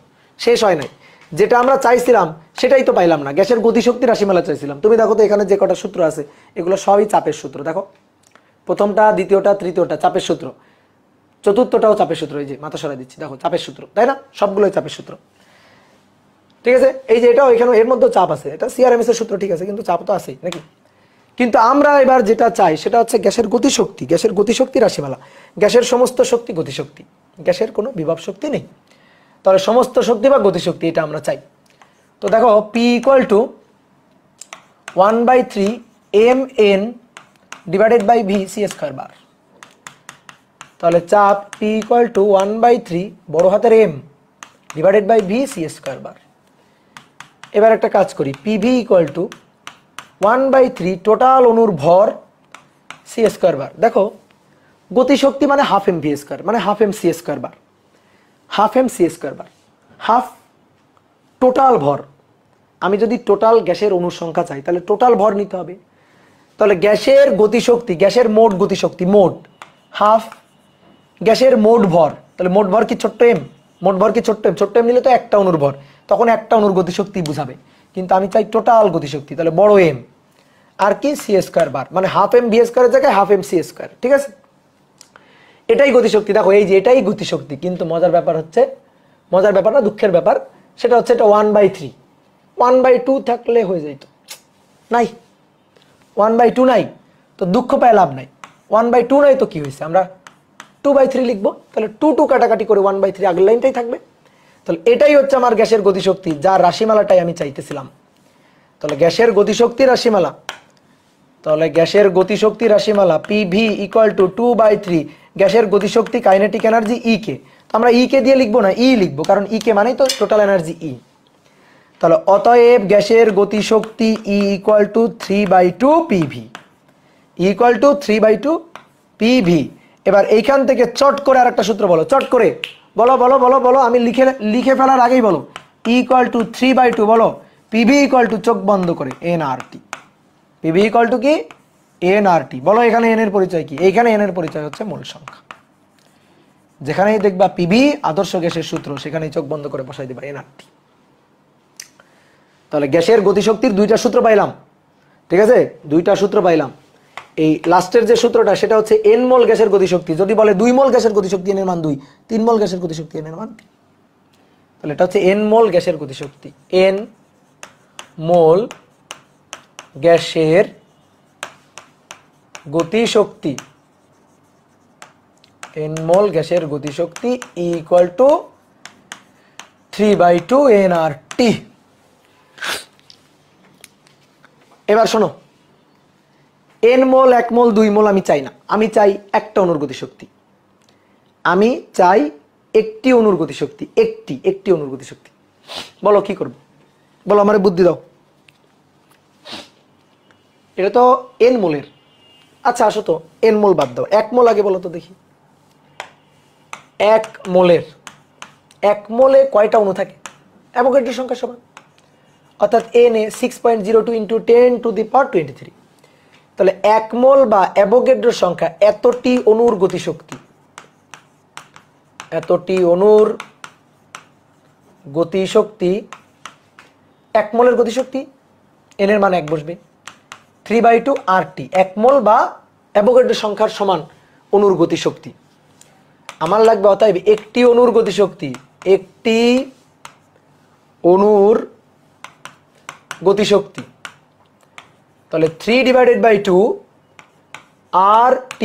শেষ হয় নাই। যেটা আমরা চাইছিলাম সেটাই তো পাইলাম না। গ্যাসের গতিশক্তি রাশিমালা চাইছিলাম। তুমি দেখো তো এখানে যে কটা সূত্র আছে এগুলো সবই চাপের সূত্র। দেখো, প্রথমটা, দ্বিতীয়টা, তৃতীয়টা চাপের সূত্র, চতুর্থটাও চাপের সূত্র। এই যে মাথা সরাই দিচ্ছি, দেখো চাপের সূত্র, তাই না? সবগুলোই চাপের সূত্র। ঠিক আছে, এই যে এটাও, এখানে এর মধ্যে চাপ আছে, এটা সিআরএমএস এর সূত্র, ঠিক আছে, কিন্তু চাপ তো আছেই নাকি? কিন্তু আমরা এবার যেটা চাই সেটা হচ্ছে গ্যাসের গতিশক্তি, গ্যাসের গতিশক্তি রাশিমালা। গ্যাসের সমস্ত শক্তি গতিশক্তি, গ্যাসের কোনো বিভব শক্তি নেই। তাহলে সমস্ত শক্তি বা গতিশক্তি এটা আমরা চাই। তো দেখো P = 1/3 mn / v c² বার। তাহলে চাপ P = 1/3 বড় হাতের m / v c² বার। এবার একটা কাজ করি, PV = 1/3 টোটাল অণুর ভর c² বার। দেখো গতিশক্তি মানে হাফ mv², মানে হাফ mc² বার, হাফ mc² বার, হাফ টোটাল ভর। আমি যদি টোটাল গ্যাসের অণুর সংখ্যা চাই তাহলে টোটাল ভর নিতে হবে। তাহলে গ্যাসের গতিশক্তি, গ্যাসের মোট গতিশক্তি, মোট হাফ গ্যাসের মোট ভর। তাহলে মোট ভর কি ছোট্ট এম? মোট ভর কি ছোট্ট এম? ছোট্ট এম নিলে তো একটা অণুর ভর, তখন একটা অণুর গতিশক্তি বুঝাবে, কিন্তু আমি চাই টোটাল গতিশক্তি। তাহলে বড় এম আর কি c² বার, মানে হাফ mv² এর জায়গায় হাফ mc²। ঠিক আছে, এটাই গতিশক্তি। দেখো এই যে এটাই গতিশক্তি, কিন্তু মজার ব্যাপার হচ্ছে, মজার ব্যাপার না, দুঃখের ব্যাপার, সেটা হচ্ছে এটা 1/3। 1/2 থাকলে হয়ে যেত, নাই 1/2 নাই, তো দুঃখ পায় লাভ নাই। 1/2 নাই তো কি হয়েছে, আমরা 2/3 লিখবো। তাহলে 2 কাটাকাটি করে 1/3 আগের লাইনটাই থাকবে। তাহলে এটাই হচ্ছে আমার গ্যাসের গতিশক্তি, যার রাশিমালাটাই আমি চাইতেছিলাম। তাহলে গ্যাসের গতিশক্তি রাশিমালা, তাহলে গ্যাসের গতিশক্তি রাশিমালা PV = 2/3 গ্যাসের গতিশক্তি কাইনেটিক এনার্জি E কে, তো আমরা E কে দিয়ে লিখবো না, E লিখবো, কারণ E কে মানেই তো টোটাল এনার্জি E। তাহলে অতএব গ্যাসের গতিশক্তি E = 3/2 PV, E = 3/2 PV। এবার এইখান থেকে চট করে আর একটা সূত্র বলো, চট করে বলো বলো বলো বলো, আমি লিখে ফেলার আগেই বলো। E = 3/2 বলো, PV = চোখ বন্ধ করে nRT। PV = কি? nRT। বলো এখানে n এর পরিচয় কি? এইখানে n এর পরিচয় হচ্ছে মোল সংখ্যা। যেখানেই দেখবা পিবি আদর্শ গ্যাসের সূত্র সেখানেই চোখ বন্ধ করে বসাই দিবা এনআরটি। তাহলে গ্যাসের গতিশক্তির দুইটা সূত্র পাইলাম, ঠিক আছে, দুইটা সূত্র পাইলাম। এই লাস্টের যে সূত্রটা সেটা হচ্ছে এন মোল গ্যাসের গতিশক্তি। যদি বলে 2 মোল গ্যাসের গতিশক্তি এন এর মান 2, 3 মোল গ্যাসের গতিশক্তি এন এর মান 3, তাহলে এটা হচ্ছে এন মোল গ্যাসের গতিশক্তি। এন মোল গ্যাসের গতিশক্তি, এন মোল গ্যাসের গতিশক্তি ইকুয়াল টু 3/2 nRT। এবার শোনো, এন মোল, 1 মোল, 2 মোল আমি চাই না, আমি চাই একটা অণুর গতিশক্তি, আমি চাই একটি অণুর গতিশক্তি, একটি অণুর গতিশক্তি। বলো কি করব, বলো আমারে বুদ্ধি দাও। এটা তো এন মোলের, আচ্ছা আসো তো এন মোল বাদ দাও, 1 মোল আগে বলো তো দেখি। 1 মোলের, 1 মোলে কয়টা অণু থাকে? অ্যাভোগাড্রোর সংখ্যা সমান, অর্থাৎ এন এ 6.02 × 10⁻23। তাহলে 1 মোল বা অ্যাভোগাড্রোর সংখ্যা এতটি অণুর গতিশক্তি, এতটি অণুর গতিশক্তি, 1 মোলের গতিশক্তি এন এর মান 1 বসবে, 3/2 RT। 1 মোল বা অ্যাভোগাড্রোর সংখ্যার সমান অণুর গতিশক্তি আমার লাগবে, অতএব একটি অণুর গতিশক্তি, একটি অণুর গতিশক্তি, তাহলে 3/2 RT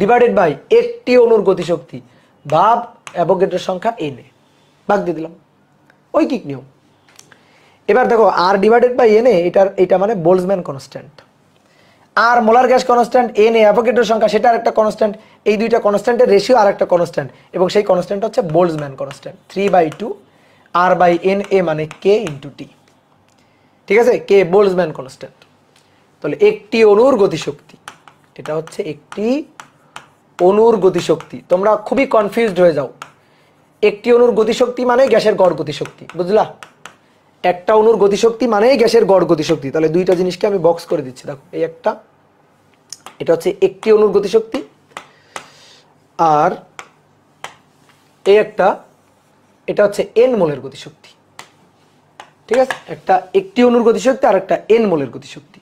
ডিভাইডেড বাই একটি অণুর গতিশক্তি ভাগ অ্যাভোগাড্রোর সংখ্যা এন এ, ভাগ দিয়ে দিলাম, ঐকিক নিয়ম। এবার দেখো R/N এ, এটা মানে বোল্টজম্যান কনস্ট্যান্ট। আর molar gas constant, N A অ্যাভোগাড্রোর সংখ্যা সেটা আরেকটা কনস্ট্যান্ট, এই দুইটা কনস্ট্যান্টের রেশিও আরেকটা কনস্ট্যান্ট, এবং সেই কনস্ট্যান্ট হচ্ছে বোল্টজম্যান কনস্ট্যান্ট। 3/2 R/NA মানে K × T, ঠিক আছে, কে বোল্টজম্যান কনস্ট্যান্ট। তাহলে একটি অণুর গতিশক্তি, এটা হচ্ছে একটি অণুর গতিশক্তি। তোমরা খুবই কনফিউজড হয়ে যাও, একটি অণুর গতিশক্তি মানে গ্যাসের গড় গতিশক্তি, বুঝলা? একটা অণুর গতিশক্তি মানেই গ্যাসের গড় গতিশক্তি। তাহলে দুইটা জিনিসকে আমি বক্স করে দিচ্ছি, দেখো এই একটা, এটা হচ্ছে একটি অণুর গতিশক্তি, আর এই একটা, এটা হচ্ছে এন মোলের গতিশক্তি, ঠিক আছে, একটা একটি অণুর গতিশক্তি আর একটা এন মোলের গতিশক্তি।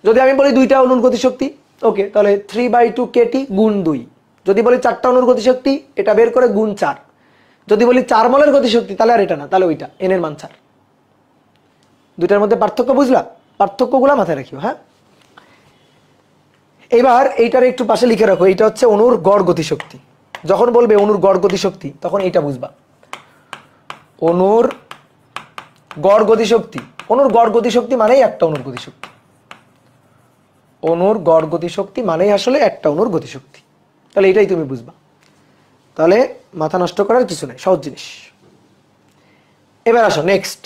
যদি আমি বলি দুইটা অণুর গতিশক্তি, ওকে, তাহলে 3/2 KT গুণ 2। যদি বলি 4টা অণুর গতিশক্তি, এটা বের করে গুণ 4। যদি বলি 4 মোলের গতিশক্তি, তাহলে আর এটা না, তাহলে ওইটা, এন এর মান 4। দুইটার মধ্যে পার্থক্য বুঝলা? পার্থক্যগুলা মাথায় রাখিও, হ্যাঁ। এবার এইটার একটু পাশে লিখে রাখো, এটা হচ্ছে অণুর গড় গতিশক্তি। যখন বলবে অণুর গড় গতিশক্তি, তখন এইটা বুঝবা, অণুর গড় গতিশক্তি। অণুর গড় গতিশক্তি মানেই একটা অণুর গতিশক্তি, অণুর গড় গতিশক্তি মানেই আসলে একটা অণুর গতিশক্তি। তাহলে এটাই তুমি বুঝবা, তাহলে মাথা নষ্ট করার কিছু নাই, সহজ জিনিস। এবার আসো নেক্সট,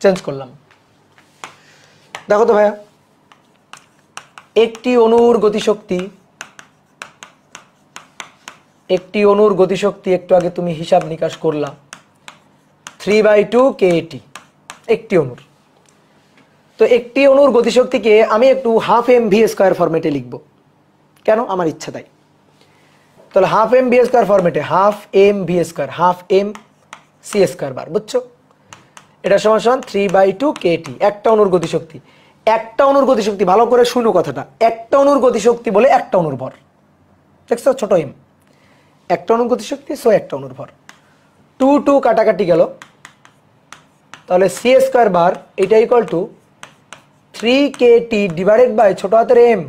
চেঞ্জ করলাম। দেখো তো ভাইয়া, একটি অণুর গতিশক্তি, একটি অণুর গতিশক্তি একটু আগে তুমি হিসাব নিকাশ করলা, 3/2 KT একটি অণুর। তো একটি অণুর গতিশক্তিকে আমি একটু 1/2 mv² ফরম্যাটে লিখব, কেন? আমার ইচ্ছা তাই। তাহলে 1/2 mv² ফরম্যাটে, 1/2 mv², 1/2 mc² বার, বুঝছো? এটা সমান সমান 3/2 KT, একটা অণুর গতিশক্তি। একটা অণুর গতিশক্তি, ভালো করে শুনো কথাটা, একটা অণুর গতিশক্তি বলে একটা অণুর ভর, দেখছো, ছোট এম, একটা অণুর গতিশক্তি, সো একটা অণুর ভর। 2 2 কাটাকাটি গেল, তাহলে c² বার এটা equal to 3 KT divided by ছোট হাতের এম।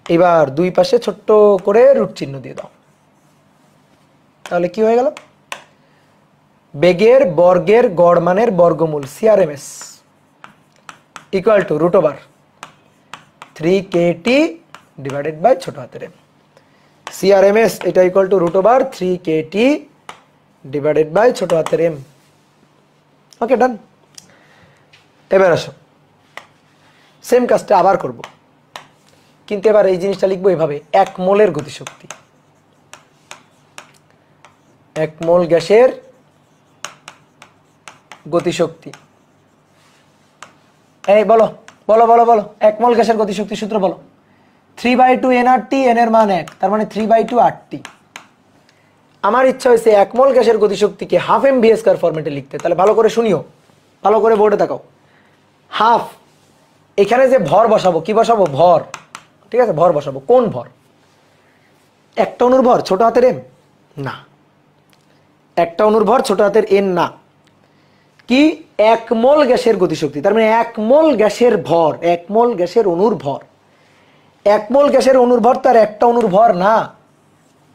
এবার দুই পাশে ছোট্ট করে রুট চিহ্ন দিয়ে দাও, তাহলে কি হয়ে গেল? বেগের বর্গের গড় মানের বর্গমূল CRMS equal to √3 KT divided by ছোট হাতের এম। CRMS এটা equal to √3 KT divided by ছোট হাতের এম। ওকে, ডান। এবার আসো, সেম কাজটা আবার করব, কিন্তু এবার এই জিনিসটা লিখবো এভাবে, 1 মোলের গতিশক্তি, 1 মোল গ্যাসের গতিশক্তি। এই বলো বলো বলো বলো, 1 মোল গ্যাসের গতিশক্তি সূত্র বলো। 3/2 nRT, এন এর মান 1, তার মানে 3/2 RT। আমার ইচ্ছা হয়েছে 1 মোল গ্যাসের গতিশক্তিকে হাফ এম ভি স্কয়ার ফরম্যাটে লিখতে। তাহলে ভালো করে শুনিও, ভালো করে বোর্ডে তাকাও। হাফ, এখানে যে ভর বসাবো, কি বসাবো? ভর। ঠিক আছে, ভর বসাবো। কোন ভর? একটা অণুর ভর ছোট হাতের এম না, একটা অণুর ভর ছোট হাতের এন না। কি? 1 মোল গ্যাসের গতিশক্তি, তার মানে 1 মোল গ্যাসের ভর, 1 মোল গ্যাসের অণুর ভর। 1 মোল গ্যাসের অণুর ভর তার একটা অণুর ভর না।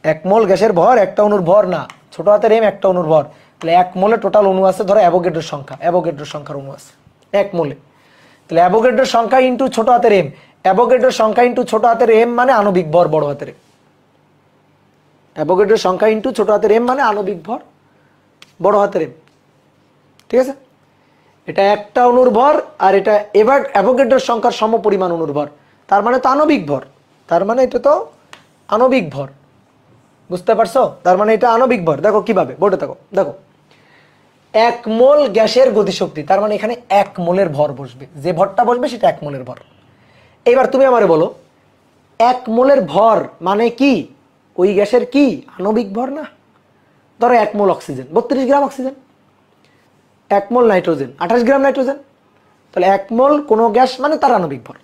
1 মোল গ্যাসের ভর একটা অণুর ভর না, ছোট হাতের এম একটা অণুর ভর। তাহলে 1 মোলে টোটাল অণু আছে, ধরো অ্যাভোগাড্রোর সংখ্যা, অ্যাভোগাড্রোর সংখ্যার অণু আছে 1 মোলে। তাহলে অ্যাভোগাড্রোর সংখ্যা ইন্টু ছোট হাতের এম, অ্যাভোগাড্রোর সংখ্যা ইন্টু ছোট হাতের এম মানে আণবিক ভর বড় হাতের এম। অ্যাভোগাড্রোর সংখ্যা ইন্টু ছোট হাতের এম মানে আণবিক ভর বড় হাতের এম। ঠিক আছে, এটা একটা অণুর ভর আর এটা এবার অ্যাভোগাড্রোর সংখ্যার সমপরিমাণ অণুর ভর, তার মানে তো আণবিক ভর, তার মানে এটা তো আণবিক ভর। বুঝতে পারছো? তার মানে এটা আণবিক ভর। দেখো কিভাবে, বোর্ডে দেখো, দেখো 1 মোল গ্যাসের গতিশক্তি, তার মানে এখানে 1 মোলের ভর বসবে, যে ভরটা বসবে সেটা 1 মোলের ভর। এবার তুমি আমারে বলো 1 মোলের ভর মানে কি? ওই গ্যাসের কি আণবিক ভর না? ধরো 1 মোল অক্সিজেন 32 গ্রাম অক্সিজেন, 1 মোল নাইট্রোজেন 28 গ্রাম নাইট্রোজেন, তাহলে 1 মোল কোনো গ্যাস মানে তার আণবিক ভর।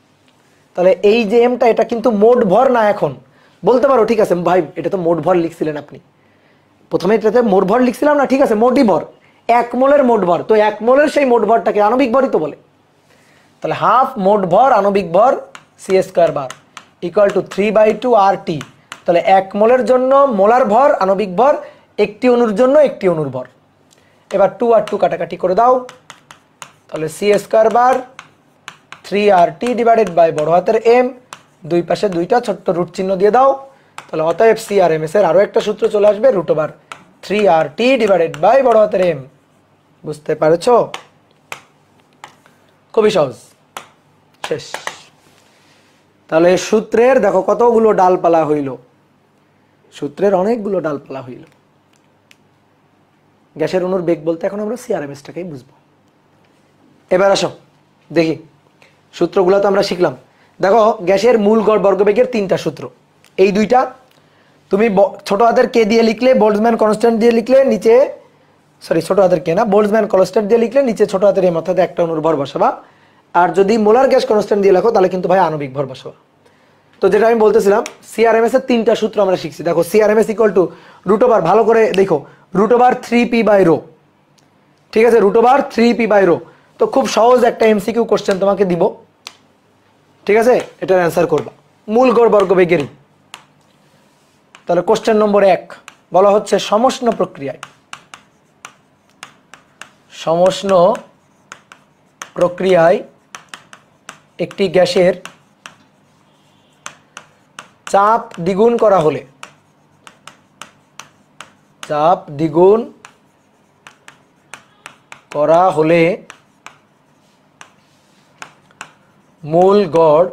তাহলে এই যে এমটা, এটা কিন্তু মোট ভর না। এখন বলতে পারো ঠিক আছে ভাই এটা তো মোট ভর লিখছিলেন আপনি, প্রথমে এটাতে মোট ভর লিখছিলাম না, ঠিক আছে মোটই ভর, 1 মোলের মোট ভর, তো 1 মোলের সেই মোট ভরটাকে আণবিক ভরই তো বলে। তাহলে হাফ মোট ভর আণবিক ভর c square bar equal to 3/2 RT। তাহলে 1 মোলের জন্য মোলার ভর আণবিক ভর, একটি অণুর জন্য একটি অণুর ভর। এবার 2 আর 2 কাটাকাটি করে দাও, তাহলে c square bar 3RT divided by বড় হাতের এম, দুই পাশে দুইটা ছোট্ট রুট চিহ্ন দিয়ে দাও। তাহলে অতএব সি আর এম এস এর আরো একটা সূত্র চলে আসবে, √3RT ডিভাইডেড বাই বড় হাতের এম। বুঝতে পারছো? খুবই সহজ, শেষ। তাহলে সূত্রের দেখো কতগুলো ডালপালা হইল, সূত্রের অনেকগুলো ডালপালা হইল। গ্যাসের অণুর বেগ বলতে এখন আমরা সিআরএমএসটাকেই বুঝবো। এবার আসো দেখি সূত্রগুলো তো আমরা শিখলাম। দেখো গ্যাসের মূল গড় বর্গবেগের 3টা সূত্র, এই দুইটা তুমি ছোট হাতের কে দিয়ে লিখলে, বোল্টজম্যান কনস্ট্যান্ট দিয়ে লিখলে, নিচে ছোট হাতের কে না, বোল্টজম্যান কনস্ট্যান্ট দিয়ে লিখলে নিচে ছোট হাতের এম অর্থাৎ একটা অণুর ভর বসাবা। আর যদি মোলার গ্যাস কনস্ট্যান্ট দিয়ে লেখো তাহলে কিন্তু ভাই আণবিক ভর বসাবা। তো যেটা আমি বলতেছিলাম সিআরএমএস এর 3টা সূত্র আমরা শিখছি। দেখো সিআরএমএস ইকুয়াল টু √, ভালো করে দেখো √3p/ρ। ঠিক আছে, √3p/ρ। তো খুব সহজ একটা এমসিকিউ কোশ্চেন তোমাকে দিব, ঠিক আছে, এটার অ্যান্সার করবা মূল গড় বর্গবেগেরই। তাহলে কোশ্চেন নম্বর 1 বলা হচ্ছে সমষ্ণ প্রক্রিয়ায়, সমষ্ণ প্রক্রিয়ায় একটি গ্যাসের চাপ দ্বিগুণ করা হলে, চাপ দ্বিগুণ করা হলে মূল গড়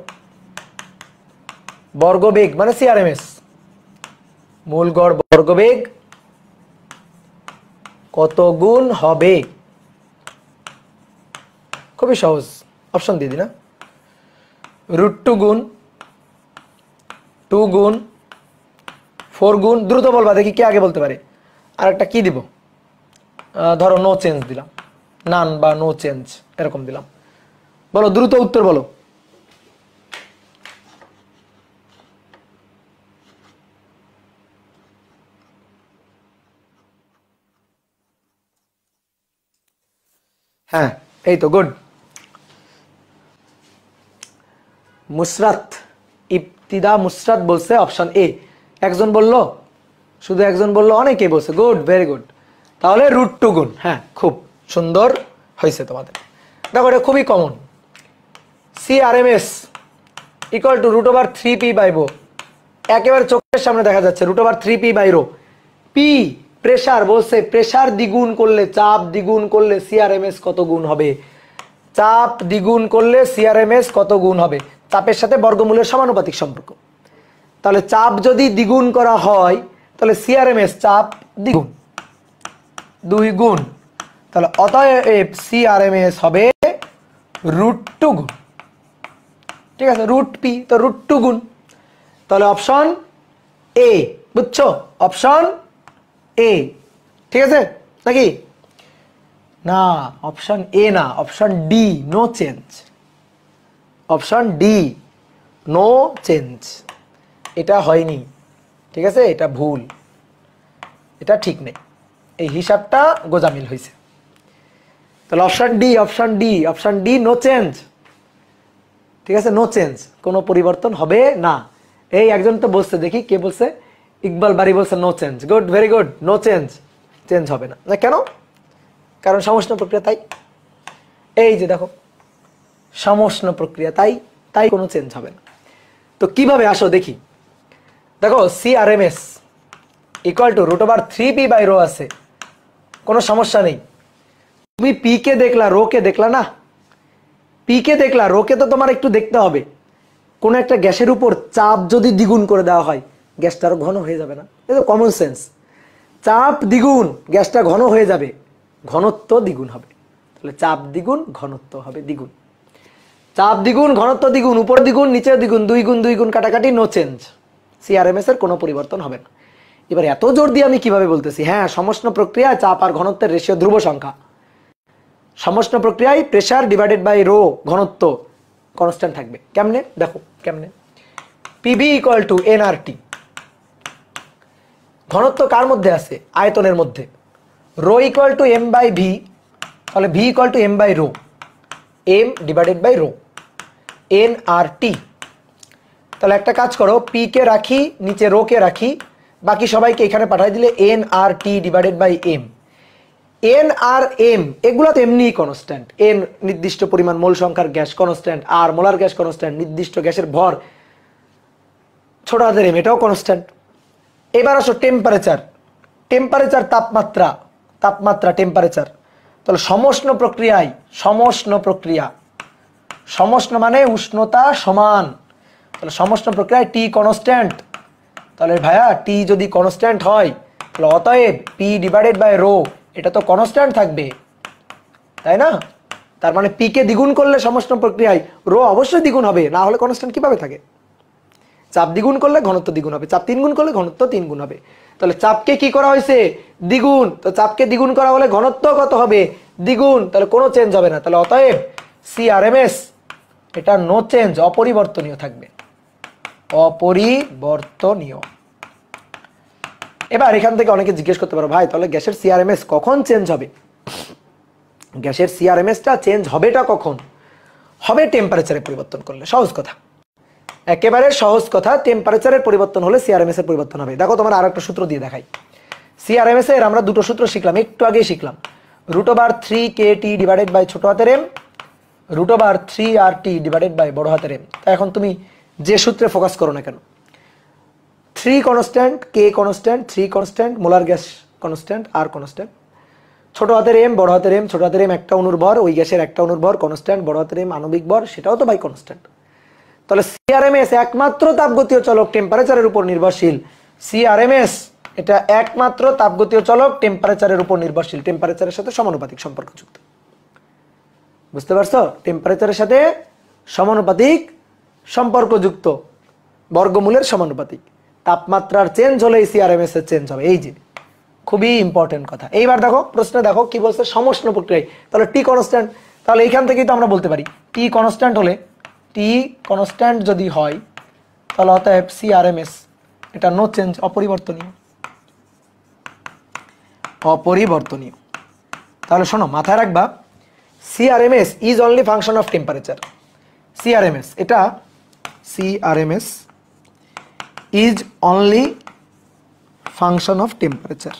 বর্গবেগ মানে সিআরএমএস, মূল গড় বর্গবেগ কত গুণ হবে? খুবই সহজ, অপশন দিয়ে দিই না, √2 গুণ, 2 গুণ, 4 গুণ। দ্রুত বলবা দেখি কে আগে বলতে পারে। আর একটা কি দিব, ধরো নো চেঞ্জ দিলাম, নান বা নো চেঞ্জ এরকম দিলাম। বলো দ্রুত উত্তর বলো। হ্যাঁ এই তো, গুড। মুসরাত, ইবতিদা মুসরাত বলছে অপশন এ। একজন বললো, শুধু একজন বললো, অনেকে বলছে, গুড, ভেরি গুড। তাহলে √2 গুণ, হ্যাঁ খুব সুন্দর হয়েছে তোমাদের। দেখো এটা খুবই common, CRMS equal to √3p/ρ, একেবারে চোখের সামনে দেখা যাচ্ছে √3p/ρ। পি প্রেসার বলছে, প্রেসার দ্বিগুণ করলে, চাপ দ্বিগুণ করলে সিআরএমএস কত গুণ হবে? চাপ দ্বিগুণ করলে সিআরএমএস কত গুণ হবে? চাপের সাথে বর্গমূলের সমানুপাতিক সম্পর্ক। তাহলে চাপ যদি দ্বিগুণ করা হয় তাহলে সিআরএমএস চাপ দ্বিগুণ, 2 গুণ। তাহলে অতএব সিআরএমএস হবে √2 গুণ। ঠিক আছে, √p তো √2 গুণ। তাহলে অপশন এ, বুঝছো? অপশন এ, ঠিক আছে নাকি? না, অপশন এ না, option D, no change. Option D, no change, এটা হয়নি, ঠিক আছে, এটা ভুল, এটা ঠিক নেই, এই হিসাবটা গোজামিল হয়েছে। তাহলে option D, option D, option D, no change, ঠিক আছে, নো চেঞ্জ, কোনো পরিবর্তন হবে না। এই একজন তো বলছে, দেখি কে বলছে, ইকবাল বাড়ি বলছে no change, good, very good, no change, change হবে না। না কেন? কারণ সমষ্ণ প্রক্রিয়া, তাই। এই যে দেখো, সমষ্ণ প্রক্রিয়া, তাই, তাই কোনো চেঞ্জ হবে না। তো কিভাবে আসো দেখি, দেখো CRMS ইকুয়াল টু √3p/ρ আছে, কোনো সমস্যা নেই। তুমি পি কে দেখলা, রো কে দেখলা না? পি কে দেখলা, রো কে তো তোমার একটু দেখতে হবে। কোন একটা গ্যাসের উপর চাপ যদি দ্বিগুণ করে দেওয়া হয়, গ্যাসটা আরো ঘন হয়ে যাবে না? এটা তো কমন সেন্স। চাপ দ্বিগুণ, গ্যাসটা ঘন হয়ে যাবে, ঘনত্ব দ্বিগুণ হবে। তাহলে চাপ দ্বিগুণ, ঘনত্ব হবে দ্বিগুণ। চাপ দ্বিগুণ, ঘনত্ব দ্বিগুণ, উপর দ্বিগুণ, নিচে দ্বিগুণ, 2 গুণ 2 গুণ কাটাকাটি, নো চেঞ্জ। CRMS এর কোনো পরিবর্তন হবে না। এবার এত জোর দিয়ে আমি কিভাবে বলতেছি? হ্যাঁ, সমষ্ণ প্রক্রিয়া চাপ আর ঘনত্বের রেশিও ধ্রুব সংখ্যা। সমষ্ণ প্রক্রিয়ায় প্রেসার ডিভাইডেড বাই রো, ঘনত্ব কনস্ট্যান্ট থাকবে। কেমনে? দেখো কেমনে। PV equal to nRT। ঘনত্ব কার মধ্যে আছে? আয়তনের মধ্যে। রো ইকুয়াল টু m/v, তাহলে v equal to m/ρ, m divided by rho, nRT। তাহলে একটা কাজ করো, p কে রাখি নিচে, রো কে রাখি, বাকি সবাইকে এখানে পাঠাই দিলে nRT divided by m। n আর m এগুলো তো এমনি কনস্ট্যান্ট। n নির্দিষ্ট পরিমাণ মোল সংখ্যার গ্যাস কনস্ট্যান্ট, আর মোলার গ্যাস কনস্ট্যান্ট, নির্দিষ্ট গ্যাসের ভর ছোট হাতের m, এটাও কনস্ট্যান্ট। এবার আসো টেম্পারেচার, টেম্পারেচার তাপমাত্রা, তাপমাত্রা টেম্পারেচার। তাহলে সমষ্ণ প্রক্রিয়ায়, সমষ্ণ প্রক্রিয়া, সমষ্ণ মানে উষ্ণতা সমান, তাহলে সমষ্ণ প্রক্রিয়ায় টি কনস্ট্যান্ট। তাহলে ভাইয়া টি যদি কনস্ট্যান্ট হয়, তাহলে অতএব পি ডিভাইডেড বাই রো, এটা তো কনস্ট্যান্ট থাকবে, তাই না? তার মানে পি কে দ্বিগুণ করলে সমষ্ণ প্রক্রিয়ায় রো অবশ্যই দ্বিগুণ হবে, না হলে কনস্ট্যান্ট কিভাবে থাকে? চাপ দ্বিগুণ করলে ঘনত্ব দ্বিগুণ হবে, চাপ 3 গুণ করলে ঘনত্ব 3 গুণ হবে। তাহলে চাপকে কি করা হয়েছে? দ্বিগুণ। তো চাপকে দ্বিগুণ করা হলে ঘনত্ব কত হবে? দ্বিগুণ। তাহলে কোনো চেঞ্জ হবে না। তাহলে অতএব CRMS এটা নো চেঞ্জ, অপরিবর্তনীয় থাকবে, অপরিবর্তনীয়। এবার এখান থেকে অনেকে জিজ্ঞেস করতে পারো, ভাই তাহলে গ্যাসের CRMS কখন চেঞ্জ হবে? গ্যাসের CRMSটা চেঞ্জ হবেটা কখন? হবে টেম্পারেচারে পরিবর্তন করলে। সহজ কথা, একেবারে সহজ কথা, টেম্পারেচারের পরিবর্তন হলে CRMS এর পরিবর্তন হবে। দেখো তোমার আর একটা সূত্র দিয়ে দেখাই। CRMS এর আমরা দুটো সূত্র শিখলাম, একটু আগেই শিখলাম। √3kT ডিভাইডেড বাই ছোট হাতের m, √3RT ডিভাইডেড বাই বড় হাতের m। তা এখন তুমি যে সূত্রে ফোকাস করো না কেন, 3 constant, k constant, 3 constant, molar gas constant, R constant, ছোট হাতের m বড় হাতের m, ছোট হাতের m একটা অণুর ভর, ওই গ্যাসের একটা অণুর ভর কনস্ট্যান্ট, বড় হাতের m আণবিক ভর, সেটাও তো ভাই কনস্ট্যান্ট। তাহলে CRMS একমাত্র তাপগতীয় চলক, টেম্পারেচারের উপর নির্ভরশীল। CRMS এটা একমাত্র তাপগতীয় চলক, টেম্পারেচারের উপর নির্ভরশীল, টেম্পারেচারের সাথে সমানুপাতিক সম্পর্কযুক্ত। বুঝতে পারছো? টেম্পারেচারের সাথে সমানুপাতিক সম্পর্কযুক্ত, বর্গমূলের সমানুপাতিক। তাপমাত্রার চেঞ্জ হলে CRMS এর চেঞ্জ হবে। এই যে খুবই ইম্পর্টেন্ট কথা। এইবার দেখো প্রশ্নে, দেখো কি বলছে, সমষ্ণ প্রক্রিয়ায়। তাহলে টি কনস্ট্যান্ট, তাহলে এইখান থেকেই তো আমরা বলতে পারি টি কনস্ট্যান্ট হলে, টি কনস্ট্যান্ট যদি হয়, তাহলে অতএব CRMS এটা নো চেঞ্জ, অপরিবর্তনীয়, অপরিবর্তনীয়। তাহলে শোনো, মাথায় রাখবা, CRMS is only function of temperature. CRMS এটা, CRMS is only function of temperature.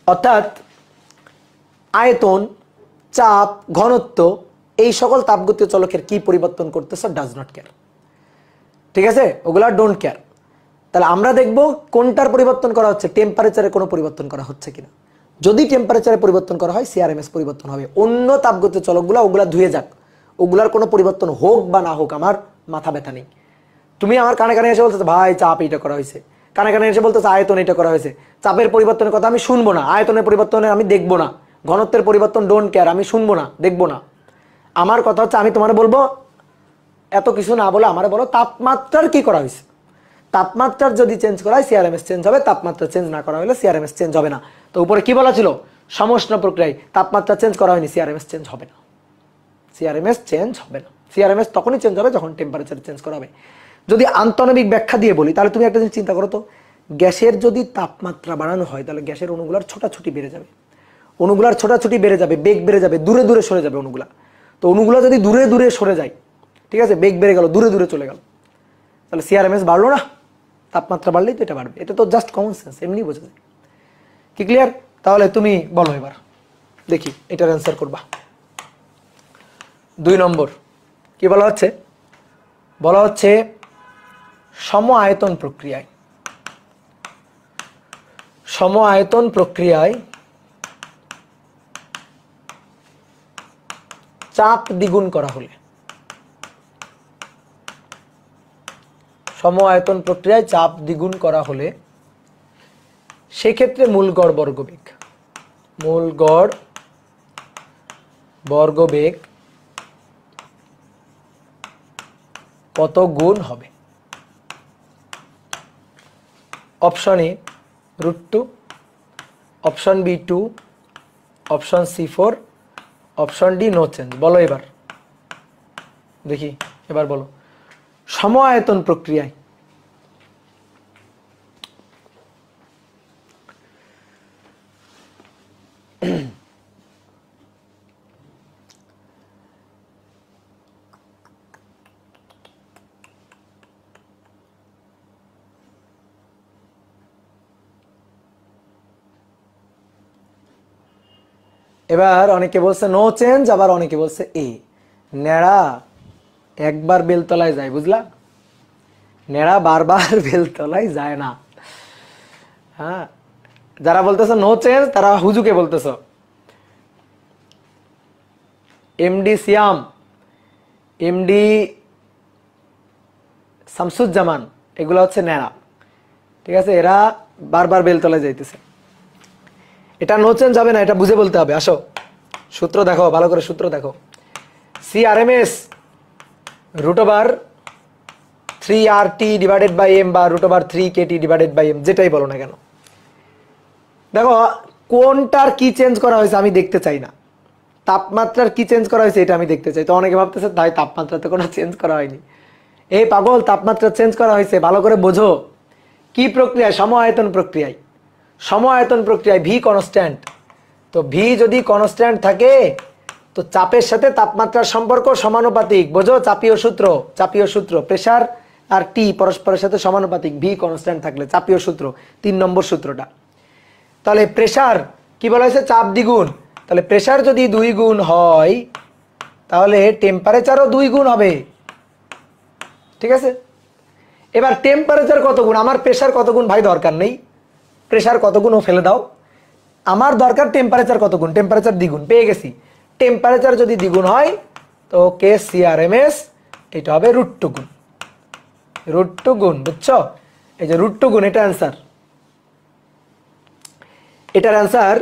অর্থাৎ আয়তন, চাপ, ঘনত্ব, এই সকল তাপগতীয় চলকের কি পরিবর্তন করতেছে ডাজ নট কেয়ার। ঠিক আছে, ওগুলা ডোন্ট কেয়ার। তাহলে আমরা দেখব কোনটার পরিবর্তন করা হচ্ছে, টেম্পারেচারে কোনো পরিবর্তন করা হচ্ছে কিনা। যদি টেম্পারেচারে পরিবর্তন করা হয়, CRMS পরিবর্তন হবে। অন্য তাপগতীয় চলকগুলো ওগুলা ধুয়ে যাক, ওগুলার কোনো পরিবর্তন হোক বা না হোক, আমার মাথা ব্যথা নেই। তুমি আমার কানে কানে এসে বলতেছো ভাই চাপ এইটা করা হয়েছে, কানে কানে এসে বলতেছো আয়তন এটা করা হয়েছে। চাপের পরিবর্তনের কথা আমি শুনবো না, আয়তনের পরিবর্তনের আমি দেখবো না, ঘনত্বের পরিবর্তন ডোন্ট কেয়ার, আমি শুনবো না, দেখবো না। আমার কথা হচ্ছে, আমি তোমার বলবো এত কিছু না বলে আমারে বলো তাপমাত্রার কি করা হয়েছে। তাপমাত্রার যদি চেঞ্জ করা হয় সিআরএমএস চেঞ্জ হবে, তাপমাত্রা চেঞ্জ না করা হলে সিআরএমএস চেঞ্জ হবে না। তো উপরে কি বলা ছিল, সমষ্ণ প্রক্রিয়ায় তাপমাত্রা চেঞ্জ করা হয়নি, সিআরএমএস চেঞ্জ হবে না। সিআরএমএস চেঞ্জ হবে না। সিআরএমএস তখনই চেঞ্জ হবে যখন টেম্পারেচার চেঞ্জ করা হবে। যদি আন্তঃনবিক ব্যাখ্যা দিয়ে বলি তাহলে তুমি একটা জিনিস চিন্তা করো তো, গ্যাসের যদি তাপমাত্রা বাড়ানো হয় তাহলে গ্যাসের অণুগুলার ছোটাছুটি বেড়ে যাবে, অণুগুলার ছোটাছুটি বেড়ে যাবে, বেগ বেড়ে যাবে, দূরে দূরে সরে যাবে অণুগুলা। তো অণুগুলা যদি দূরে দূরে সরে যায়, ঠিক আছে, বেগ বেড়ে গেল, দূরে দূরে চলে গেল, তাহলে সিআরএমএস বাড়লো না? তাপমাত্রা বাড়লেই তো এটা বাড়বে। এটা তো জাস্ট কমন সেন্স, এমনি বোঝা যায়। কি ক্লিয়ার? তাহলে তুমি বলো এবার, দেখি এটার অ্যান্সার করবা। 2 নম্বর কি বলা হচ্ছে, বলা হচ্ছে সম আয়তন প্রক্রিয়ায়, সম আয়তন প্রক্রিয়ায় চাপ দ্বিগুণ করা হলে, সম আয়তন প্রক্রিয়ায় চাপ দ্বিগুণ করা হলে সেক্ষেত্রে মূল গড় বর্গবেগ, মূল গড় বর্গবেগ কত গুণ হবে? Option A √2, option B 2, option C 4, option D no change. বলো এবার, দেখি এবার বলো। সম আয়তন প্রক্রিয়ায় এবার অনেকে বলছে নো চেঞ্জ, আবার অনেকে বলছে এ। নেড়া একবার বেলতলায় যায়, বুঝলা? নেড়া বারবার বেলতলায় যায় না। হ্যাঁ, যারা বলতেছ নো চেঞ্জ তারা হুজুকে বলতেছ। এমডি সিয়াম, এমডি শামসুজ্জামান, এগুলো হচ্ছে নেড়া, ঠিক আছে? এরা বারবার বেলতলায় যাইতেছে। এটা নো চেঞ্জ হবে না, এটা বুঝে বলতে হবে। আসো সূত্র দেখো, ভালো করে সূত্র দেখো। CRMS √3RT divided by M বা √3KT ডিভাইডেড বাই এম, যেটাই বলো না কেন। দেখো কোনটার কি চেঞ্জ করা হয়েছে আমি দেখতে চাই না, তাপমাত্রার কি চেঞ্জ করা হয়েছে এটা আমি দেখতে চাই। তো অনেকে ভাবতেছে তাই তাপমাত্রাতে কোনো চেঞ্জ করা হয়নি। এই পাগল, তাপমাত্রা চেঞ্জ করা হয়েছে, ভালো করে বোঝো। কি প্রক্রিয়ায়? সম আয়তন প্রক্রিয়ায়। সম আয়তন প্রক্রিয়ায় ভি কনস্ট্যান্ট। তো ভি যদি কনস্ট্যান্ট থাকে তো চাপের সাথে তাপমাত্রার সম্পর্ক সমানুপাতিক। বোঝো, চাপীয় সূত্র, চাপীয় সূত্র, প্রেসার আর টি পরস্পরের সাথে সমানুপাতিক, ভি কনস্ট্যান্ট থাকলে চাপীয় সূত্র, 3 নম্বর সূত্রটা। তাহলে প্রেসার কি বলা হয়েছে? চাপ দ্বিগুণ। তাহলে প্রেসার যদি 2 গুণ হয় তাহলে টেম্পারেচারও 2 গুণ হবে, ঠিক আছে? এবার টেম্পারেচার কত গুণ? আমার প্রেসার কত গুণ ভাই দরকার নেই, প্রেসার কত গুণ ও ফেলে দাও। আমার দরকার টেম্পারেচার কত গুণ, টেম্পারেচার দ্বিগুণ, পেয়ে গেছি। টেম্পারেচার যদি দ্বিগুণ হয় তো কে সিআরএমএস এটা হবে √2 গুণ, √2 গুণ, বুঝছো? এই যে √2 গুণ, এটা অ্যান্সার। এটার অ্যান্সার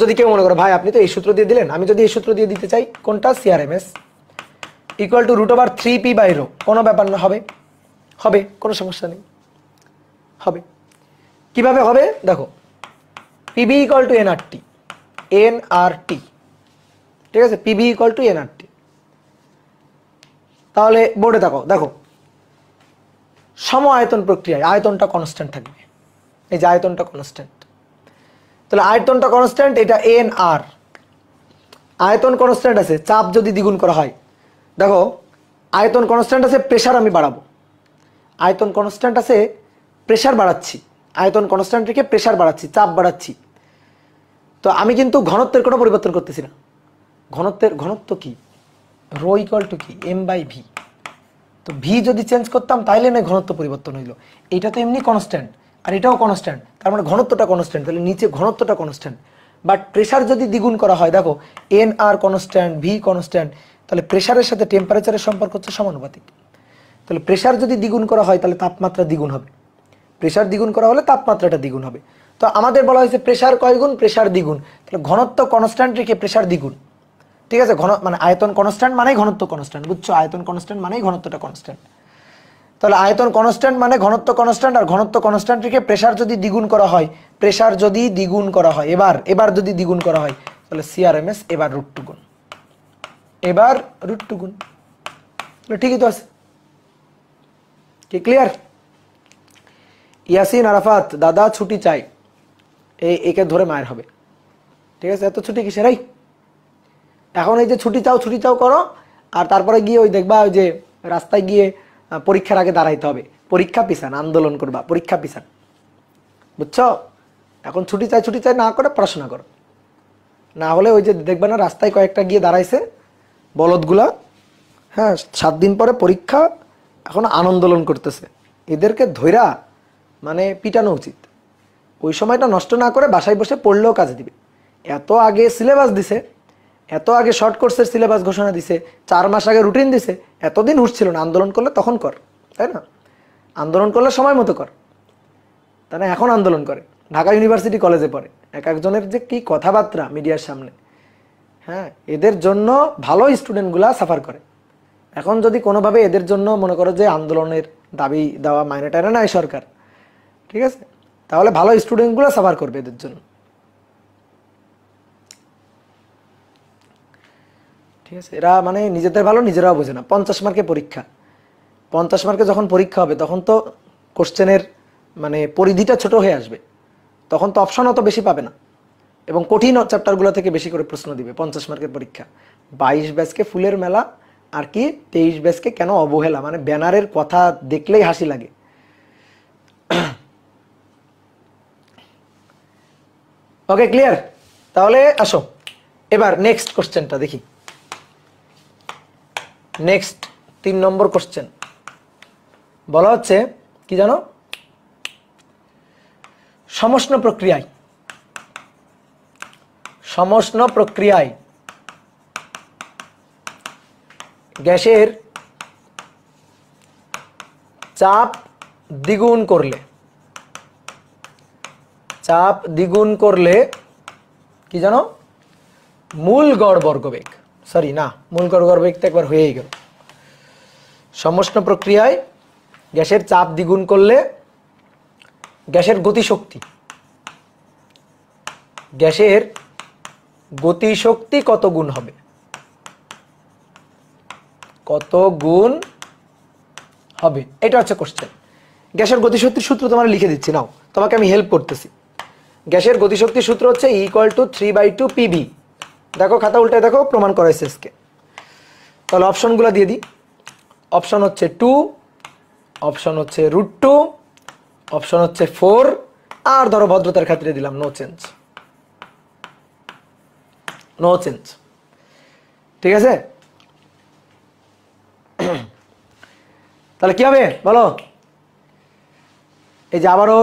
যদি কেউ মনে করো ভাই আপনি তো এই সূত্র দিয়ে দিলেন, আমি যদি এই সূত্র দিয়ে দিতে চাই, কোনটা? সিআরএমএস ইকুয়াল টু √3p/ρ, কোনো ব্যাপার না, হবে, হবে, কোনো সমস্যা নেই, হবে। কিভাবে হবে দেখো, PB equal to nRT, nRT, ঠিক আছে? PB equal to nRT. তাহলে বোর্ডে দেখো, দেখো সম আয়তন প্রক্রিয়ায় আয়তনটা কনস্ট্যান্ট থাকবে, এই যে আয়তনটা কনস্ট্যান্ট। তাহলে আয়তনটা কনস্ট্যান্ট, এটা এন আর, আয়তন কনস্ট্যান্ট আছে, চাপ যদি দ্বিগুণ করা হয়, দেখো আয়তন কনস্ট্যান্ট আছে, প্রেসার আমি বাড়াবো, আয়তন কনস্ট্যান্ট আছে, প্রেসার বাড়াচ্ছি, আয়তন কনস্ট্যান্ট রেখে প্রেসার বাড়াচ্ছি, চাপ বাড়াচ্ছি। তো আমি কিন্তু ঘনত্বের কোনো পরিবর্তন করতেছি না। ঘনত্ব কি? রো ইকুয়াল টু কি? m/v। তো ভি যদি চেঞ্জ করতাম তাইলে না ঘনত্ব পরিবর্তন হইলো। এটা তো এমনি কনস্ট্যান্ট আর এটাও কনস্ট্যান্ট, তার মানে ঘনত্বটা কনস্ট্যান্ট, তাহলে নিচে ঘনত্বটা কনস্ট্যান্ট। বাট প্রেসার যদি দ্বিগুণ করা হয়, দেখো এন আর কনস্ট্যান্ট, ভি কনস্ট্যান্ট, তাহলে প্রেসারের সাথে টেম্পারেচারের সম্পর্ক হচ্ছে সমানুপাতিক। তাহলে প্রেসার যদি দ্বিগুণ করা হয় তাহলে তাপমাত্রা দ্বিগুণ হবে, প্রেসার দ্বিগুণ করা হলে তাপমাত্রাটা দ্বিগুণ হবে। তো আমাদের বলা হয়েছে প্রেসার কয় গুণ? প্রেসার দ্বিগুণ। তাহলে ঘনত্ব কনস্ট্যান্ট রেখে প্রেসার দ্বিগুণ, ঠিক আছে, ঘন মানে আয়তন কনস্ট্যান্ট মানেই ঘনত্ব কনস্ট্যান্ট, বুঝছো? আয়তন কনস্ট্যান্ট মানেই ঘনত্বটা কনস্ট্যান্ট। তাহলে আয়তন কনস্ট্যান্ট মানে ঘনত্ব কনস্ট্যান্ট, আর ঘনত্ব কনস্ট্যান্ট থেকে প্রেসার যদি দ্বিগুণ করা হয়, প্রেসার যদি দ্বিগুণ করা হয়, এবার যদি দ্বিগুণ করা হয়, তাহলে সিআরএমএস এবার √2 গুণ, এবার √2 গুণ। ঠিকই তো আছে, কি ক্লিয়ার? ইয়াসিন আরাফাত, দাদা ছুটি চাই, একে ধরে মায়ের হবে। ঠিক আছে, এত ছুটি কিসের? এখন এই যে ছুটি চাও করো, আর তারপরে গিয়ে ওই দেখবা ওই যে রাস্তায় গিয়ে পরীক্ষার আগে দাঁড়াইতে হবে, পরীক্ষা পিছান, আন্দোলন করবা, পরীক্ষা পিছান, বুঝছো? এখন ছুটি চাই না করে পড়াশোনা করো, না হলে ওই যে দেখবা না রাস্তায় কয়েকটা গিয়ে দাঁড়াইছে বলদগুলা, হ্যাঁ 7 দিন পরে পরীক্ষা, এখন আন্দোলন করতেছে, এদেরকে ধৈরা মানে পিটানো উচিত। ওই সময়টা নষ্ট না করে বাসায় বসে পড়লেও কাজে দিবে। এত আগে সিলেবাস দিছে, এত আগে শর্ট কোর্সের সিলেবাস ঘোষণা দিছে, 4 মাস আগে রুটিন দিছে, এতদিন উঠছিল না, আন্দোলন করলে তখন কর, তাই না? আন্দোলন করলে সময় মতো কর, তাই না? এখন আন্দোলন করে, ঢাকা ইউনিভার্সিটি কলেজে পড়ে, এক একজনের যে কি কথাবার্তা মিডিয়ার সামনে, হ্যাঁ এদের জন্য ভালো স্টুডেন্টগুলা সাফার করে। এখন যদি কোনোভাবে এদের জন্য মনে করো যে আন্দোলনের দাবি দেওয়া মাইনে টাইনে নাই সরকার, ঠিক আছে, তাহলে ভালো স্টুডেন্টগুলো সাফার করবে এদের জন্য। ঠিক আছে, এরা মানে নিজেদের ভালো নিজেরাও বোঝে না। 50 মার্কে পরীক্ষা, 50 মার্কে যখন পরীক্ষা হবে তখন তো কোশ্চেনের মানে পরিধিটা ছোট হয়ে আসবে, তখন তো অপশন অত বেশি পাবে না, এবং কঠিন চ্যাপ্টারগুলো থেকে বেশি করে প্রশ্ন দিবে। 50 মার্কের পরীক্ষা, 22 ব্যাচকে ফুলের মেলা, আর কি 23 ব্যাচকে কেন অবহেলা, মানে ব্যানারের কথা দেখলেই হাসি লাগে। Okay clear? তাহলে আসো এবার নেক্সট কোশ্চেনটা দেখি। নেক্সট 3 নম্বর কোশ্চেন বলা হচ্ছে কি জানো, সমষ্ণ প্রক্রিয়ায় গ্যাসের চাপ দ্বিগুণ করলে কি জানো, মূল গড় বর্গবেগ, সরি না মূল গড় বর্গবেগ তো একবার হয়েই গেল। সমষ্ণ প্রক্রিয়ায় গ্যাসের চাপ দ্বিগুণ করলে গ্যাসের গতিশক্তি কত গুণ হবে? এটা হচ্ছে কোশ্চেন। গ্যাসের গতিশক্তির সূত্র তোমার লিখে দিচ্ছি, নাও তোমাকে আমি হেল্প করতেছি। গ্যাসের গতিশক্তির সূত্র হচ্ছে E=3/2 PV। দেখো খাতা উল্টে দেখো, প্রমাণ করাইছে আজকে। তাহলে অপশনগুলো দিয়ে দিই। অপশন হচ্ছে 2, অপশন হচ্ছে √2, অপশন হচ্ছে 4, আর ধরো ভদ্রতার খাতিরে দিলাম নো চেঞ্জ। ঠিক আছে, তাহলে কি হবে বলো? এই যে আবারও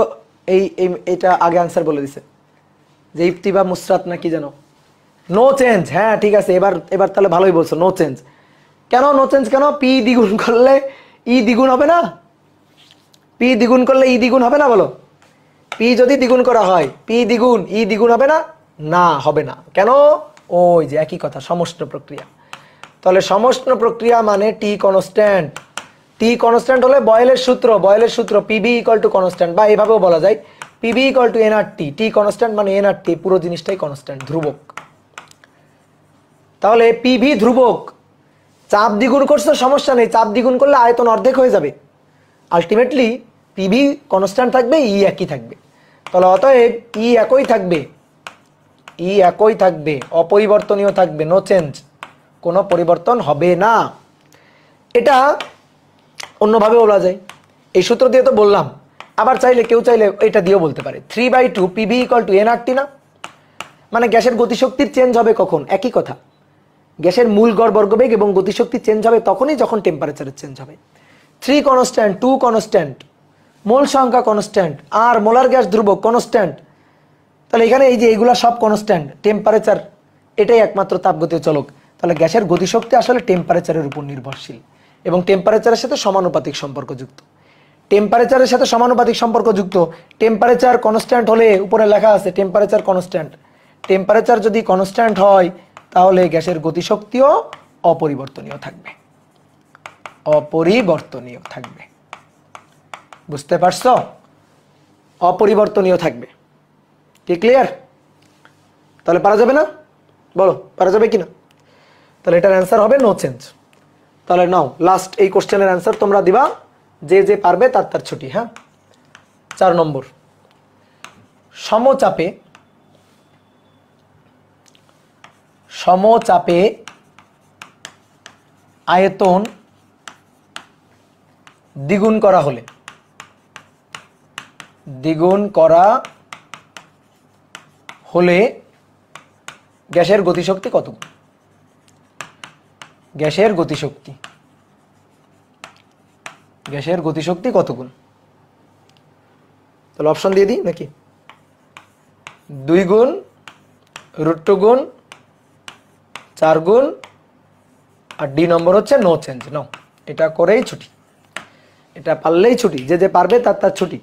এইটা আগে আনসার বলে দিছে যে ইফতিবা মুসরাত না কি জানো, নো চেঞ্জ। হ্যাঁ ঠিক আছে, এবার তাহলে ভালোই বলছো, নো চেঞ্জ। কেন নো চেঞ্জ? কেন? পি দ্বিগুণ করলে ই দ্বিগুণ হবে না? পি দ্বিগুণ করলে ই দ্বিগুণ হবে না বলো? পি যদি দ্বিগুণ করা হয়, পি দ্বিগুণ ই দ্বিগুণ হবে না? না, হবে না। কেন? ওই যে একই কথা, সমষ্ণ প্রক্রিয়া। তাহলে সমষ্ণ প্রক্রিয়া মানে টি কনস্ট্যান্ট। টি কনস্ট্যান্ট হলে বয়েলের সূত্র পিবি ইকুয়াল টু কনস্ট্যান্ট, বা এভাবেও বলা যায় PB equal to nRT. T constant মানে এনআরটি, পুরো জিনিসটাই কনস্ট্যান্ট, ধ্রুবক। তাহলে পিভি ধ্রুবক, চাপ দ্বিগুণ করছে সমস্যা নেই, চাপ দ্বিগুণ করলে আয়তন অর্ধেক হয়ে যাবে। আলটিমেটলি পিভি কনস্ট্যান্ট থাকবে, ই একই থাকবে। তাহলে অতএব ই একই থাকবে, অপরিবর্তনীয় থাকবে, নো চেঞ্জ, কোনো পরিবর্তন হবে না। এটা অন্যভাবে বলা যায়, এই সূত্র দিয়ে তো বললাম। আবার কেউ চাইলে এটা দিয়েও বলতে পারে 3/2 পিভি ইকুয়াল টু এনআরটি না, মানে গ্যাসের গতিশক্তির চেঞ্জ হবে কখন? একই কথা, গ্যাসের মূল গড় বর্গবেগ এবং গতিশক্তি চেঞ্জ হবে তখনই যখন টেম্পারেচারের চেঞ্জ হবে। 3 কনস্ট্যান্ট, 2 কনস্ট্যান্ট, মোল সংখ্যা কনস্ট্যান্ট, আর মোলার গ্যাস ধ্রুবক কনস্ট্যান্ট। তাহলে এখানে এই যে এইগুলা সব কনস্ট্যান্ট, টেম্পারেচার এটাই একমাত্র তাপগতীয় চলক। তাহলে গ্যাসের গতিশক্তি আসলে টেম্পারেচারের উপর নির্ভরশীল এবং টেম্পারেচারের সাথে সমানুপাতিক সম্পর্কযুক্ত। টেম্পারেচার কনস্ট্যান্ট হলে উপরে লেখা আছে টেম্পারেচার কনস্ট্যান্ট। টেম্পারেচার যদি কনস্ট্যান্ট হয় তাহলে গ্যাসের গতিশক্তিও অপরিবর্তনীয় থাকবে, অপরিবর্তনীয় থাকবে। বুঝতে পারছো? অপরিবর্তনীয় থাকবে। কি ক্লিয়ার? তাহলে পারা যাবে না? বলো পারা যাবে কিনা? তাহলে এটার অ্যান্সার হবে নো চেঞ্জ। তাহলে নাও লাস্ট এই কোশ্চেনের অ্যান্সার তোমরা দিবা, যে যে পারবে তার তার ছুটি। হ্যাঁ, 4 নম্বর, সমচাপে সমচাপে আয়তন দ্বিগুণ করা হলে, দ্বিগুণ করা হলে গ্যাসের গতিশক্তি কত গুণ? গ্যাসের গতিশক্তি, গ্যাসের গতিশক্তি কত গুণ? তাহলে অপশন দিয়ে দিই নাকি? 2 গুণ, √2 গুণ, 4 গুণ, আর ডি নম্বর হচ্ছে নো চেঞ্জ। নাও এটা করেই ছুটি, এটা পারলেই ছুটি, যে যে পারবে তার তার ছুটি।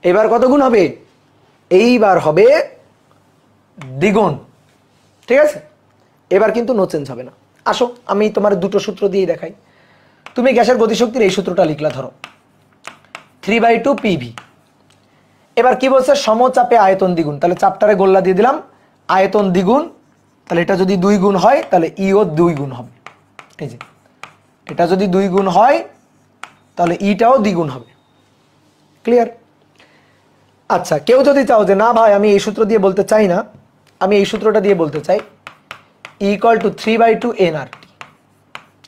এবার কত গুণ হবে? এইবার হবে দ্বিগুণ। ঠিক আছে, এবার কিন্তু নো চেঞ্জ হবে না। আসো আমি তোমার দুটো সূত্র দিয়ে দেখাই। তুমি গ্যাসের গতিশক্তির এই সূত্রটা লিখলা, ধরো 3/2 PV। এবার কি বলছে? সমচাপে আয়তন দ্বিগুণ, তাহলে চাপটারে গোল্লা দিয়ে দিলাম, আয়তন দ্বিগুণ। তাহলে এটা যদি 2 গুণ হয় তাহলে ইও 2 গুণ হবে। এই যে এটা যদি 2 গুণ হয় তাহলে ইটাও দ্বিগুণ হবে। ক্লিয়ার? আচ্ছা, কেউ যদি চাও যে না ভাই আমি এই সূত্র দিয়ে বলতে চাই না, আমি এই সূত্রটা দিয়ে বলতে চাই, = 3/2 nRT,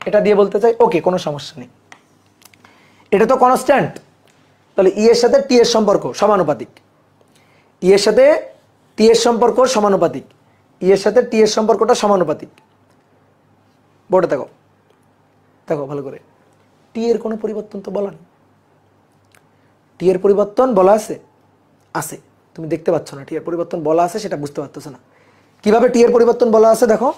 এটা দিয়ে বলতে চাই, ওকে, কোনো সমস্যা নেই। এটা তো কনস্ট্যান্ট, তাহলে ই এর সাথে টি এর সম্পর্ক সমানুপাতিক, ই এর সাথে টি এর সম্পর্ক সমানুপাতিক, ই এর সাথে টি এর সম্পর্কটা সমানুপাতিক। বোর্ডে দেখো, দেখো ভালো করে, টি এর কোনো পরিবর্তন তো বলা নেই। টি এর পরিবর্তন বলা আছে? আছে, তুমি দেখতে পাচ্ছ না টি এর পরিবর্তন বলা আছে, সেটা বুঝতে পারতেছ না। কিভাবে টি এর পরিবর্তন বলা আছে দেখো,